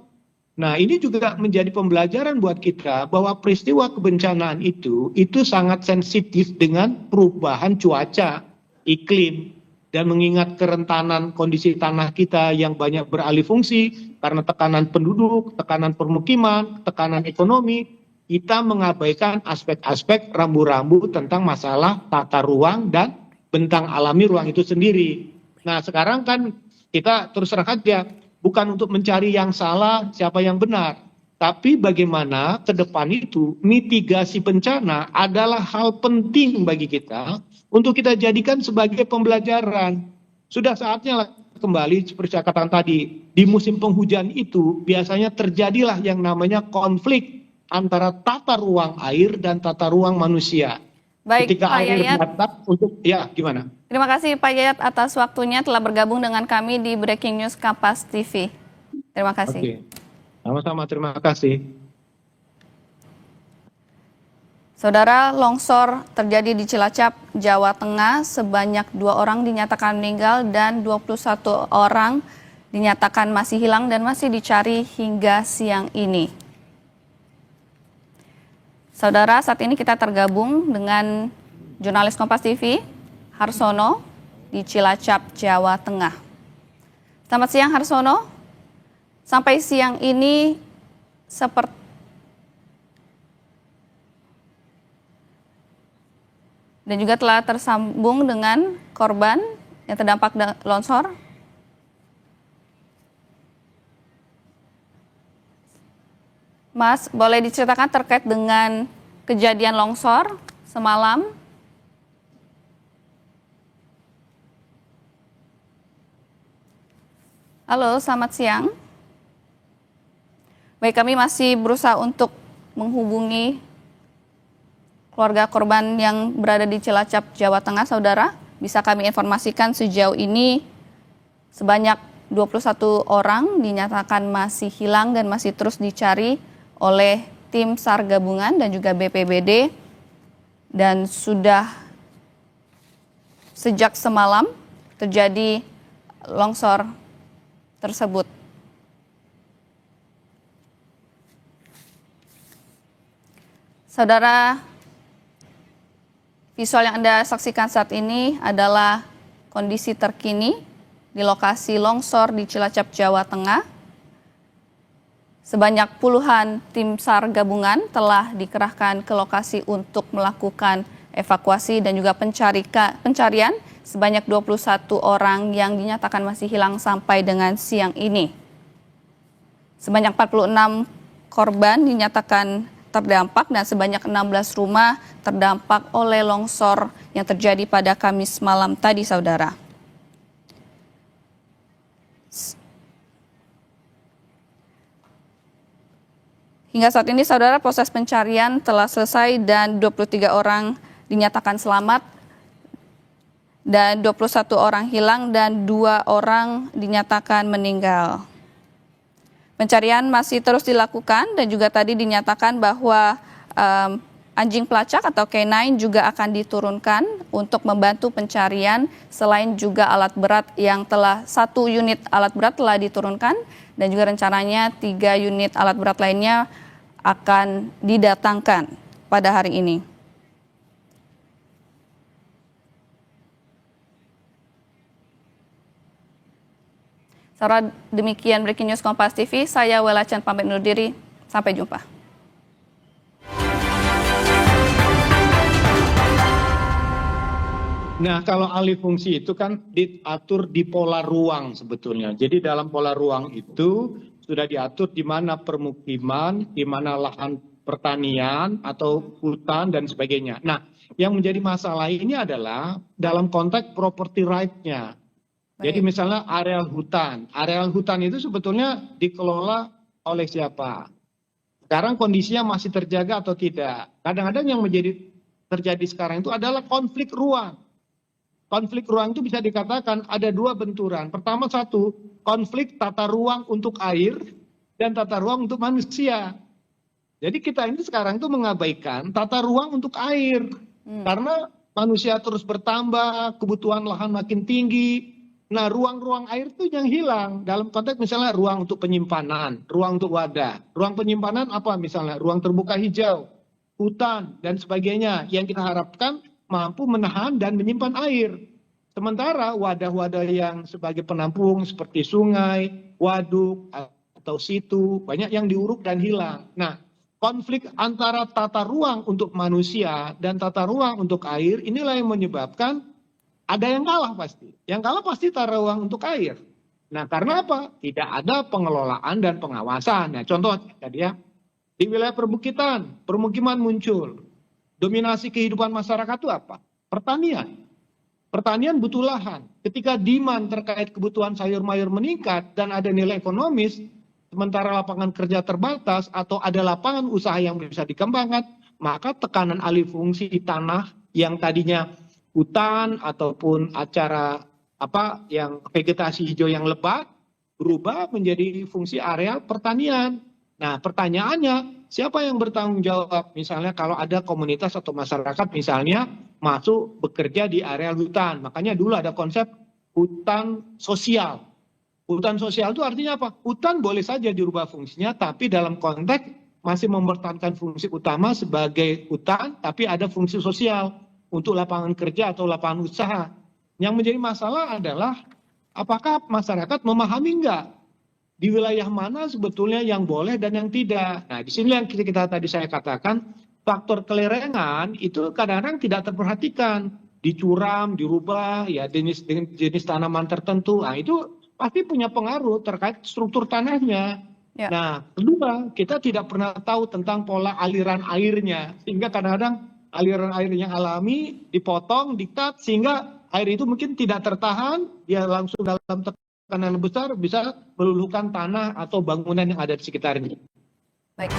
Nah, ini juga menjadi pembelajaran buat kita bahwa peristiwa kebencanaan itu sangat sensitif dengan perubahan cuaca, iklim, dan mengingat kerentanan kondisi tanah kita yang banyak beralih fungsi karena tekanan penduduk, tekanan permukiman, tekanan ekonomi, kita mengabaikan aspek-aspek rambu-rambu tentang masalah tata ruang dan bentang alami ruang itu sendiri. Nah, sekarang kan kita terus terang aja, bukan untuk mencari yang salah, siapa yang benar. Tapi bagaimana ke depan itu mitigasi bencana adalah hal penting bagi kita untuk kita jadikan sebagai pembelajaran. Sudah saatnya lah kembali seperti saya katakan tadi, di musim penghujan itu biasanya terjadilah yang namanya konflik antara tata ruang air dan tata ruang manusia.
Baik,
Ketika
Pak
air
Yayat.
datang untuk, ya gimana?
Terima kasih Pak Yayat atas waktunya telah bergabung dengan kami di Breaking News Kompas TV. Terima kasih.
Oke, sama-sama, terima kasih.
Saudara, longsor terjadi di Cilacap, Jawa Tengah. Sebanyak 2 orang dinyatakan meninggal dan 21 orang dinyatakan masih hilang dan masih dicari hingga siang ini. Saudara, saat ini kita tergabung dengan jurnalis Kompas TV, Harsono, di Cilacap, Jawa Tengah. Selamat siang, Harsono. Sampai siang ini, dan juga telah tersambung dengan korban yang terdampak longsor. Mas, boleh diceritakan terkait dengan kejadian longsor semalam? Halo, selamat siang. Baik, kami masih berusaha untuk menghubungi keluarga korban yang berada di Cilacap, Jawa Tengah, saudara. Bisa kami informasikan sejauh ini sebanyak 21 orang dinyatakan masih hilang dan masih terus dicari oleh tim SAR gabungan dan juga BPBD, dan sudah sejak semalam terjadi longsor tersebut. Saudara, visual yang Anda saksikan saat ini adalah kondisi terkini di lokasi longsor di Cilacap, Jawa Tengah. Sebanyak puluhan tim SAR gabungan telah dikerahkan ke lokasi untuk melakukan evakuasi dan juga pencarian sebanyak 21 orang yang dinyatakan masih hilang sampai dengan siang ini. Sebanyak 46 korban dinyatakan terdampak dan sebanyak 16 rumah terdampak oleh longsor yang terjadi pada Kamis malam tadi, saudara. Hingga saat ini, saudara, proses pencarian telah selesai dan 23 orang dinyatakan selamat dan 21 orang hilang dan 2 orang dinyatakan meninggal. Pencarian masih terus dilakukan dan juga tadi dinyatakan bahwa anjing pelacak atau K9 juga akan diturunkan untuk membantu pencarian, selain juga alat berat yang telah 1 unit alat berat telah diturunkan dan juga rencananya 3 unit alat berat lainnya akan didatangkan pada hari ini. Saudara, demikian Breaking News Kompas TV, saya Wela Chan pamit undur diri, sampai jumpa.
Nah, kalau alih fungsi itu kan diatur di pola ruang sebetulnya. Jadi dalam pola ruang itu sudah diatur di mana permukiman, di mana lahan pertanian atau hutan dan sebagainya. Nah, yang menjadi masalah ini adalah dalam konteks property right-nya. Jadi misalnya areal hutan itu sebetulnya dikelola oleh siapa? Sekarang kondisinya masih terjaga atau tidak? Kadang-kadang yang terjadi sekarang itu adalah konflik ruang. Konflik ruang itu bisa dikatakan ada dua benturan. Pertama konflik tata ruang untuk air dan tata ruang untuk manusia. Jadi kita ini sekarang itu mengabaikan tata ruang untuk air. Karena manusia terus bertambah, kebutuhan lahan makin tinggi. Nah, ruang-ruang air itu yang hilang. Dalam konteks misalnya ruang untuk penyimpanan, ruang untuk wadah. Ruang penyimpanan apa misalnya? Ruang terbuka hijau, hutan, dan sebagainya. Yang kita harapkan mampu menahan dan menyimpan air. Sementara wadah-wadah yang sebagai penampung seperti sungai, waduk, atau situ, banyak yang diuruk dan hilang. Nah, konflik antara tata ruang untuk manusia dan tata ruang untuk air, inilah yang menyebabkan ada yang kalah pasti. Yang kalah pasti tata ruang untuk air. Nah, karena apa? Tidak ada pengelolaan dan pengawasan. Nah, contoh tadi ya, di wilayah perbukitan, permukiman muncul. Dominasi kehidupan masyarakat itu apa? Pertanian. Pertanian butuh lahan. Ketika demand terkait kebutuhan sayur mayur meningkat dan ada nilai ekonomis, sementara lapangan kerja terbatas atau ada lapangan usaha yang bisa dikembangkan, maka tekanan alih fungsi tanah yang tadinya hutan ataupun yang vegetasi hijau yang lebat berubah menjadi fungsi areal pertanian. Nah, pertanyaannya, siapa yang bertanggung jawab? Misalnya kalau ada komunitas atau masyarakat misalnya masuk bekerja di areal hutan. Makanya dulu ada konsep hutan sosial. Hutan sosial itu artinya apa? Hutan boleh saja dirubah fungsinya, tapi dalam konteks masih mempertahankan fungsi utama sebagai hutan, tapi ada fungsi sosial untuk lapangan kerja atau lapangan usaha. Yang menjadi masalah adalah apakah masyarakat memahami enggak di wilayah mana sebetulnya yang boleh dan yang tidak. Nah, di sini yang kita tadi saya katakan, faktor kelerengan itu kadang-kadang tidak terperhatikan. Dicuram, dirubah, ya jenis tanaman tertentu. Nah, itu pasti punya pengaruh terkait struktur tanahnya.
Ya.
Nah, kedua, kita tidak pernah tahu tentang pola aliran airnya. Sehingga kadang-kadang aliran air yang alami dipotong, dikat, sehingga air itu mungkin tidak tertahan, dia langsung dalam tekanan besar bisa meluluhkan tanah atau bangunan yang ada di sekitarnya.
Baik.